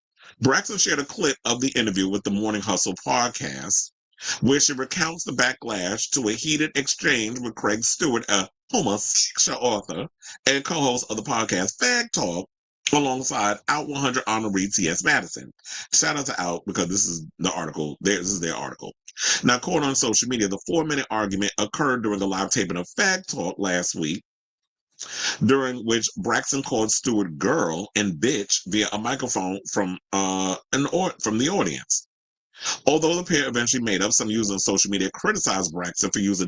Braxton shared a clip of the interview with the Morning Hustle podcast, where she recounts the backlash to a heated exchange with Craig Stewart, a homosexual author and co-host of the podcast Fag Talk, alongside Out 100 honoree T.S. Madison. Shout out to Out, because this is the article. This is their article. Now, quote on social media, the 4-minute argument occurred during a live taping of Fag Talk last week, during which Braxton called Stewart girl and bitch via a microphone from the audience. Although the pair eventually made up, some users on social media criticized Braxton for using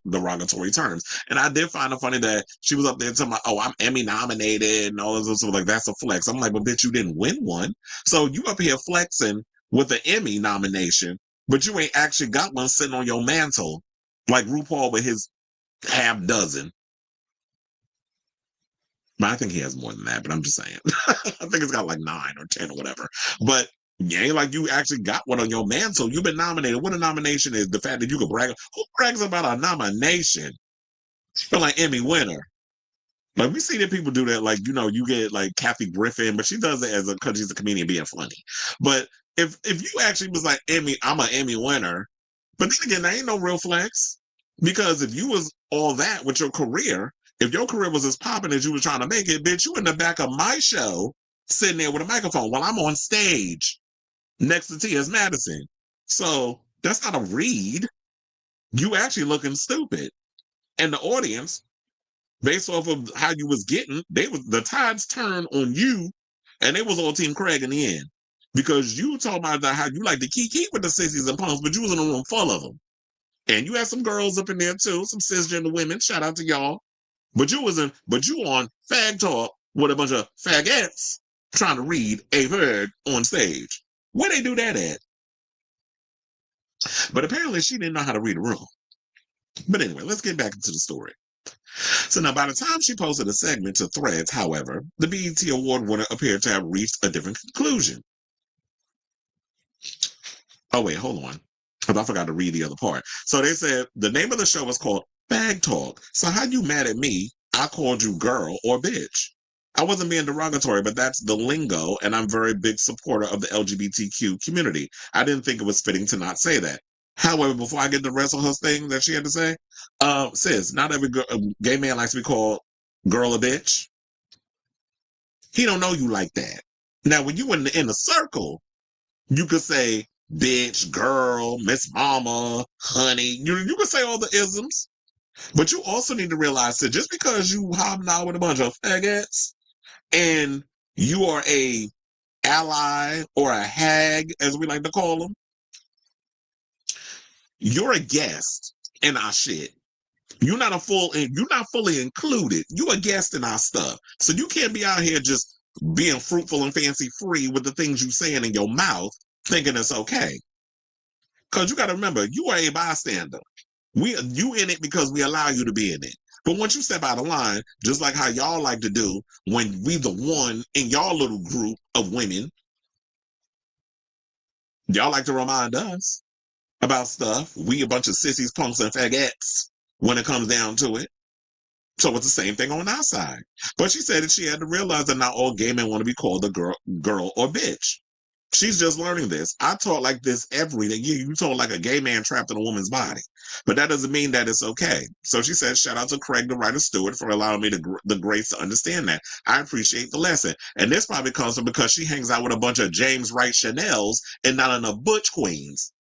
derogatory terms. And I did find it funny that she was up there talking about, oh, I'm Emmy nominated and all this stuff. Like, that's a flex. I'm like, well, bitch, you didn't win one. So you up here flexing with the Emmy nomination, but you ain't actually got one sitting on your mantle like RuPaul with his half dozen. But I think he has more than that, but I'm just saying. I think it's got like 9 or 10 or whatever. But it ain't like you actually got one on your mantle. You've been nominated. What a nomination is, the fact that you could brag. Who brags about a nomination? Feel like Emmy winner. Like, we see that people do that. Like, you get like Kathy Griffin, but she does it because she's a comedian being funny. But if you actually was like, Emmy, I'm an Emmy winner. But then again, that ain't no real flex. Because if you was all that with your career, if your career was as popping as you were trying to make it, bitch, you in the back of my show sitting there with a microphone while I'm on stage next to T.S. Madison. So that's not a read. You actually looking stupid. And the audience, based off of how you was getting, the tides turned on you, and they was on Team Craig in the end. Because you talking about how you like to kiki with the sissies and punks, but you was in a room full of them. And you had some girls up in there too, some cisgender women. Shout out to y'all. But you on Fag Talk with a bunch of fagettes trying to read a Verg on stage. Where they do that at? But apparently she didn't know how to read a room. But anyway, let's get back into the story. So now by the time she posted a segment to Threads, however, the BET Award winner appeared to have reached a different conclusion. Oh wait, hold on. I forgot to read the other part. So they said the name of the show was called Fag Talk. So how you mad at me? I called you girl or bitch. I wasn't being derogatory, but that's the lingo, and I'm a very big supporter of the LGBTQ community. I didn't think it was fitting to not say that. However, before I get the rest of her thing that she had to say, sis, not every gay man likes to be called girl or bitch. He don't know you like that. Now, when you in the circle, you could say bitch, girl, Miss Mama, honey. You can say all the isms, but you also need to realize that just because you hobnob with a bunch of faggots and you are a ally or a hag, as we like to call them, you're a guest in our shit. You're not fully included. You're a guest in our stuff. So you can't be out here just being fruitful and fancy free with the things you saying in your mouth, thinking it's okay. Because you got to remember, you are a bystander. You in it because we allow you to be in it. But once you step out of line, just like how y'all like to do when we the one in y'all little group of women, y'all like to remind us about stuff. We a bunch of sissies, punks, and faggots when it comes down to it. So it's the same thing on our side. But she said that she had to realize that not all gay men want to be called a girl or bitch. She's just learning this. I talk like this every day. You talk like a gay man trapped in a woman's body. But that doesn't mean that it's okay. So she said, shout out to Craig, the writer Stewart, for allowing me the grace to understand that. I appreciate the lesson. And this probably comes from because she hangs out with a bunch of James Wright Chanels and not enough butch queens.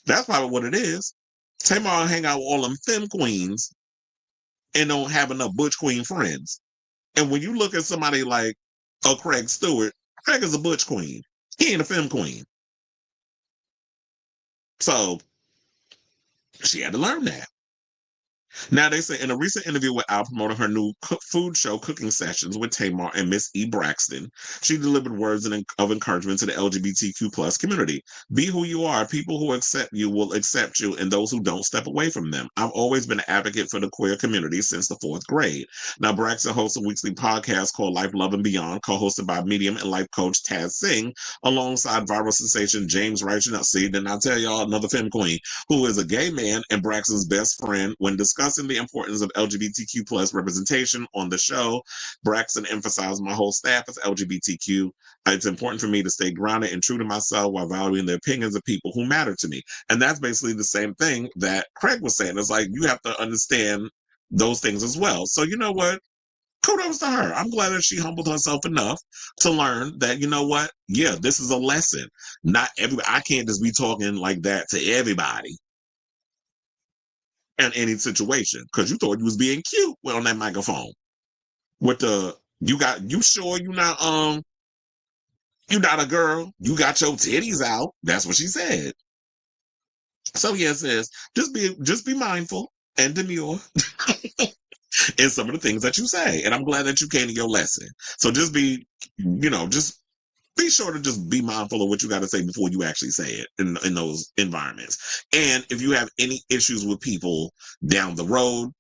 That's probably what it is. Tamar hang out with all them femme queens and don't have enough butch queen friends. And when you look at somebody like a Craig Stewart, Craig is a butch queen. He ain't a femme queen. So she had to learn that. Now, they say in a recent interview with Al promoting her new food show, Cooking Sessions with Tamar and Miss E. Braxton, she delivered words of encouragement to the LGBTQ plus community. Be who you are. People who accept you will accept you, and those who don't, step away from them. I've always been an advocate for the queer community since the fourth grade. Now, Braxton hosts a weekly podcast called Life, Love, and Beyond, co-hosted by medium and life coach Taz Singh, alongside viral sensation James Wright. See, then I'll tell y'all another femme queen, who is a gay man and Braxton's best friend. When discussing the importance of LGBTQ plus representation on the show, Braxton emphasized my whole staff is LGBTQ. It's important for me to stay grounded and true to myself while valuing the opinions of people who matter to me. And that's basically the same thing that Craig was saying. It's like you have to understand those things as well. So you know what? Kudos to her. I'm glad that she humbled herself enough to learn that, you know what? Yeah, this is a lesson. Not everybody, I can't just be talking like that to everybody in any situation because you thought you was being cute on that microphone. With the you sure you're not a girl. You got your titties out. That's what she said. So yes, sis, just be mindful and demure in some of the things that you say. And I'm glad that you came to your lesson. So just just be sure to just be mindful of what you got to say before you actually say it in those environments. And if you have any issues with people down the road,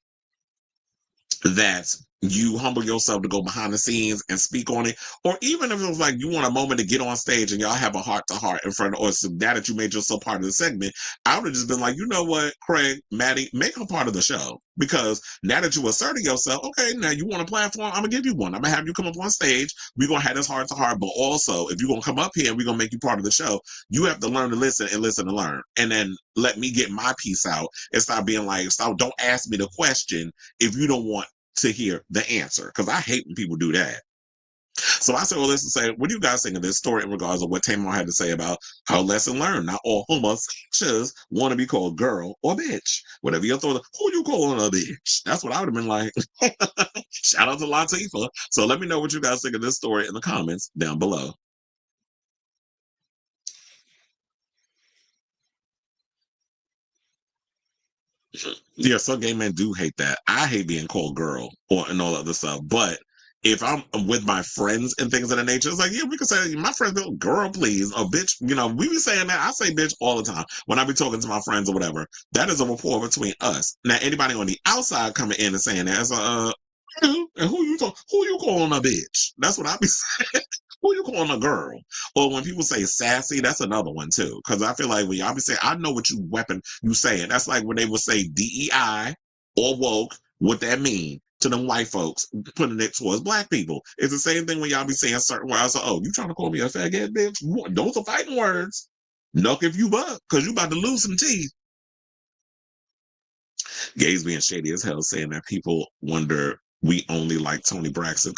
that you humble yourself to go behind the scenes and speak on it, or even if it was like you want a moment to get on stage and y'all have a heart to heart in front of, or so now that you made yourself part of the segment, I would have just been like, you know what, Craig, Maddie, make her part of the show, because now that you asserted yourself, okay, now you want a platform, I'm gonna give you one. I'm gonna have you come up on stage. We're gonna have this heart to heart, but also if you're gonna come up here and we're gonna make you part of the show, you have to learn to listen and listen to learn, and then let me get my piece out and stop being like, stop, don't ask me the question if you don't want to hear the answer, because I hate when people do that. So I said, well, listen, say, what do you guys think of this story in regards of what Tamar had to say about her lesson learned? Not all homosexuals want to be called girl or bitch. Whatever your thought, who you calling a bitch? That's what I would have been like. Shout out to Latifah. So let me know what you guys think of this story in the comments down below. Yeah, some gay men do hate that. I hate being called girl and all other stuff. But if I'm with my friends and things of that nature, it's like, yeah, we can say, my friends go, girl, please, or bitch. We be saying that. I say bitch all the time when I be talking to my friends or whatever. That is a rapport between us. Now, anybody on the outside coming in and saying that, it's and who you calling a bitch? That's what I be saying. Who you calling a girl? Or when people say sassy, that's another one too. Because I feel like when y'all be saying, I know what weapon you saying. That's like when they would say DEI or woke, what that mean to them white folks, putting it towards black people. It's the same thing when y'all be saying certain words. So, oh, you trying to call me a faggot, bitch? Those are fighting words. Knuck if you buck, because you about to lose some teeth. Gays being shady as hell, saying that people wonder we only like Toni Braxton.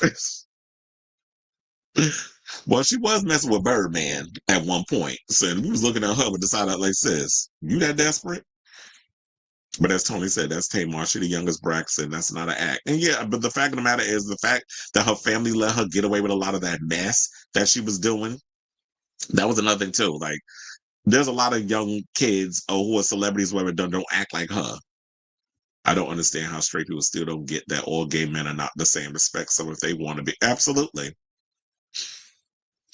Well, she was messing with Birdman at one point. So we was looking at her but decided, like, sis, you that desperate? But as Tony said, that's Tamar. She the youngest Braxton. That's not an act. And yeah, but the fact of the matter is the fact that her family let her get away with a lot of that mess that she was doing. That was another thing too. Like, there's a lot of young kids who are celebrities where don't act like her. I don't understand how straight people still don't get that all gay men are not the same respect. So if they want to be, absolutely.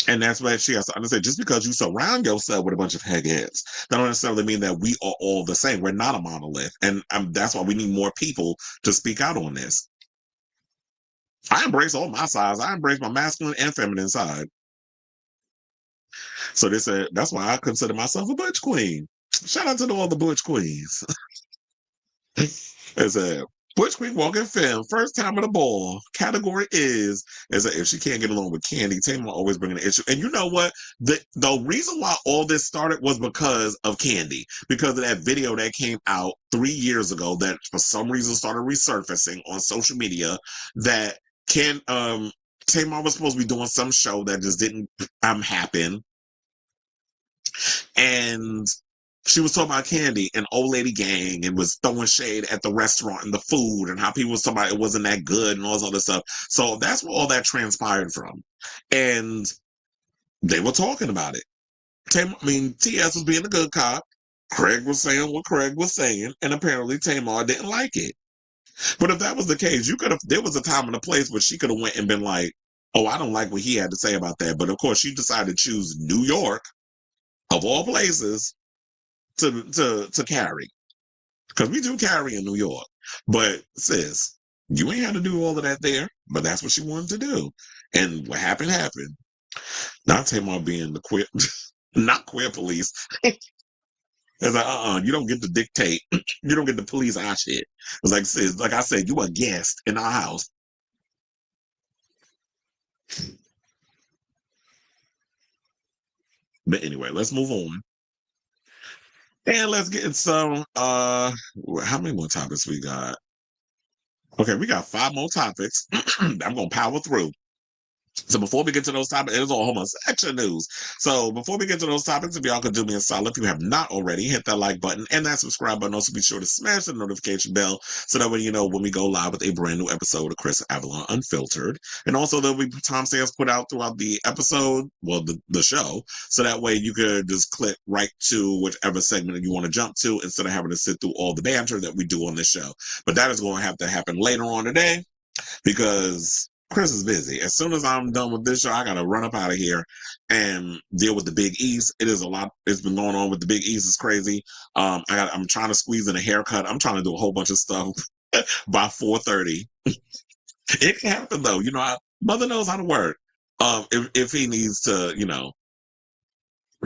And that's what she has to understand. Just because you surround yourself with a bunch of heads, that don't necessarily mean that we are all the same. We're not a monolith. And that's why we need more people to speak out on this. I embrace all my sides. I embrace my masculine and feminine side. So they said, that's why I consider myself a butch queen. Shout out to all the butch queens. It's a butch queen walking film, first time at a ball. Category is that if she can't get along with Candy, Tamar always bringing an issue. And you know what? The reason why all this started was because of Candy, because of that video that came out 3 years ago that for some reason started resurfacing on social media that Tamar was supposed to be doing some show that just didn't happen. And she was talking about Candy and old lady gang and was throwing shade at the restaurant and the food and how people was talking about it wasn't that good and all this other stuff. So that's where all that transpired from. And they were talking about it. TS was being a good cop. Craig was saying what Craig was saying, and apparently Tamar didn't like it. But if that was the case, you could have. There was a time and a place where she could have went and been like, "Oh, I don't like what he had to say about that." But of course, she decided to choose New York of all places to carry, because we do carry in New York. But sis, you ain't had to do all of that there. But that's what she wanted to do, and what happened happened. Not Tamar being the queer, not queer police. It's like, you don't get to dictate. You don't get to police our shit. It's like, sis, like I said, you a guest in our house. But anyway, let's move on. And let's get in some, how many more topics we got? Okay, we got 5 more topics. I'm going to power through. So before we get to those topics, it's all homosexual news. So before we get to those topics, if y'all could do me a solid, if you have not already, hit that like button and that subscribe button. Also be sure to smash the notification bell so that way you know when we go live with a brand new episode of Chris Avalon Unfiltered. And also there'll be timestamps put out throughout the episode, well, the show. So that way you could just click right to whichever segment you want to jump to instead of having to sit through all the banter that we do on this show. But that is going to have to happen later on today, because Chris is busy. As soon as I'm done with this show, I gotta run up out of here and deal with the Big East. It is a lot. It's been going on with the Big East. It's crazy. I'm trying to squeeze in a haircut. I'm trying to do a whole bunch of stuff by 4:30. It can happen though. Mother knows how to work. If he needs to,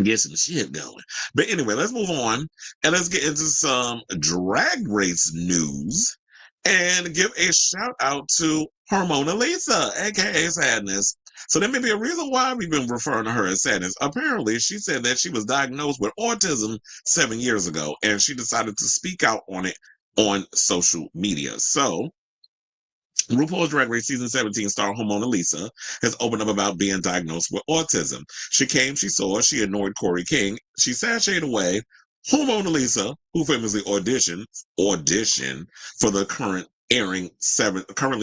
get some shit going. But anyway, let's move on and let's get into some drag race news and give a shout out to Hormona Lisa, aka Sadness. So there may be a reason why we've been referring to her as Sadness. Apparently, she said that she was diagnosed with autism 7 years ago, and she decided to speak out on it on social media. So RuPaul's Drag Race Season 17 star Hormona Lisa has opened up about being diagnosed with autism. She came, she saw, she annoyed Corey King, she sashayed away. Hormona Lisa, who famously auditioned for the currently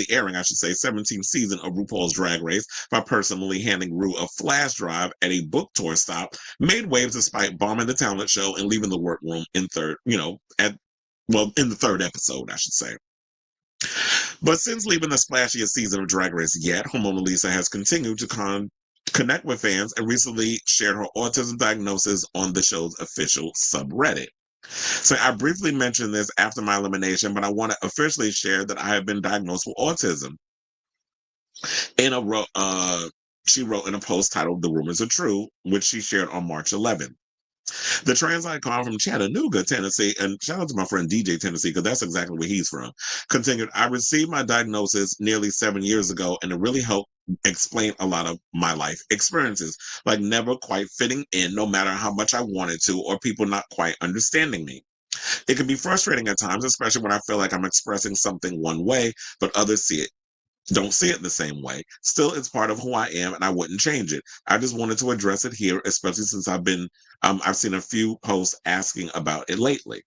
airing, I should say, 17th season of RuPaul's Drag Race by personally handing Ru a flash drive at a book tour stop, made waves despite bombing the talent show and leaving the workroom in the third episode, I should say. But since leaving the splashiest season of Drag Race yet, Hormona Lisa has continued to connect with fans and recently shared her autism diagnosis on the show's official subreddit. So I briefly mentioned this after my elimination, but I want to officially share that I have been diagnosed with autism. She wrote in a post titled "The Rumors Are True," which she shared on March 11th. The trans icon from Chattanooga, Tennessee, and shout out to my friend DJ Tennessee, because that's exactly where he's from, continued, I received my diagnosis nearly 7 years ago, and it really helped explain a lot of my life experiences, like never quite fitting in no matter how much I wanted to, or people not quite understanding me. It can be frustrating at times, especially when I feel like I'm expressing something one way, but others don't see it the same way. Still, it's part of who I am, and I wouldn't change it. I just wanted to address it here, especially since I've seen a few posts asking about it lately.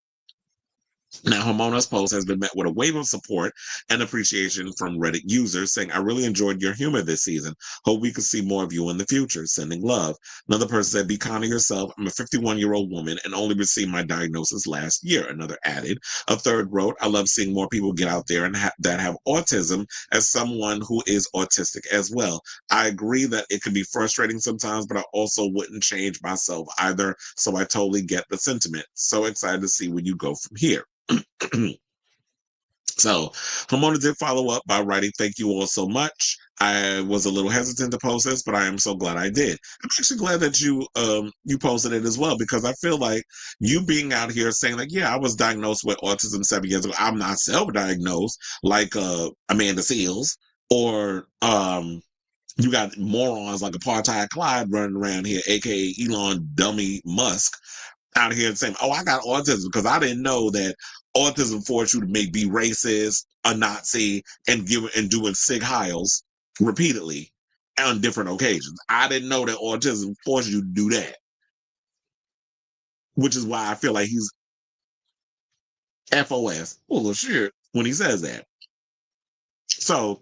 Now, Hormona's post has been met with a wave of support and appreciation from Reddit users saying, I really enjoyed your humor this season. Hope we could see more of you in the future. Sending love. Another person said, be kind to yourself. I'm a 51-year-old woman and only received my diagnosis last year. Another added. A third wrote, I love seeing more people get out there and that have autism as someone who is autistic as well. I agree that it can be frustrating sometimes, but I also wouldn't change myself either. So I totally get the sentiment. So excited to see where you go from here. So Hormona did follow up by writing, thank you all so much. I was a little hesitant to post this, but I am so glad I did. I'm actually glad that you posted it as well, because I feel like you being out here saying like, yeah, I was diagnosed with autism 7 years ago. I'm not self-diagnosed like Amanda Seals, or you got morons like Apartheid Clyde running around here, aka Elon Dummy Musk, out here and saying, oh, I got autism, because I didn't know that autism forced you to be racist, a Nazi, and doing Sig Heils repeatedly on different occasions. I didn't know that autism forced you to do that, which is why I feel like he's FOS full of shit when he says that. So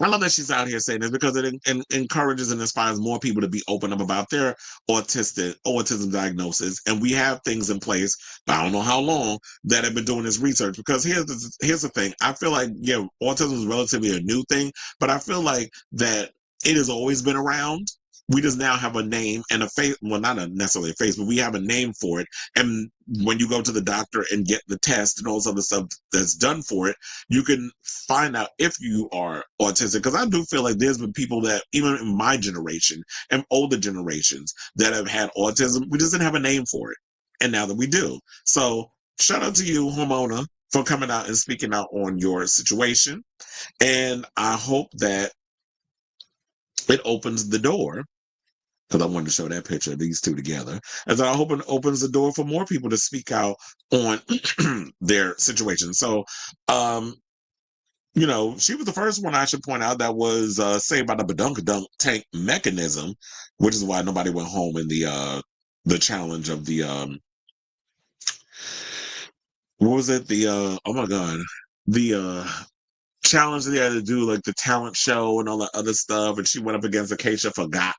I love that she's out here saying this because it encourages and inspires more people to be open up about their autism diagnosis. And we have things in place, but I don't know how long, that have been doing this research. Because here's the thing. I feel like, yeah, autism is relatively a new thing, but I feel like that it has always been around. We just now have a name and a face. Well, not necessarily a face, but we have a name for it. And when you go to the doctor and get the test and all this other stuff that's done for it, you can find out if you are autistic. Because I do feel like there's been people that, even in my generation and older generations, that have had autism. We just didn't have a name for it. And now that we do. So shout out to you, Hormona, for coming out and speaking out on your situation. And I hope that it opens the door, because I wanted to show that picture of these two together. As I hope it opens the door for more people to speak out on their situation. So, she was the first one, I should point out, that was saved by the badunk tank mechanism, which is why nobody went home in the challenge of the what was it? Oh my god, the challenge they had to do, like the talent show and all that other stuff, and she went up against Acacia, forgot,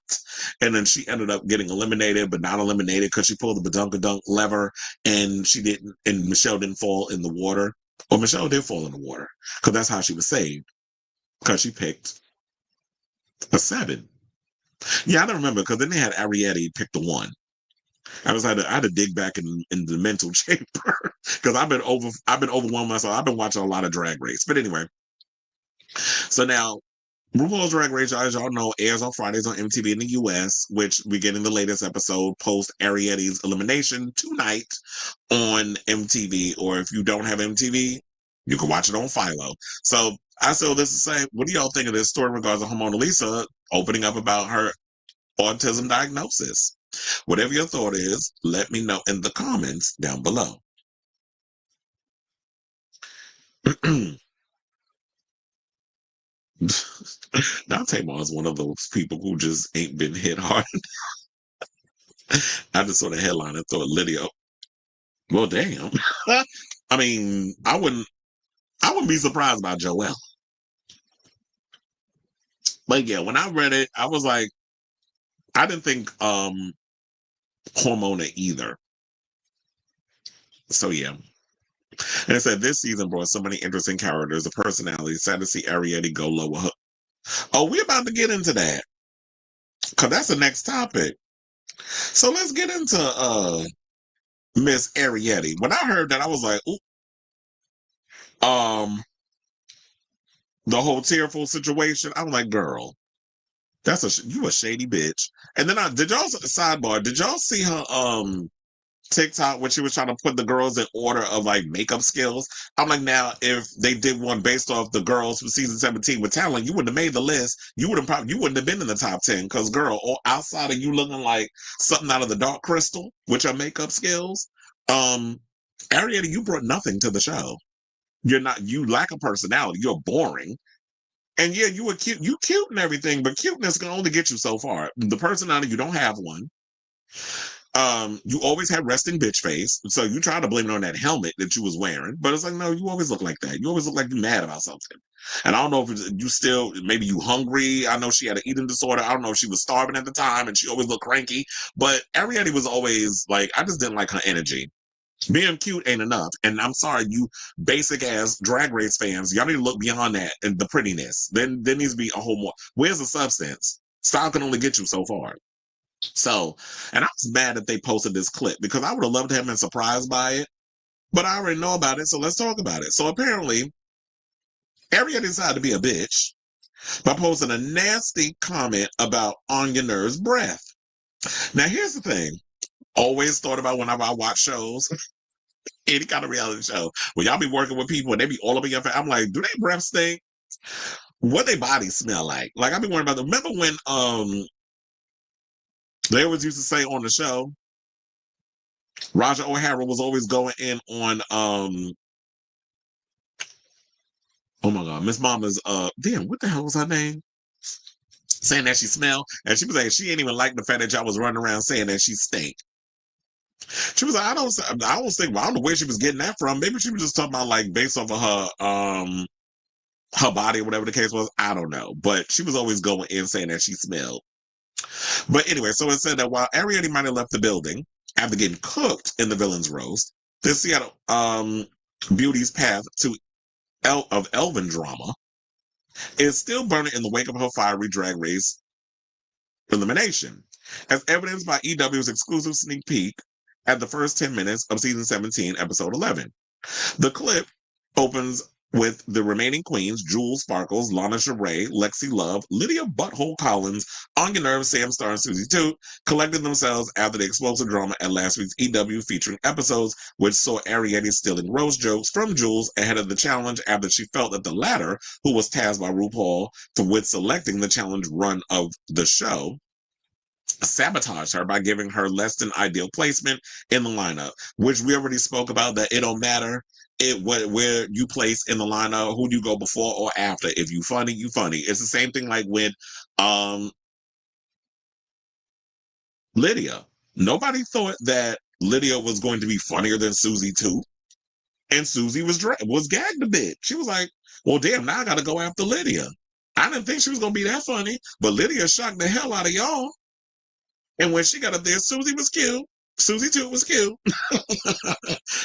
and then she ended up getting eliminated, but not eliminated because she pulled the badunkadunk lever, and Michelle didn't fall in the water. Or Michelle did fall in the water, because that's how she was saved, because she picked a 7. Yeah, I don't remember, because then they had Arrietty pick the 1. I had to dig back in the mental chamber, because I've been overwhelmed myself. I've been watching a lot of Drag Race, but anyway. So now, RuPaul's Drag Race, as y'all know, airs on Fridays on MTV in the US, which we're getting the latest episode post Arrietty's elimination tonight on MTV. Or if you don't have MTV, you can watch it on Philo. So I say this to say, what do y'all think of this story in regards to Mona Lisa opening up about her autism diagnosis? Whatever your thought is, let me know in the comments down below. Now Tamar is one of those people who just ain't been hit hard. I just saw the headline and thought Lydia. Well, damn. I mean, I wouldn't be surprised by Joelle. But yeah, when I read it, I was like, I didn't think Hormona either. So yeah. And it said this season brought so many interesting characters, the personalities. Sad to see Arrietty go low with her. Oh, we're about to get into that, because that's the next topic. So let's get into Miss Arrietty. When I heard that, I was like, ooh. The whole Tearful situation, I'm like, girl, you a shady bitch. And then did y'all see her TikTok when she was trying to put the girls in order of like makeup skills? I'm like, now if they did one based off the girls from season 17 with talent, you wouldn't have made the list. You wouldn't have been in the top 10, because girl, outside of you looking like something out of the Dark Crystal with your makeup skills, Arrietty, you brought nothing to the show. You lack a personality. You're boring. And yeah, you were cute. You cute and everything, but cuteness can only get you so far. The personality, you don't have one. You always had resting bitch face, so you try to blame it on that helmet that you was wearing, but it's like, no, you always look like that. You always look like you're mad about something. And I don't know if you still, maybe you hungry. I know she had an eating disorder. I don't know if she was starving at the time and she always looked cranky, but Arrietty was always like, I just didn't like her energy. Being cute ain't enough. And I'm sorry, you basic ass Drag Race fans, y'all need to look beyond that and the prettiness. Then there needs to be a whole more. Where's the substance? Style can only get you so far. So, and I was mad that they posted this clip, because I would have loved to have been surprised by it, but I already know about it, so let's talk about it. So apparently, Arrietty decided to be a bitch by posting a nasty comment about Onya Nurve's breath. Now, here's the thing. Always thought about whenever I watch shows, any kind of reality show, when y'all be working with people and they be all over your face, I'm like, do they breath stink? What they bodies smell like? Like, I've been worrying about them. Remember when they always used to say on the show, Raja O'Hara was always going in on oh my god, Miss Mama's damn, what the hell was her name? Saying that she smelled, and she was like, she ain't even like the fact that y'all was running around saying that she stink. She was like, I don't think, well, I don't know where she was getting that from. Maybe she was just talking about like based off of her her body or whatever the case was. I don't know. But she was always going in saying that she smelled. But anyway, so it said that while Arrietty might have left the building after getting cooked in the villain's roast, this Seattle beauty's path to Elven drama is still burning in the wake of her fiery drag race elimination, as evidenced by EW's exclusive sneak peek at the first 10 minutes of season 17, episode 11. The clip opens with the remaining queens, Jules Sparkles, Lana Sheree, Lexi Love, Lydia Butthole Collins, Onya, Nurve, Sam Star, and Susie Toot, collected themselves after the explosive drama at last week's EW featuring episodes, which saw Arrietty stealing roast jokes from Jules ahead of the challenge after she felt that the latter, who was tasked by RuPaul with selecting the challenge run of the show, sabotaged her by giving her less than ideal placement in the lineup, which we already spoke about, that it don't matter where you place in the lineup, who you go before or after. If you funny, you funny. It's the same thing like with Lydia. Nobody thought that Lydia was going to be funnier than Susie too. And Susie was gagged a bit. She was like, well, damn, now I gotta go after Lydia. I didn't think she was gonna be that funny, but Lydia shocked the hell out of y'all. And when she got up there, Susie was cute. Susie too was cute.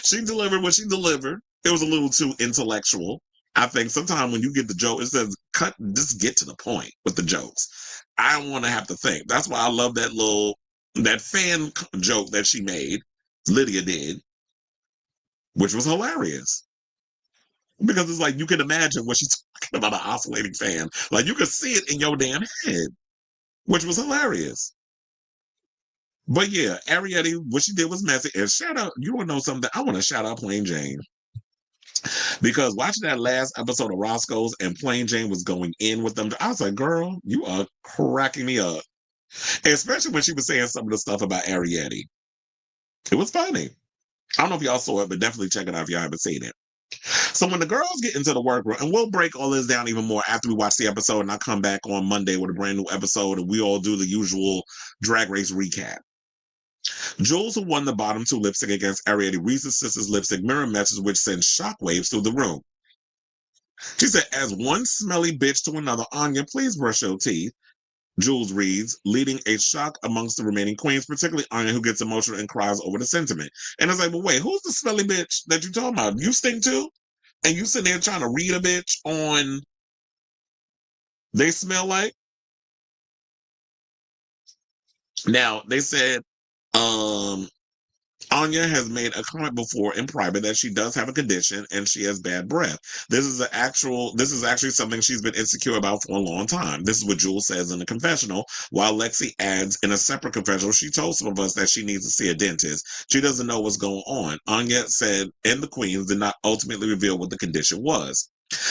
She delivered what she delivered. It was a little too intellectual. I think sometimes when you get the joke, it says just get to the point with the jokes. I don't want to have to think. That's why I love that fan joke that she made, Lydia did, which was hilarious. Because it's like you can imagine what she's talking about, an oscillating fan. Like you could see it in your damn head, which was hilarious. But yeah, Arrietty, what she did was messy. And shout out, you want to know something? I want to shout out Plain Jane. Because watching that last episode of Roscoe's and Plain Jane was going in with them, I was like, girl, you are cracking me up. Especially when she was saying some of the stuff about Arrietty. It was funny. I don't know if y'all saw it, but definitely check it out if y'all haven't seen it. So when the girls get into the workroom, and we'll break all this down even more after we watch the episode, and I'll come back on Monday with a brand new episode, and we all do the usual Drag Race recap. Jules, who won the bottom two lip sync against Arrietty, reads the sisters' lip sync mirror message, which sends shockwaves through the room. She said, as one smelly bitch to another, Onya, please brush your teeth. Jules reads, leading a shock amongst the remaining queens, particularly Onya, who gets emotional and cries over the sentiment. And it's like, well, wait, who's the smelly bitch that you talking about? You stink too? And you sitting there trying to read a bitch on they smell like? Now, they said, Onya has made a comment before in private that she does have a condition and she has bad breath. This is actually something she's been insecure about for a long time. This is what Jules says in the confessional, while Lexi adds in a separate confessional, she told some of us that she needs to see a dentist. She doesn't know what's going on. Onya said, and the queens did not ultimately reveal what the condition was.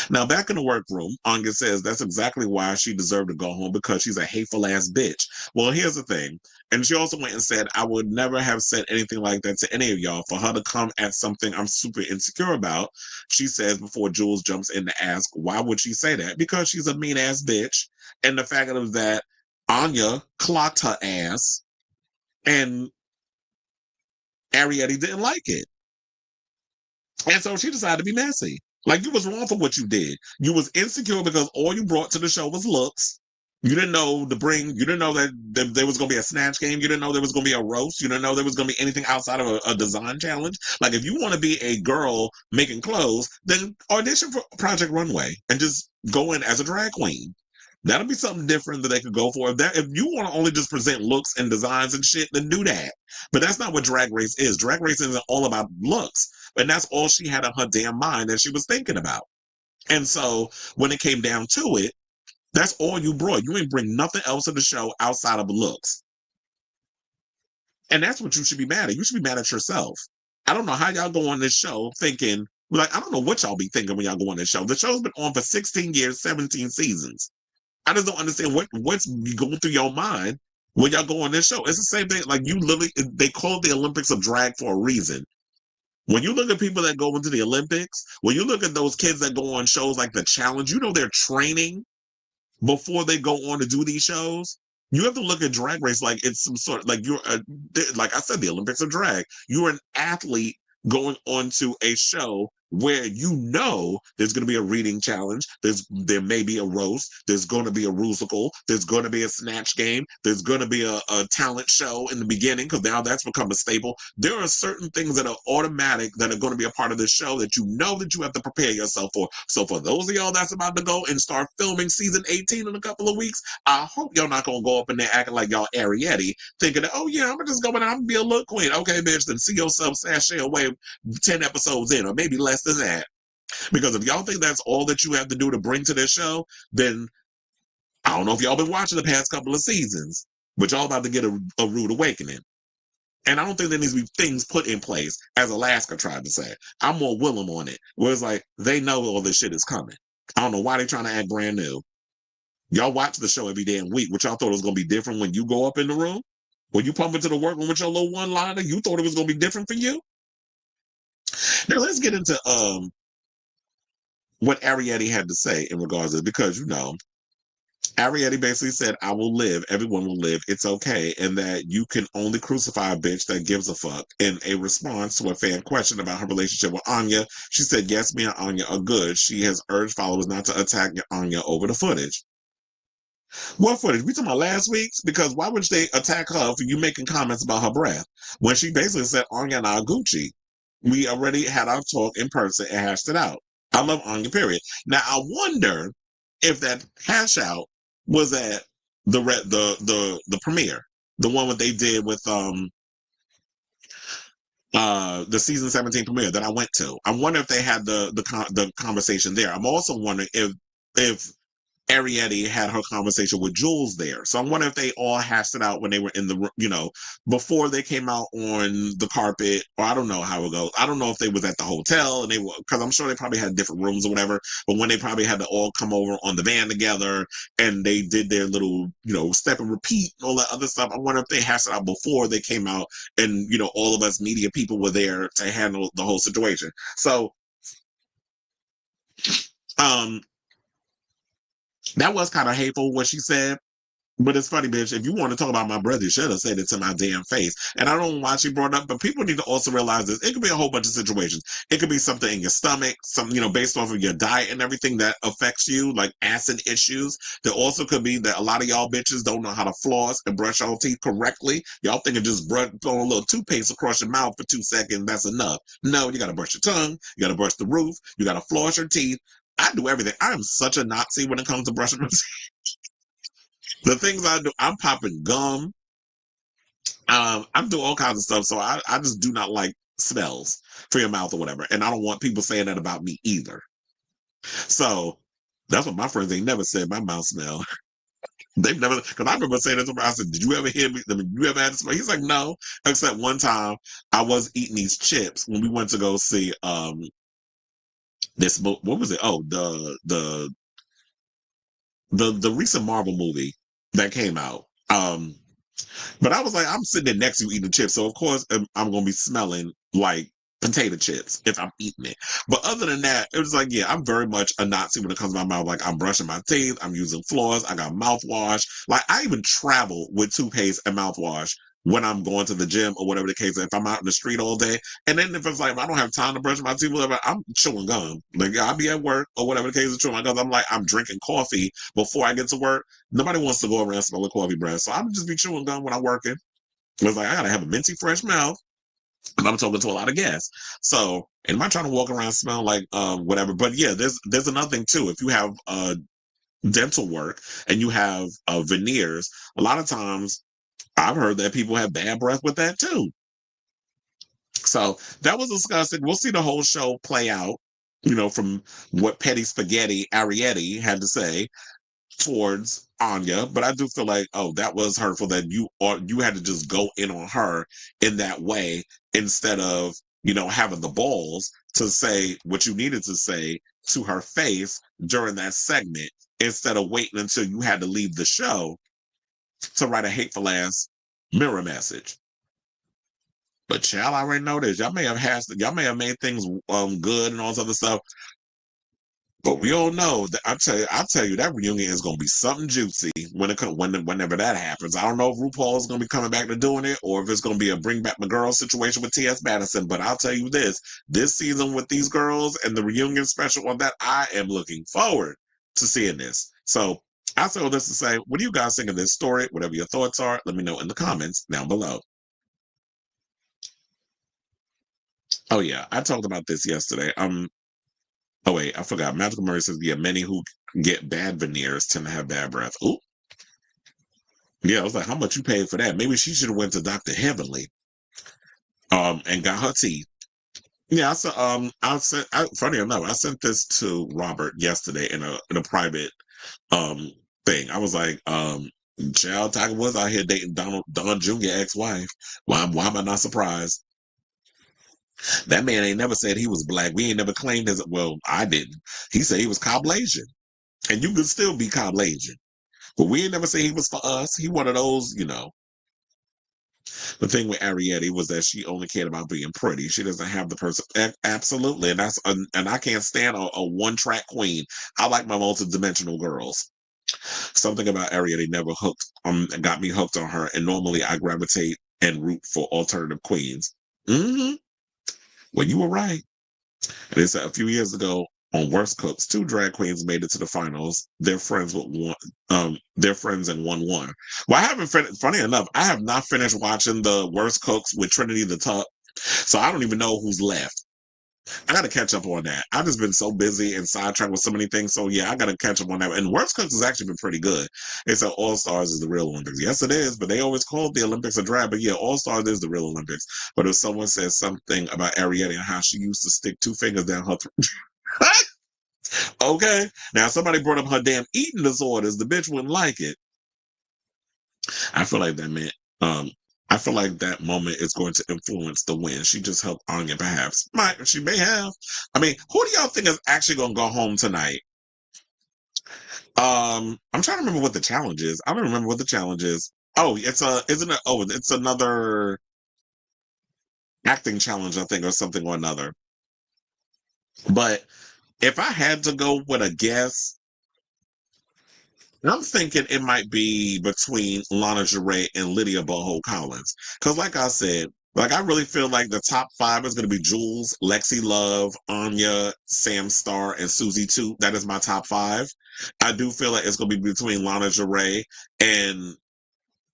Now, back in the workroom, Onya says that's exactly why she deserved to go home, because she's a hateful ass bitch. Well, here's the thing. And she also went and said, I would never have said anything like that to any of y'all. For her to come at something I'm super insecure about, she says before Jules jumps in to ask, why would she say that? Because she's a mean ass bitch. And the fact of that, Onya clocked her ass and Arrietty didn't like it. And so she decided to be messy. Like, you was wrong for what you did. You was insecure because all you brought to the show was looks. You didn't know you didn't know that there was going to be a snatch game. You didn't know there was going to be a roast. You didn't know there was going to be anything outside of a design challenge. Like, if you want to be a girl making clothes, then audition for Project Runway and just go in as a drag queen. That'll be something different that they could go for. If you want to only just present looks and designs and shit, then do that. But that's not what Drag Race is. Drag Race isn't all about looks. And that's all she had on her damn mind that she was thinking about. And so when it came down to it, that's all you brought. You ain't bring nothing else to the show outside of looks. And that's what you should be mad at. You should be mad at yourself. I don't know how y'all go on this show thinking, like, I don't know what y'all be thinking when y'all go on this show. The show's been on for 16 years, 17 seasons. I just don't understand what's going through your mind when y'all go on this show. It's the same thing. Like, you literally, they call it the Olympics of drag for a reason. When you look at people that go into the Olympics, when you look at those kids that go on shows like The Challenge, you know they're training before they go on to do these shows. You have to look at Drag Race like it's some sort of, like like I said, the Olympics of drag. You're an athlete going onto a show where there's going to be a reading challenge, there may be a roast, there's going to be a rusical, there's going to be a snatch game, there's going to be a talent show in the beginning, because now that's become a staple. There are certain things that are automatic that are going to be a part of the show that that you have to prepare yourself for. So for those of y'all that's about to go and start filming season 18 in a couple of weeks, I hope y'all not going to go up in there acting like y'all Arrietty, thinking that, oh yeah, I'm going to just go in and I'm going to be a look queen. Okay, bitch, then see yourself sashay away 10 episodes in, or maybe less than that. Because if y'all think that's all that you have to do to bring to this show, then I don't know if y'all been watching the past couple of seasons, but y'all about to get a rude awakening. And I don't think there needs to be things put in place, as Alaska tried to say. I'm more Willem on it, where it's like, they know all this shit is coming. I don't know why they're trying to act brand new. Y'all watch the show every damn week, which y'all thought it was going to be different when you go up in the room? When you pump into the workroom with your little one-liner, you thought it was going to be different for you? Now let's get into what Arrietty had to say in regards to it, because Arrietty basically said, I will live, everyone will live, it's okay, and that you can only crucify a bitch that gives a fuck. In a response to a fan question about her relationship with Onya, she said, yes, me and Onya are good. She has urged followers not to attack Onya over the footage. What footage? We talking about last week's? Because why would they attack her for you making comments about her breath? When she basically said, Onya and I are Gucci. We already had our talk in person and hashed it out. I love Onya, period. Now, I wonder if that hash out was at the premiere, the one that they did with the season 17 premiere that I went to. I wonder if they had the conversation there. I'm also wondering if Arrietty had her conversation with Jules there. So I'm wondering if they all hashed it out when they were in the, before they came out on the carpet, or I don't know how it goes. I don't know if they was at the hotel and because I'm sure they probably had different rooms or whatever, but when they probably had to all come over on the van together and they did their little, step and repeat and all that other stuff. I wonder if they hashed it out before they came out and, all of us media people were there to handle the whole situation. So, that was kind of hateful what she said. But it's funny, bitch. If you want to talk about my brother, you should have said it to my damn face. And I don't know why she brought it up, but people need to also realize this. It could be a whole bunch of situations. It could be something in your stomach, based off of your diet and everything that affects you, like acid issues. There also could be that a lot of y'all bitches don't know how to floss and brush your teeth correctly. Y'all think of just throwing a little toothpaste across your mouth for 2 seconds, that's enough. No, you got to brush your tongue. You got to brush the roof. You got to floss your teeth. I do everything. I am such a Nazi when it comes to brushing my teeth. The things I do, I'm popping gum. I'm doing all kinds of stuff. So I just do not like smells for your mouth or whatever. And I don't want people saying that about me either. So that's what my friends ain't never said. My mouth smell. They've never, because I remember saying that to him. I said, did you ever hear me? I mean, you ever had to smell? He's like, no. Except one time I was eating these chips when we went to go see this, what was it? Oh, the recent Marvel movie that came out. But I was like, I'm sitting there next to you eating chips, so of course I'm gonna be smelling like potato chips if I'm eating it. But other than that, it was like, yeah, I'm very much a Nazi when it comes to my mouth. Like, I'm brushing my teeth, I'm using floss, I got mouthwash. Like, I even travel with toothpaste and mouthwash when I'm going to the gym or whatever the case. If I'm out in the street all day, and then if it's like if I don't have time to brush my teeth, whatever, I'm chewing gum. Like, I'll be at work or whatever the case is, chewing my gum. I'm drinking coffee before I get to work. Nobody wants to go around smelling coffee breath, so I'm just be chewing gum when I'm working. It's like I gotta have a minty fresh mouth, and I'm talking to a lot of guests. So, and am I trying to walk around smell like whatever? But yeah, there's another thing too. If you have dental work and you have veneers, a lot of times I've heard that people have bad breath with that too. So that was disgusting. We'll see the whole show play out, from what Petty Spaghetti Arrietty had to say towards Onya. But I do feel like, oh, that was hurtful that you had to just go in on her in that way instead of, having the balls to say what you needed to say to her face during that segment instead of waiting until you had to leave the show to write a hateful ass mirror message. But child, I already know this. Y'all may have made things good and all this other stuff. But we all know that I tell you that reunion is gonna be something juicy whenever that happens. I don't know if RuPaul is gonna be coming back to doing it or if it's gonna be a bring back my girl situation with T.S. Madison. But I'll tell you this season with these girls and the reunion special on that, I am looking forward to seeing this. So I say all this to say, what do you guys think of this story? Whatever your thoughts are, let me know in the comments down below. Oh yeah, I talked about this yesterday. Oh wait, I forgot. Magical Murray says, yeah, many who get bad veneers tend to have bad breath. Ooh. Yeah, I was like, how much you paid for that? Maybe she should have went to Dr. Heavenly and got her teeth. Yeah, funny enough, I sent this to Robert yesterday in a private thing. I was like, child Tiger Woods out here dating Don Jr. ex-wife. Why am I not surprised? That man ain't never said he was black. We ain't never claimed as well, I didn't. He said he was Caucasian. And you could still be Caucasian. But we ain't never say he was for us. He one of those. The thing with Arrietty was that she only cared about being pretty. She doesn't have the person. Absolutely. And I can't stand a one-track queen. I like my multi-dimensional girls. Something about Arrietty never got me hooked on her. And normally I gravitate and root for alternative queens. Mm-hmm. Well, you were right. And they said a few years ago on Worst Cooks, two drag queens made it to the finals. They're friends with one. They're friends and won. Well, I haven't. Funny enough, I have not finished watching the Worst Cooks with Trinity the Tuck, so I don't even know who's left. I got to catch up on that. I've just been so busy and sidetracked with so many things. So yeah, I got to catch up on that. And Worst Cooks has actually been pretty good. They said All Stars is the real Olympics. Yes, it is. But they always called the Olympics a drag. But yeah, All Stars is the real Olympics. But if someone says something about Arrietty and how she used to stick two fingers down her throat. Okay. Now somebody brought up her damn eating disorders. The bitch wouldn't like it. I feel like that meant I feel like that moment is going to influence the win. She just helped Onya, perhaps. She may have. I mean, who do y'all think is actually gonna go home tonight? I'm trying to remember what the challenge is. I don't remember what the challenge is. Oh, it's another acting challenge, I think, or something or another. But if I had to go with a guess, I'm thinking it might be between Lana Jarrett and Lydia Boho Collins. Because, like I said, I really feel like the top five is going to be Jules, Lexi Love, Anya, Sam Starr, and Susie Toot. That is my top five. I do feel like it's going to be between Lana Jarrett and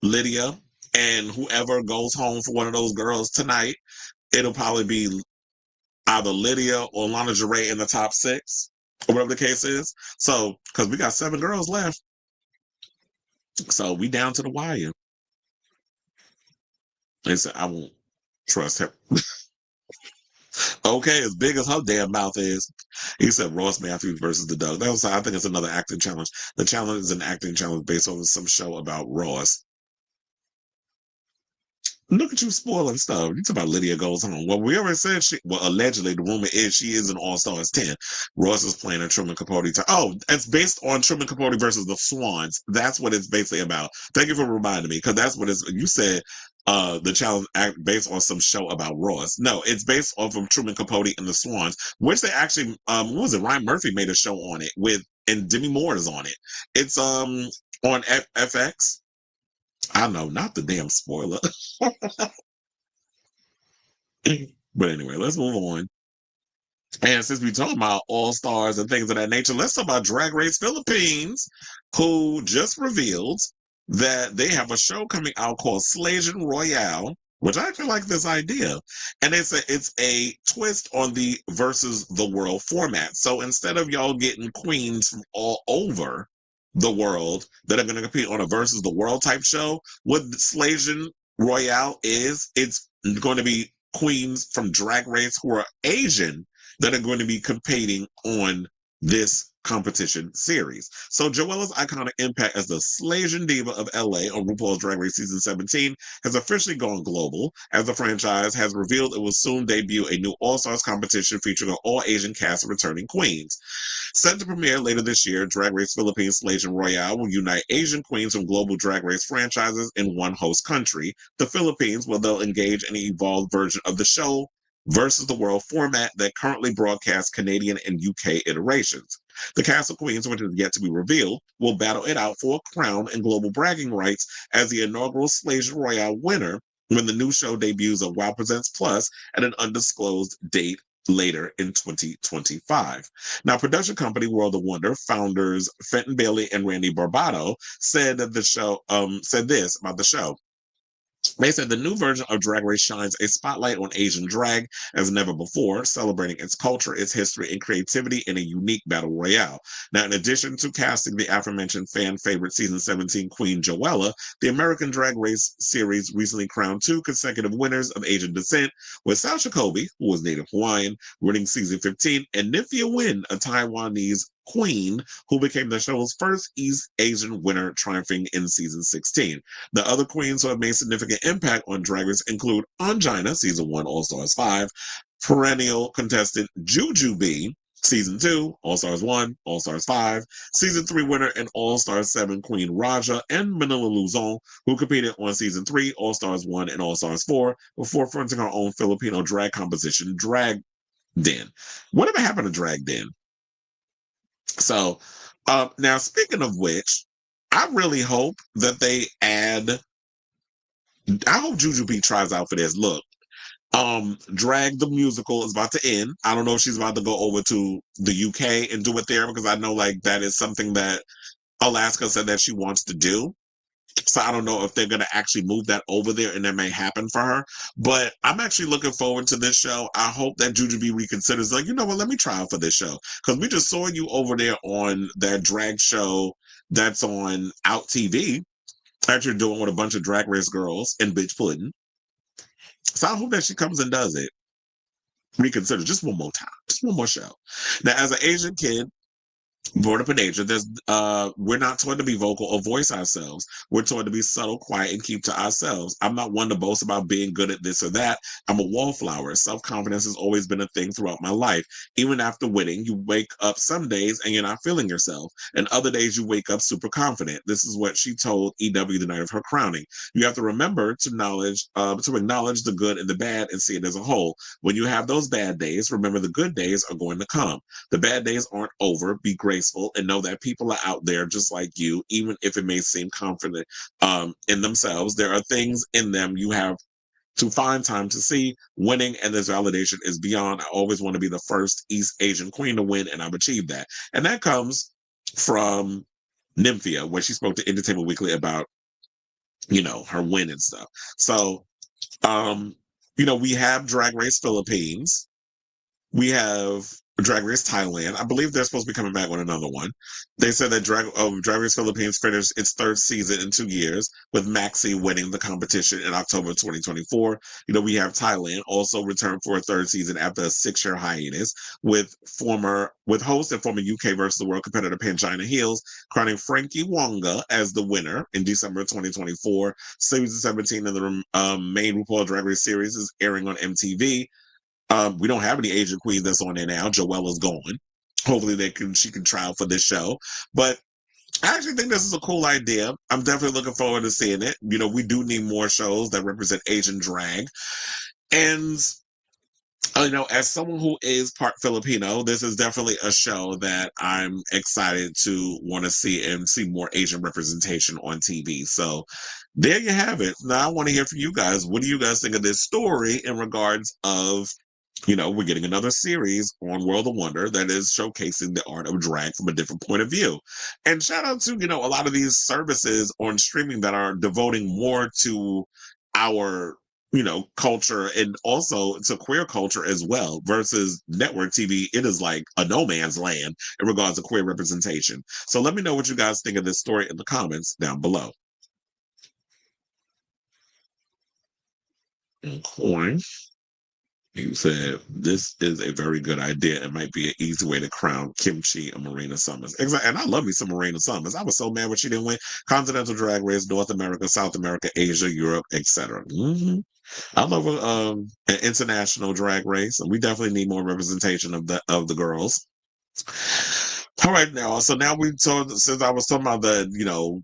Lydia. And whoever goes home for one of those girls tonight, it'll probably be either Lydia or Lana Jarrett in the top six, or whatever the case is. So, because we got 7 girls left. So we down to the wire. They said, I won't trust her. Okay, as big as her damn mouth is. He said Ross Matthews versus the Doug. I think it's another acting challenge. The challenge is an acting challenge based on some show about Ross. Look at you spoiling stuff. You talk about Lydia goes home. Well, we already said allegedly, the rumor is she is an All Stars 10. Ross is playing a Truman Capote. It's based on Truman Capote versus the Swans. That's what it's basically about. Thank you for reminding me, because that's what you said. The challenge based on some show about Ross. No, it's based off of Truman Capote and the Swans, which they actually, what was it? Ryan Murphy made a show on it and Demi Moore is on it. It's on FX. I know, not the damn spoiler. But anyway, let's move on. And since we talking about all stars and things of that nature, let's talk about Drag Race Philippines, who just revealed that they have a show coming out called Slaysian Royale, which I actually like this idea. And it's a twist on the versus the world format. So instead of y'all getting queens from all over the world that are going to compete on a versus the world type show, what Slaysian Royale is, it's going to be queens from Drag Race who are Asian that are going to be competing on this competition series. So Joella's iconic impact as the Slaysian diva of LA on RuPaul's Drag Race Season 17 has officially gone global, as the franchise has revealed it will soon debut a new All-Stars competition featuring an all-Asian cast of returning queens. Set to premiere later this year, Drag Race Philippines Slaysian Royale will unite Asian queens from global Drag Race franchises in one host country, the Philippines, where they'll engage in an evolved version of the show versus the World format that currently broadcasts Canadian and UK iterations. The cast of queens, which is yet to be revealed, will battle it out for a crown and global bragging rights as the inaugural Slaysian Royale winner when the new show debuts on Wow Presents Plus at an undisclosed date later in 2025. Now, production company World of Wonder founders Fenton Bailey and Randy Barbato said that the show said this about the show. They said the new version of Drag Race shines a spotlight on Asian drag as never before, celebrating its culture, its history, and creativity in a unique battle royale. Now, in addition to casting the aforementioned fan favorite season 17 Queen Joella, the American Drag Race series recently crowned 2 consecutive winners of Asian descent, with Sasha Kobe, who was native Hawaiian, winning season 15, and Nymphia Wynn, a Taiwanese queen who became the show's first East Asian winner, triumphing in season 16. The other queens who have made significant impact on Drag Race include Ongina, season 1, All Stars 5, perennial contestant Jujubee, season 2, All Stars 1, All Stars 5, season 3 winner and All Stars 7 Queen Raja, and Manila Luzon, who competed on season 3, All Stars 1, and All Stars 4, before fronting her own Filipino drag composition, Drag Den. Whatever happened to Drag Den? So, now speaking of which, I really hope that they add. I hope Jujubee tries out for this. Look, Drag the musical is about to end. I don't know if she's about to go over to the UK and do it there because I know like that is something that Alaska said that she wants to do. So I don't know if they're going to actually move that over there and that may happen for her. But I'm actually looking forward to this show. I hope that Jujubee reconsiders, like, you know what, let me try out for this show. Because we just saw you over there on that drag show that's on Out TV that you're doing with a bunch of Drag Race girls and bitch pudding. So I hope that she comes and does it. Reconsider just one more time, just one more show. Now, as an Asian kid, born up in Asia, we're not taught to be vocal or voice ourselves. We're taught to be subtle, quiet, and keep to ourselves. I'm not one to boast about being good at this or that. I'm a wallflower. Self-confidence has always been a thing throughout my life. Even after winning, you wake up some days and you're not feeling yourself. And other days you wake up super confident. This is what she told EW the night of her crowning. You have to remember to acknowledge the good and the bad and see it as a whole. When you have those bad days, remember the good days are going to come. The bad days aren't over. Be graceful and know that people are out there just like you, even if it may seem confident in themselves. There are things in them you have to find time to see. Winning and this validation is beyond. I always want to be the first East Asian queen to win, and I've achieved that. And that comes from Nymphia, when she spoke to Entertainment Weekly about, her win and stuff. So, we have Drag Race Philippines. We have Drag Race Thailand. I believe they're supposed to be coming back with another one. They said that Drag Race Philippines finished its 3rd season in 2 years, with Maxi winning the competition in October 2024. We have Thailand also returned for a 3rd season after a 6-year hiatus, with host and former UK versus the World competitor Pangina Hills crowning Frankie Wonga as the winner in December 2024. Season 17 of the main RuPaul Drag Race series is airing on MTV. We don't have any Asian queens that's on there now. Joella's gone. Hopefully she can try out for this show. But I actually think this is a cool idea. I'm definitely looking forward to seeing it. We do need more shows that represent Asian drag. And, as someone who is part Filipino, this is definitely a show that I'm excited to want to see and see more Asian representation on TV. So there you have it. Now I want to hear from you guys. What do you guys think of this story in regards of we're getting another series on World of Wonder that is showcasing the art of drag from a different point of view. And shout out to, a lot of these services on streaming that are devoting more to our, culture and also to queer culture as well, versus network TV. It is like a no man's land in regards to queer representation. So let me know what you guys think of this story in the comments down below. Coin. You said this is a very good idea. It might be an easy way to crown Kimchi and Marina Summers. Exactly. And I love me some Marina Summers. I was so mad when she didn't win. Continental Drag Race, North America, South America, Asia, Europe, etc. I love an international drag race, and we definitely need more representation of the girls. All right, so now since I was talking about the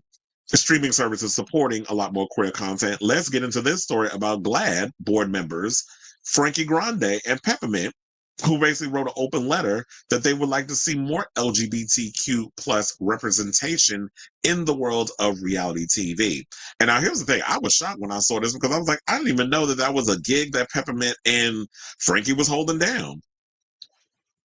streaming services supporting a lot more queer content, let's get into this story about GLAAD board members Frankie Grande and Peppermint, who basically wrote an open letter that they would like to see more LGBTQ plus representation in the world of reality TV. And now here's the thing. I was shocked when I saw this because I was like, I didn't even know that that was a gig that Peppermint and Frankie was holding down.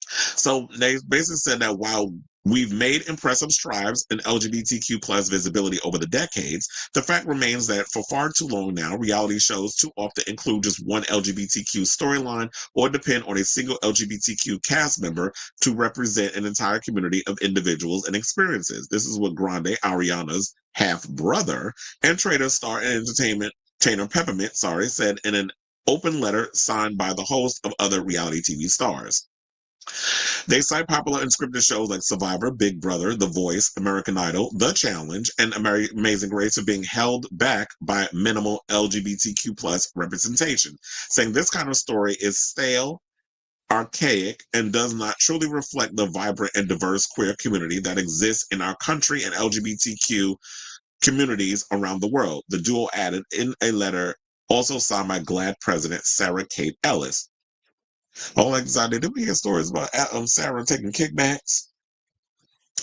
So they basically said that while we've made impressive strides in LGBTQ plus visibility over the decades, the fact remains that for far too long now, reality shows too often include just one LGBTQ storyline or depend on a single LGBTQ cast member to represent an entire community of individuals and experiences. This is what Grande, Ariana's half-brother, and Trader Star and Entertainment, Tainer Peppermint, said in an open letter signed by the host of other reality TV stars. They cite popular unscripted shows like Survivor, Big Brother, The Voice, American Idol, The Challenge, and Amazing Race are being held back by minimal LGBTQ plus representation, saying this kind of story is stale, archaic, and does not truly reflect the vibrant and diverse queer community that exists in our country and LGBTQ communities around the world. The duo added in a letter also signed by GLAAD president Sarah Kate Ellis. All I decided, did we hear stories about Sarah taking kickbacks?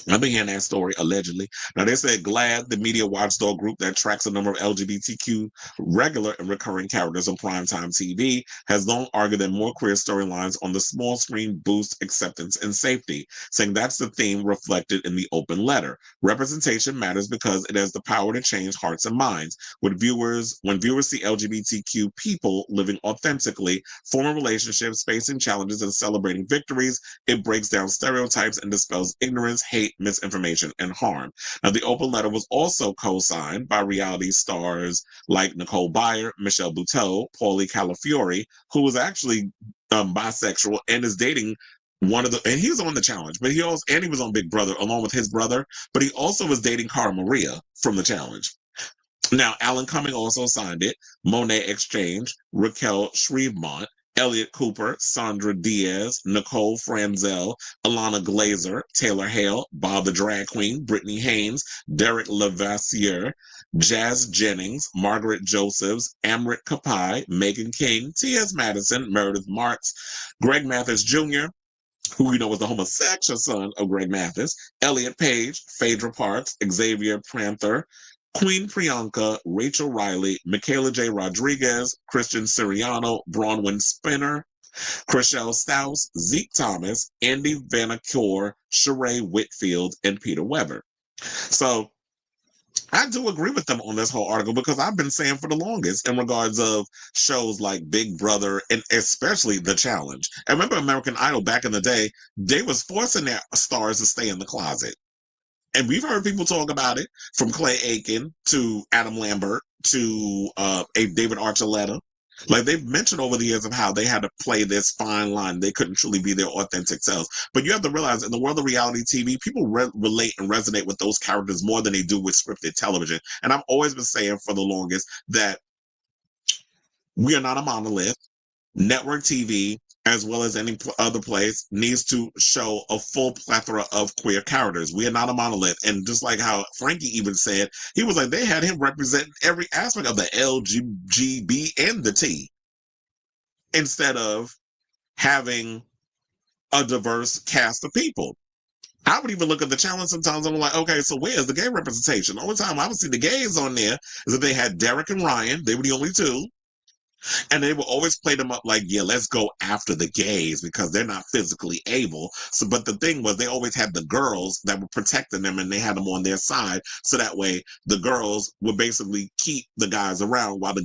I've been hearing that story allegedly. Now they said GLAAD, the media watchdog group that tracks a number of LGBTQ regular and recurring characters on primetime TV, has long argued that more queer storylines on the small screen boost acceptance and safety, saying that's the theme reflected in the open letter. Representation matters because it has the power to change hearts and minds. When viewers see LGBTQ people living authentically, forming relationships, facing challenges, and celebrating victories, it breaks down stereotypes and dispels ignorance, hate, misinformation, and harm. Now, the open letter was also co-signed by reality stars like Nicole Byer, Michelle Buteau, Paulie Calafiore, who was actually bisexual and is dating and he was on The Challenge, but he was on Big Brother along with his brother, but he also was dating Cara Maria from The Challenge. Now, Alan Cumming also signed it, Monet Exchange, Raquel Shrevemont, Elliot Cooper, Sandra Diaz, Nicole Franzel, Alana Glazer, Taylor Hale, Bob the Drag Queen, Brittany Haynes, Derek Levasseur, Jazz Jennings, Margaret Josephs, Amrit Kapai, Megan King, T.S. Madison, Meredith Marks, Greg Mathis Jr., who we know was the homosexual son of Greg Mathis, Elliot Page, Phaedra Parks, Xavier Pranthur, Queen Priyanka, Rachel Riley, Michaela J. Rodriguez, Christian Siriano, Bronwyn Spinner, Chriselle Staus, Zeke Thomas, Andy Vanacore, Sheree Whitfield, and Peter Weber. So I do agree with them on this whole article because I've been saying for the longest in regards of shows like Big Brother and especially The Challenge. I remember American Idol back in the day, they was forcing their stars to stay in the closet. And we've heard people talk about it, from Clay Aiken to Adam Lambert to David Archuleta. Like they've mentioned over the years of how they had to play this fine line. They couldn't truly be their authentic selves. But you have to realize in the world of reality TV, people relate and resonate with those characters more than they do with scripted television. And I've always been saying for the longest that we are not a monolith. Network TV, as well as any other place, needs to show a full plethora of queer characters. We are not a monolith. And just like how Frankie even said, he was like, they had him represent every aspect of the LGB and the T, instead of having a diverse cast of people. I would even look at The Challenge sometimes and I'm like, okay, so where's the gay representation? The only time I would see the gays on there is if they had Derek and Ryan. They were the only two. And they will always play them up like, yeah, let's go after the gays because they're not physically able. So, but the thing was, they always had the girls that were protecting them and they had them on their side. So that way the girls would basically keep the guys around while the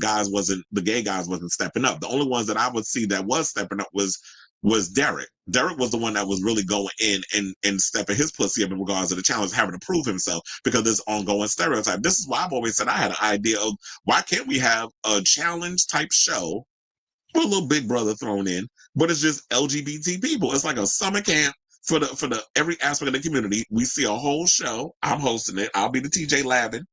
gay guys wasn't stepping up. The only ones that I would see that was stepping up was Derek. Derek was the one that was really going in and stepping his pussy up in regards to the challenge, having to prove himself because this ongoing stereotype. This is why I've always said I had an idea of why can't we have a challenge type show with a little Big Brother thrown in, but it's just LGBT people. It's like a summer camp for the every aspect of the community. We see a whole show. I'm hosting it. I'll be the TJ Lavin.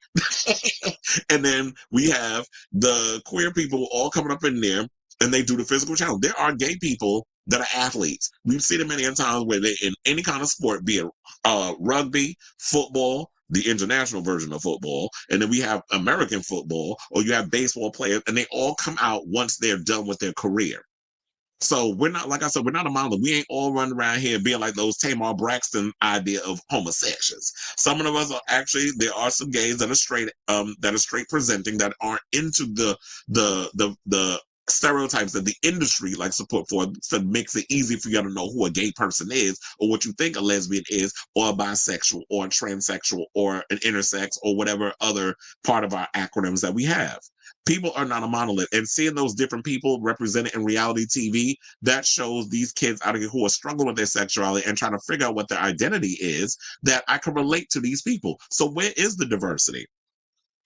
And then we have the queer people all coming up in there and they do the physical challenge. There are gay people that are athletes. We've seen it many times where they in any kind of sport, be it rugby, football, the international version of football, and then we have American football, or you have baseball players, and they all come out once they're done with their career. So we're not, like I said, we're not a monolith. We ain't all running around here being like those Tamar Braxton idea of homosexuals. Some of us are actually, there are some gays that are straight presenting, that aren't into the stereotypes that the industry likes to put forth, so makes it easy for you to know who a gay person is, or what you think a lesbian is, or a bisexual, or a transsexual, or an intersex, or whatever other part of our acronyms that we have. People are not a monolith, and seeing those different people represented in reality TV, that shows these kids out of here who are struggling with their sexuality and trying to figure out what their identity is, that I can relate to these people. So where is the diversity?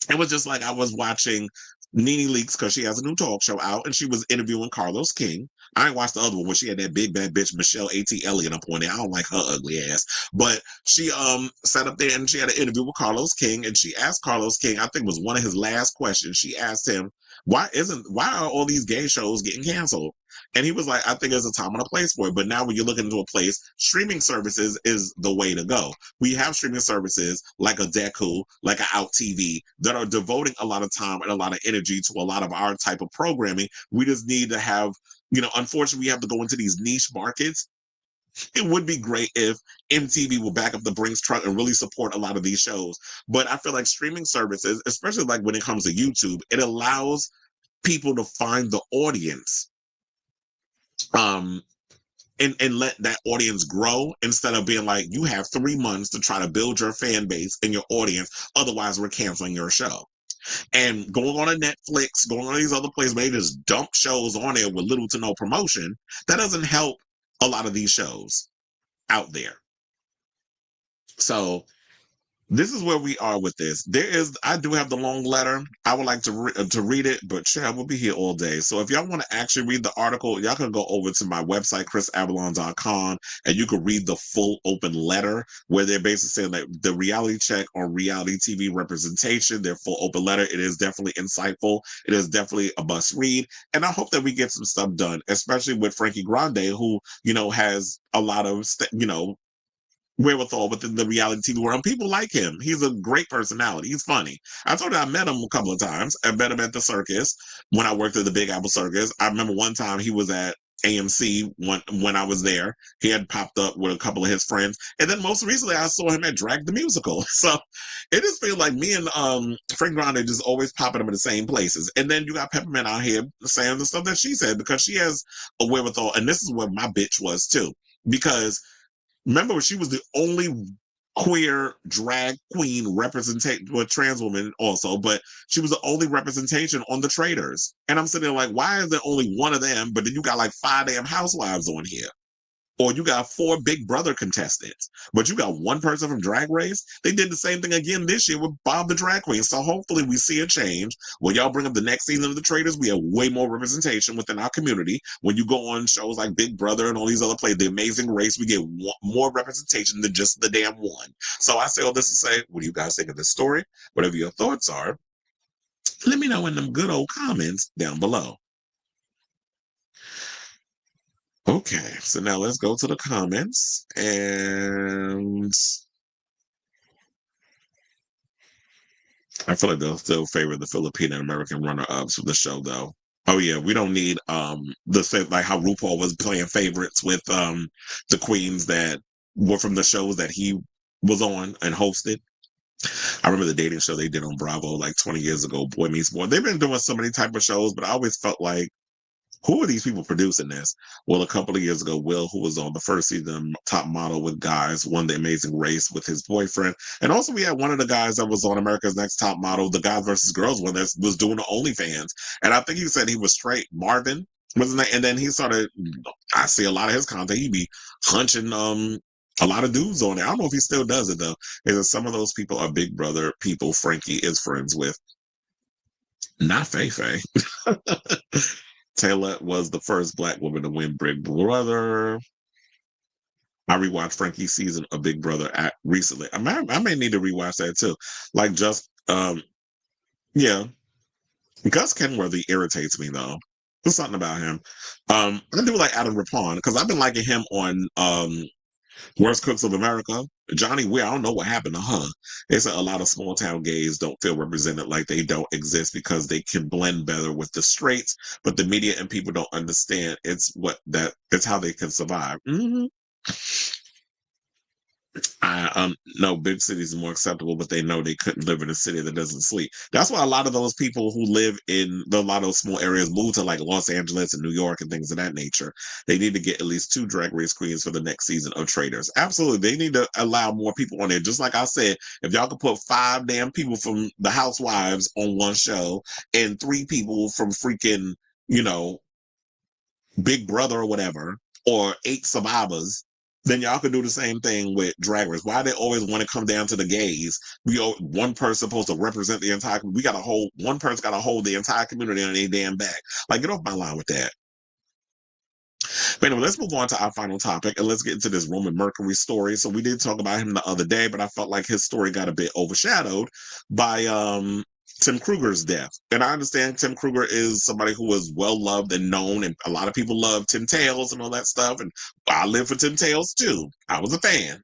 It was just like I was watching Nene Leakes, because she has a new talk show out, and she was interviewing Carlos King. I ain't watched the other one when she had that big bad bitch Michelle A.T. Elliott up on there. I don't like her ugly ass. But she sat up there and she had an interview with Carlos King, and she asked Carlos King, I think it was one of his last questions, she asked him, why are all these gay shows getting canceled? And he was like, I think there's a time and a place for it. But now when you're looking into a place, streaming services is the way to go. We have streaming services like a Deku, like a Out TV, that are devoting a lot of time and a lot of energy to a lot of our type of programming. We just need to have, unfortunately, we have to go into these niche markets. It would be great if MTV will back up the Brinks truck and really support a lot of these shows. But I feel like streaming services, especially like when it comes to YouTube, it allows people to find the audience, and let that audience grow, instead of being like, you have 3 months to try to build your fan base and your audience, otherwise we're canceling your show. And going on a Netflix, going on these other places where they just dump shows on there with little to no promotion, that doesn't help a lot of these shows out there. So this is where we are with this. I do have the long letter. I would like to read it, but Chad will be here all day. So if y'all want to actually read the article, y'all can go over to my website, chrisavalon.com, and you can read the full open letter, where they're basically saying that the reality check on reality TV representation, their full open letter. It is definitely insightful. It is definitely a must read. And I hope that we get some stuff done, especially with Frankie Grande, who, has a lot of, wherewithal within the reality TV world. And people like him. He's a great personality. He's funny. I told you I met him a couple of times. I met him at the circus when I worked at the Big Apple Circus. I remember one time he was at AMC when I was there. He had popped up with a couple of his friends. And then most recently I saw him at Drag the Musical. So it just feels like me and Frank Grande just always popping up in the same places. And then you got Peppermint out here saying the stuff that she said, because she has a wherewithal. And this is where my bitch was too. Because remember, she was the only queer drag queen representation, well, trans woman also, but she was the only representation on the Traders. And I'm sitting there like, why is there only one of them? But then you got like 5 damn housewives on here. Or you got 4 Big Brother contestants, but you got one person from Drag Race. They did the same thing again this year with Bob the Drag Queen. So hopefully we see a change. When y'all bring up the next season of the Traders, we have way more representation within our community. When you go on shows like Big Brother and all these other plays, The Amazing Race, we get more representation than just the damn one. So I say all this to say, what do you guys think of this story? Whatever your thoughts are, let me know in them good old comments down below. Okay, so now let's go to the comments, and I feel like they'll still favor the Filipino American runner-ups for the show, though. Oh yeah, we don't need the same, like how RuPaul was playing favorites with the queens that were from the shows that he was on and hosted. I remember the dating show they did on Bravo like 20 years ago, Boy Meets Boy. They've been doing so many type of shows, but I always felt like, who are these people producing this? Well, a couple of years ago, Will, who was on the first season Top Model with Guys, won the Amazing Race with his boyfriend. And also we had one of the guys that was on America's Next Top Model, the Guys versus Girls one, that was doing the OnlyFans. And I think he said he was straight. Marvin, wasn't that? And then he started, I see a lot of his content. He be hunching a lot of dudes on it. I don't know if he still does it though. Because some of those people are Big Brother people Frankie is friends with. Not Faye Faye. Taylor was the first Black woman to win Big Brother. I rewatched Frankie's season of Big Brother recently. I may need to rewatch that too. Like just, yeah. Gus Kenworthy irritates me though. There's something about him. I do like Adam Rippon because I've been liking him on Worst Cooks of America. Johnny Weir, I don't know what happened to her. They said a lot of small town gays don't feel represented, like they don't exist because they can blend better with the straights, but the media and people don't understand it's how they can survive. I no, big cities are more acceptable, but they know they couldn't live in a city that doesn't sleep. That's why a lot of those people who live in a lot of those small areas move to like Los Angeles and New York and things of that nature. They need to get at least 2 drag race queens for the next season of Traders. Absolutely. They need to allow more people on there. Just like I said, if y'all could put 5 damn people from the Housewives on one show and 3 people from freaking, you know, Big Brother or whatever, or 8 survivors, then y'all could do the same thing with Drag Race. Why they always want to come down to the gays? One person supposed to represent the entire. We got to hold one person got to hold the entire community on their damn back. Like, get off my line with that. But anyway, let's move on to our final topic and let's get into this Roman Mercury story. So we did talk about him the other day, but I felt like his story got a bit overshadowed by Tim Kruger's death. And I understand Tim Kruger is somebody who was well loved and known, and a lot of people love Tim Tales and all that stuff. And I live for Tim Tales too. I was a fan.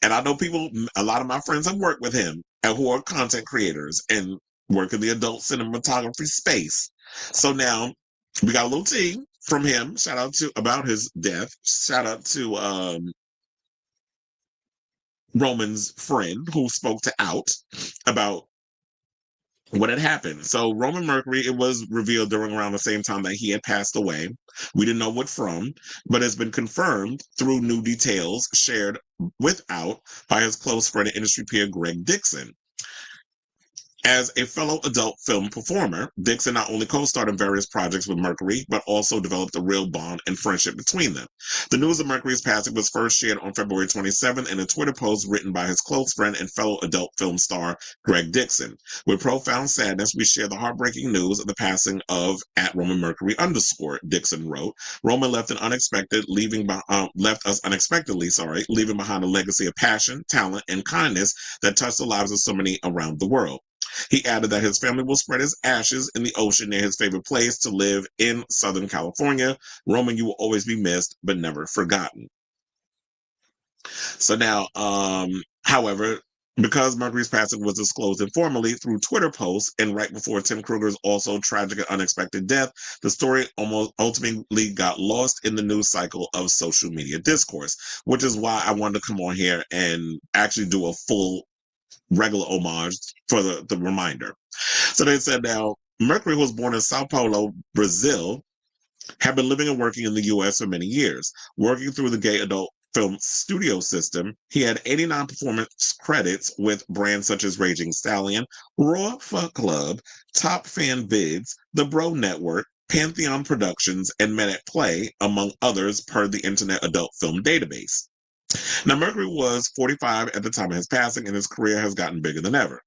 And I know people, a lot of my friends have worked with him and who are content creators and work in the adult cinematography space. So now we got a little tea from him. Shout out to about his death. Shout out to Roman's friend who spoke to Out about what had happened. So Roman Mercury, it was revealed during around the same time that he had passed away. We didn't know what from, but it's been confirmed through new details shared with Out by his close friend and industry peer Greg Dixon. As a fellow adult film performer, Dixon not only co-starred in various projects with Mercury, but also developed a real bond and friendship between them. The news of Mercury's passing was first shared on February 27th in a Twitter post written by his close friend and fellow adult film star, Greg Dixon. With profound sadness, we share the heartbreaking news of the passing of @Roman_Mercury_, Dixon wrote. Roman left us unexpectedly, leaving behind a legacy of passion, talent, and kindness that touched the lives of so many around the world. He added that his family will spread his ashes in the ocean near his favorite place to live in Southern California. Roman, you will always be missed, but never forgotten. So now, however, because Mercury's passing was disclosed informally through Twitter posts and right before Tim Kruger's also tragic and unexpected death, the story almost ultimately got lost in the news cycle of social media discourse, which is why I wanted to come on here and actually do a full regular homage for the reminder. So they said now, Mercury was born in Sao Paulo, Brazil, had been living and working in the U.S. for many years. Working through the gay adult film studio system, he had 89 performance credits with brands such as Raging Stallion, Raw Fuck Club, Top Fan Vids, The Bro Network, Pantheon Productions, and Men at Play, among others, per the Internet Adult Film Database. Now, Mercury was 45 at the time of his passing, and his career has gotten bigger than ever.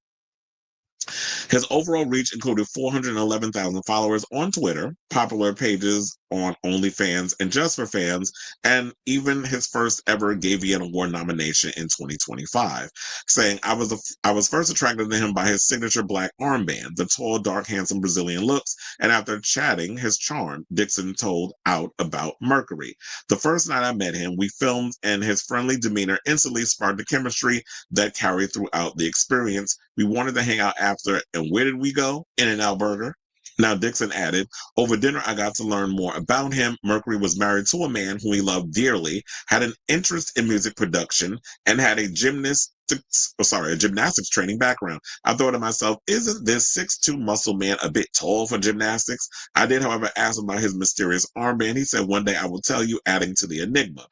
His overall reach included 411,000 followers on Twitter, popular pages on OnlyFans and Just for Fans, and even his first ever GAAVN Award nomination in 2025, saying, I was first attracted to him by his signature black armband, the tall, dark, handsome Brazilian looks, and after chatting his charm, Dixon told Out about Mercury. The first night I met him, we filmed, and his friendly demeanor instantly sparked the chemistry that carried throughout the experience. We wanted to hang out after, and where did we go? In-N-Out Burger. Now, Dixon added, over dinner, I got to learn more about him. Mercury was married to a man who he loved dearly, had an interest in music production, and had a gymnastics training background. I thought to myself, isn't this 6'2" muscle man a bit tall for gymnastics? I did, however, ask him about his mysterious armband. He said, one day I will tell you, adding to the enigma.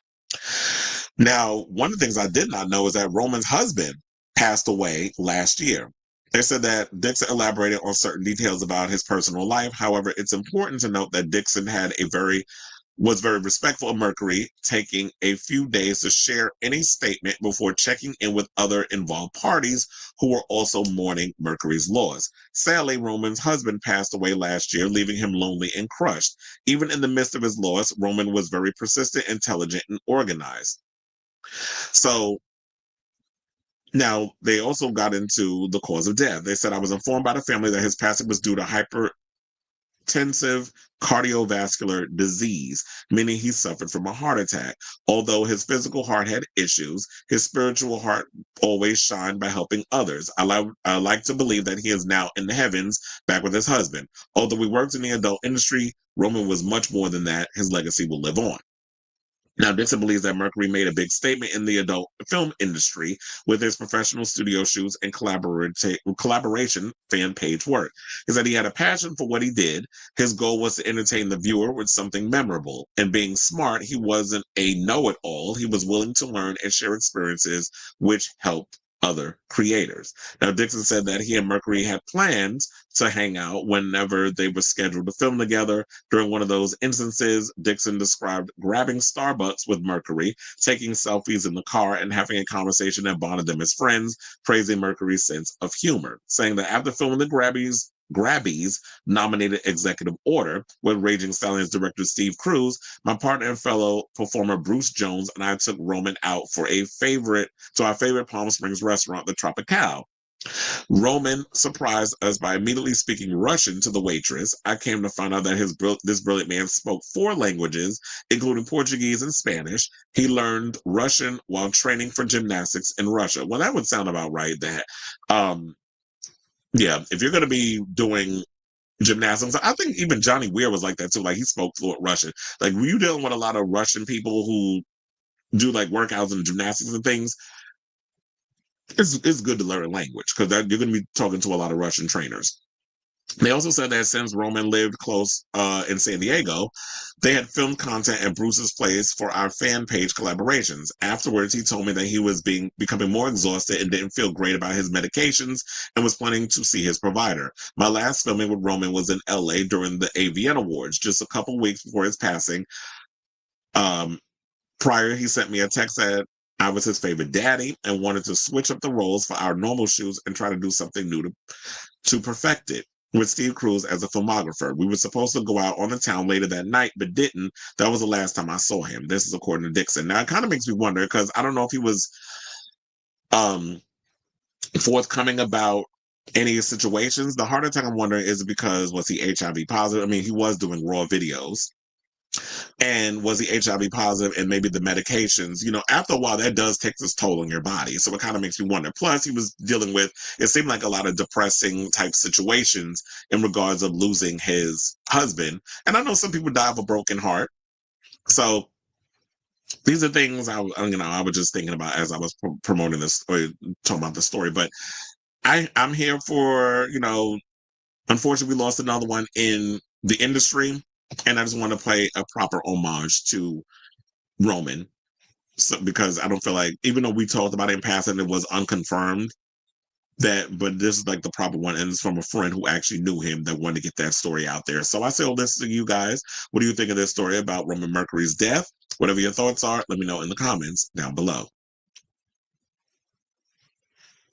Now, one of the things I did not know is that Roman's husband passed away last year. They said that Dixon elaborated on certain details about his personal life. However, it's important to note that Dixon was very respectful of Mercury, taking a few days to share any statement before checking in with other involved parties who were also mourning Mercury's loss. Sadly, Roman's husband passed away last year, leaving him lonely and crushed. Even in the midst of his loss, Roman was very persistent, intelligent, and organized. So now, they also got into the cause of death. They said, I was informed by the family that his passing was due to hypertensive cardiovascular disease, meaning he suffered from a heart attack. Although his physical heart had issues, his spiritual heart always shined by helping others. I like to believe that he is now in the heavens back with his husband. Although we worked in the adult industry, Roman was much more than that. His legacy will live on. Now, Dixon believes that Mercury made a big statement in the adult film industry with his professional studio shoots and collaboration fan page work. He said he had a passion for what he did. His goal was to entertain the viewer with something memorable. And being smart, he wasn't a know-it-all. He was willing to learn and share experiences which helped other creators. Now, Dixon said that he and Mercury had plans to hang out whenever they were scheduled to film together. During one of those instances, Dixon described grabbing Starbucks with Mercury, taking selfies in the car, and having a conversation that bonded them as friends, praising Mercury's sense of humor, saying that after filming the Grabbies nominated Executive Order with Raging Stallions director Steve Cruz, my partner and fellow performer Bruce Jones and I took Roman out for our favorite Palm Springs restaurant, the Tropical. Roman surprised us by immediately speaking Russian to the waitress. I came to find out that this brilliant man spoke 4 languages, including Portuguese and Spanish. He learned Russian while training for gymnastics in Russia. Well, that would sound about right. Yeah, if you're going to be doing gymnastics, I think even Johnny Weir was like that too. Like he spoke fluent Russian. Like when you're dealing with a lot of Russian people who do like workouts and gymnastics and things, it's good to learn a language because you're going to be talking to a lot of Russian trainers. They also said that since Roman lived close in San Diego, they had filmed content at Bruce's place for our fan page collaborations. Afterwards, he told me that he was becoming more exhausted and didn't feel great about his medications and was planning to see his provider. My last filming with Roman was in LA during the AVN Awards, just a couple weeks before his passing. Prior, he sent me a text that I was his favorite daddy and wanted to switch up the roles for our normal shoots and try to do something new to perfect it. With Steve Cruz as a filmographer. We were supposed to go out on the town later that night, but didn't. That was the last time I saw him. This is according to Dixon. Now, it kind of makes me wonder because I don't know if he was forthcoming about any situations. The heart attack, I'm wondering, is because was he HIV positive? I mean, he was doing raw videos. And was he HIV positive and maybe the medications, after a while that does take its toll on your body. So it kind of makes me wonder. Plus he was dealing with, it seemed like a lot of depressing type situations in regards of losing his husband. And I know some people die of a broken heart. So these are things I was just thinking about as I was promoting this or talking about the story. But I'm here for, unfortunately we lost another one in the industry. And I just want to play a proper homage to Roman. So, because I don't feel like, even though we talked about it in passing, it was unconfirmed but this is like the proper one. And it's from a friend who actually knew him that wanted to get that story out there. So I say all this to you guys. What do you think of this story about Roman Mercury's death? Whatever your thoughts are, let me know in the comments down below.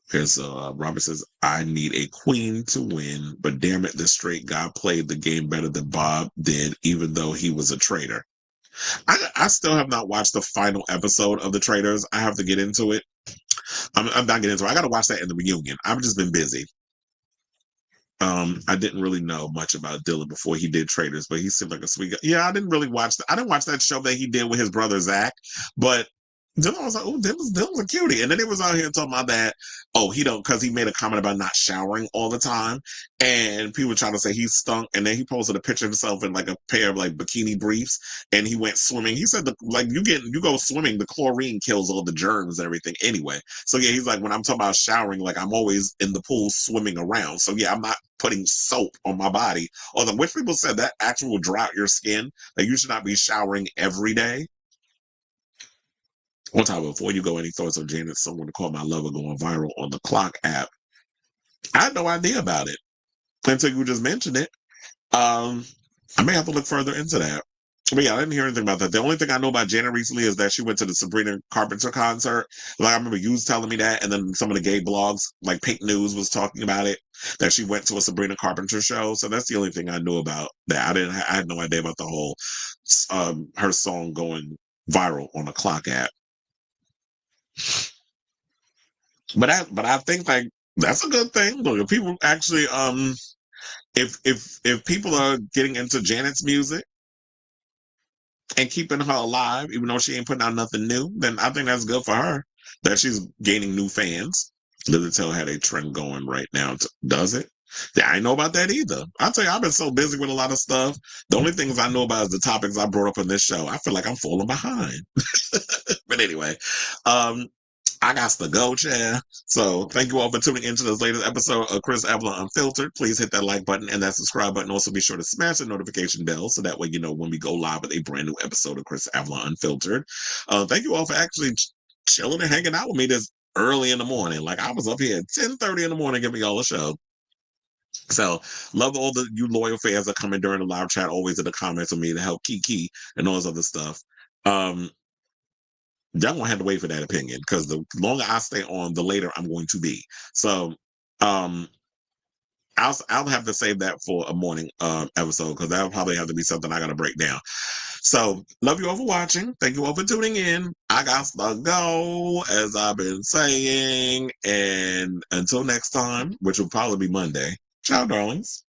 Because Robert says, I need a queen to win, but damn it, this straight guy played the game better than Bob did, even though he was a traitor. I still have not watched the final episode of The Traitors. I have to get into it. I'm not getting into it. I got to watch that in the reunion. I've just been busy. I didn't really know much about Dylan before he did Traitors, but he seemed like a sweet guy. Yeah, I didn't watch that show that he did with his brother Zach, but Dylan was like, oh, Dylan's a cutie. And then he was out here talking about that, because he made a comment about not showering all the time. And people were trying to say he stunk. And then he posted a picture of himself in like a pair of like bikini briefs. And he went swimming. He said, you go swimming, the chlorine kills all the germs and everything anyway. So yeah, he's like, when I'm talking about showering, like I'm always in the pool swimming around. So yeah, I'm not putting soap on my body. Although which people said that actually will dry out your skin. Like you should not be showering every day. One time, before you go, any thoughts on Janet, someone to call my lover going viral on the Clock app? I had no idea about it until you just mentioned it. I may have to look further into that. But yeah, I didn't hear anything about that. The only thing I know about Janet recently is that she went to the Sabrina Carpenter concert. Like I remember you was telling me that, and then some of the gay blogs, like Pink News, was talking about it, that she went to a Sabrina Carpenter show. So that's the only thing I knew about that. I had no idea about the whole her song going viral on the Clock app. But I think like that's a good thing. Look, if people actually if people are getting into Janet's music and keeping her alive, even though she ain't putting out nothing new, then I think that's good for her. That she's gaining new fans. Liz and Tell had a trend going right now. Does it? Yeah, I ain't know about that either. I'll tell you, I've been so busy with a lot of stuff. The only things I know about is the topics I brought up on this show. I feel like I'm falling behind. But anyway, um, I got to go, chair. So thank you all for tuning into this latest episode of Chris Avalon Unfiltered. Please hit that like button and that subscribe button. Also be sure to smash the notification bell so that way you know when we go live with a brand new episode of Chris Avalon Unfiltered. Thank you all for actually chilling and hanging out with me this early in the morning. Like I was up here at 10:30 in the morning giving y'all a show. So love all the you loyal fans that come in during the live chat, always in the comments with me to help Kiki and all this other stuff. Y'all gonna have to wait for that opinion because the longer I stay on, the later I'm going to be. So um I'll have to save that for a morning episode because that'll probably have to be something I gotta break down. So love you all for watching. Thank you all for tuning in. I got to go, as I've been saying. And until next time, which will probably be Monday. Ciao, darlings.